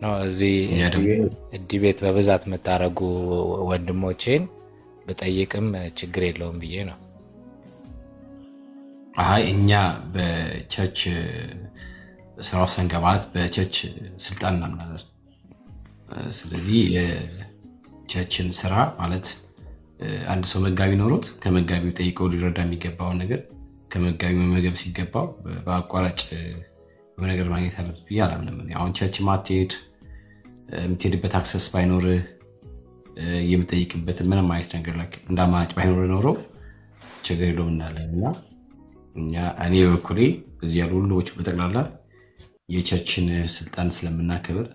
Speaker 8: ነው። እዚህ ዲቤት በብዛት የምታደርጉ ወንድሞቼን ብጠይቅም ችግር የለውም ብዬ ነው።
Speaker 2: አይ እኛ በቸርች ስራው ሰንጋ ማለት በቸርች ስልጣን እናምናለን። ስለዚህ የቸርችን ስራ ማለት አንድ ሰው መጋቢ ኖሮት ከመጋቢው ጠይቀው ሊረዳ የሚገባውን ነገር ከመጋቢው መመገብ ሲገባው በአቋራጭ ነገር ማግኘት አለበት ብዬ አላምንም። አሁን ቸርች ማትሄድ የምትሄድበት አክሰስ ባይኖር የምጠይቅበት ምንም አይነት ነገር ላይ እንደ አማራጭ ባይኖር ኖሮ ችግር የለውም እናለን እና እኔ በበኩሌ እዚህ ያሉ ሁሉዎች በጠቅላላ የቸርችን ስልጣን ስለምናከብር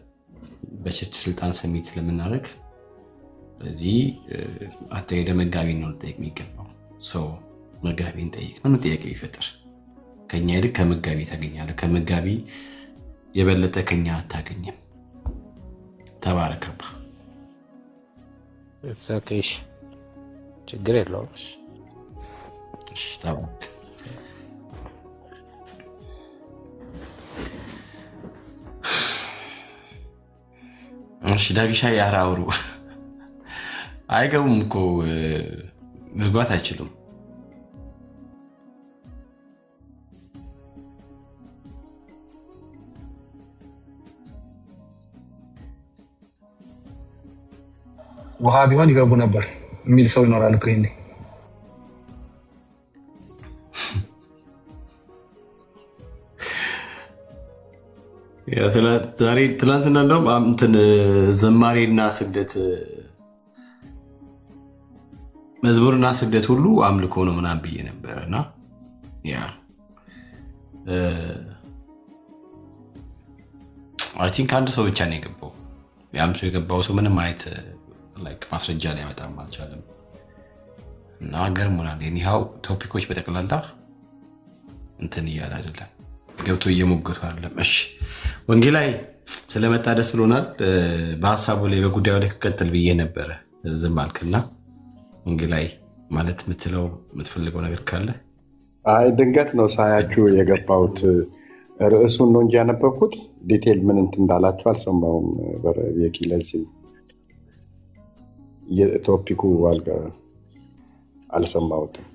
Speaker 2: በቸርች ስልጣን ሰሚት ስለምናደርግ ስለዚህ አትሄደ መጋቢ ነው ልጠይቅ የሚገባው ሰው መጋቢን ጠይቅ። ምን ጥያቄ ቢፈጥር ከኛ ይልቅ ከመጋቢ ታገኛለህ። ከመጋቢ የበለጠ ከኛ አታገኝም። ተባረከባ።
Speaker 8: ኦኬሽ ችግር የለውም።
Speaker 2: እሺ ተባረክ። እሺ ዳግሻ ያራውሩ አይገቡም እኮ መግባት አይችሉም።
Speaker 1: ውሃ ቢሆን ይገቡ ነበር የሚል ሰው ይኖራል እኮ ይሄኔ።
Speaker 2: ትላንትና እንደውም እንትን ዘማሬና ስግደት መዝሙርና ስግደት ሁሉ አምልኮ ነው ምናምን ብዬ ነበር እና አይ ቲንክ አንድ ሰው ብቻ ነው የገባው። ያም ሰው የገባው ሰው ምንም አይነት ማስረጃ ላይ ያመጣም አልቻለም እና ገርሞናል። ኒሃው ቶፒኮች በጠቅላላ እንትን እያለ አይደለም ገብቶ እየሞገቱ አይደለም። እሺ ወንጌላዊ ስለመጣ ደስ ብሎናል። በሀሳቡ ላይ በጉዳዩ ላይ ከቀጥል ብዬ ነበረ ዝም አልክና ወንጌላዊ ማለት የምትፈልገው ነገር ካለ?
Speaker 7: አይ ድንገት ነው ሳያችሁ የገባሁት። ርዕሱን ነው እንጂ ያነበብኩት ዲቴል ምን እንትን እንዳላችሁ አልሰማሁም። በቤኪ ለዚህ የቶፒኩ አልሰማሁትም።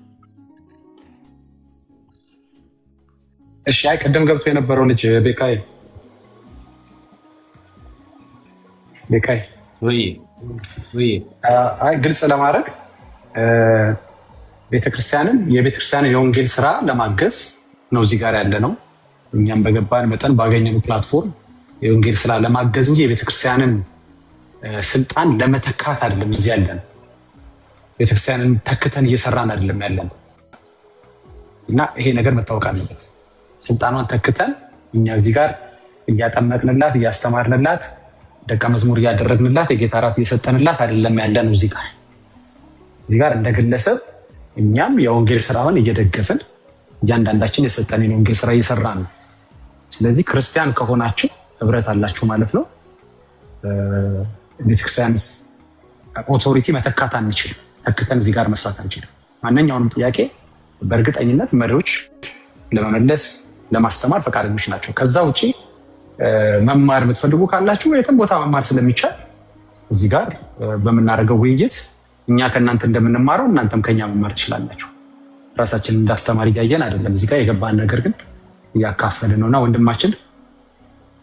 Speaker 1: እሺ አይ ቀደም ገብቶ የነበረው ልጅ ቤካይ
Speaker 2: ወይ
Speaker 1: አይ ግልጽ ለማድረግ ቤተክርስቲያንን የቤተክርስቲያንን የወንጌል ስራ ለማገዝ ነው እዚህ ጋር ያለ ነው። እኛም በገባን መጠን ባገኘነው ፕላትፎርም የወንጌል ስራ ለማገዝ እንጂ የቤተክርስቲያንን ስልጣን ለመተካት አይደለም እዚህ ያለን። ቤተክርስቲያንን ተክተን እየሰራን አይደለም ያለን እና ይሄ ነገር መታወቅ አለበት። ስልጣኗን ተክተን እኛ እዚህ ጋር እያጠመቅንላት እያስተማርንላት ደቀ መዝሙር እያደረግንላት የጌታ እራት እየሰጠንላት አይደለም ያለን። እዚህ ጋር እንደ ግለሰብ እኛም የወንጌል ስራውን እየደገፍን እያንዳንዳችን የሰጠንን የወንጌል ስራ እየሰራን ነው። ስለዚህ ክርስቲያን ከሆናችሁ ህብረት አላችሁ ማለት ነው። ቤተክርስቲያን ኦቶሪቲ መተካት አንችልም። ተክተን እዚህ ጋር መስራት አንችልም። ማንኛውንም ጥያቄ በእርግጠኝነት መሪዎች ለመመለስ ለማስተማር ፈቃደኞች ናቸው። ከዛ ውጪ መማር የምትፈልጉ ካላችሁ የትም ቦታ መማር ስለሚቻል እዚህ ጋር በምናደርገው ውይይት እኛ ከእናንተ እንደምንማረው እናንተም ከኛ መማር ትችላላችሁ። ራሳችንን እንዳስተማሪ እያየን አይደለም እዚህ ጋር የገባን ነገር ግን እያካፈልን ነውና ወንድማችን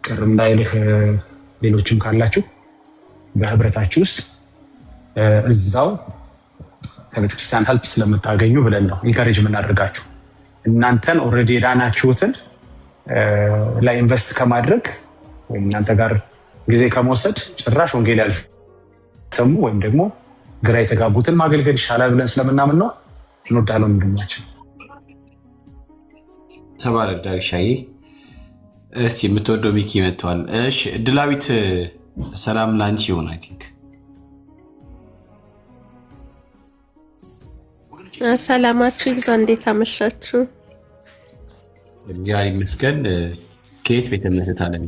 Speaker 1: ቅር እንዳይልህ ሌሎችም ካላችሁ በህብረታችሁ ውስጥ እዛው ከቤተክርስቲያን ሄልፕ ስለምታገኙ ብለን ነው ኢንካሬጅ የምናደርጋችሁ። እናንተን ኦልሬዲ የዳናችሁትን ላይ ኢንቨስት ከማድረግ ወይም እናንተ ጋር ጊዜ ከመውሰድ ጭራሽ ወንጌል ያልሰሙ ወይም ደግሞ ግራ የተጋቡትን ማገልገል ይሻላል ብለን ስለምናምን ነው። እንወዳለን ወንድማችን።
Speaker 2: ተባረክ ዳግሻዬ። እስቲ የምትወደው ሚኪ መጥቷል። እሺ ድላዊት ሰላም ላንቺ ይሆን። አይ ቲንክ
Speaker 9: ሰላማችሁ ይብዛ። እንዴት አመሻችሁ?
Speaker 2: እግዚአብሔር ይመስገን። ከየት ቤተ እምነት አለም?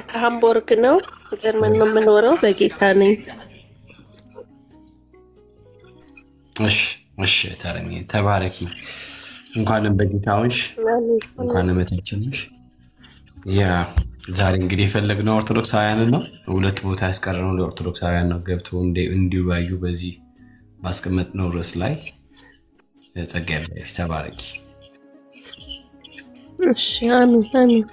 Speaker 9: ከሃምቦርግ ነው፣ ጀርመን ነው የምኖረው። በጌታ ነኝ።
Speaker 2: እሺ ታረሚ ተባረኪ። እንኳንም በጌታ ሆንሽ፣ እንኳንም እህታችን ነሽ። ያ ዛሬ እንግዲህ የፈለግነው ኦርቶዶክሳውያንን ነው። ሁለት ቦታ ያስቀረነው ለኦርቶዶክሳውያን ነው። ገብቶ እንዲወያዩ በዚህ ባስቀመጥነው ርዕስ ላይ ጸጋ ያለሽ ተባረኪ።
Speaker 9: እሺ አሜን አሜን።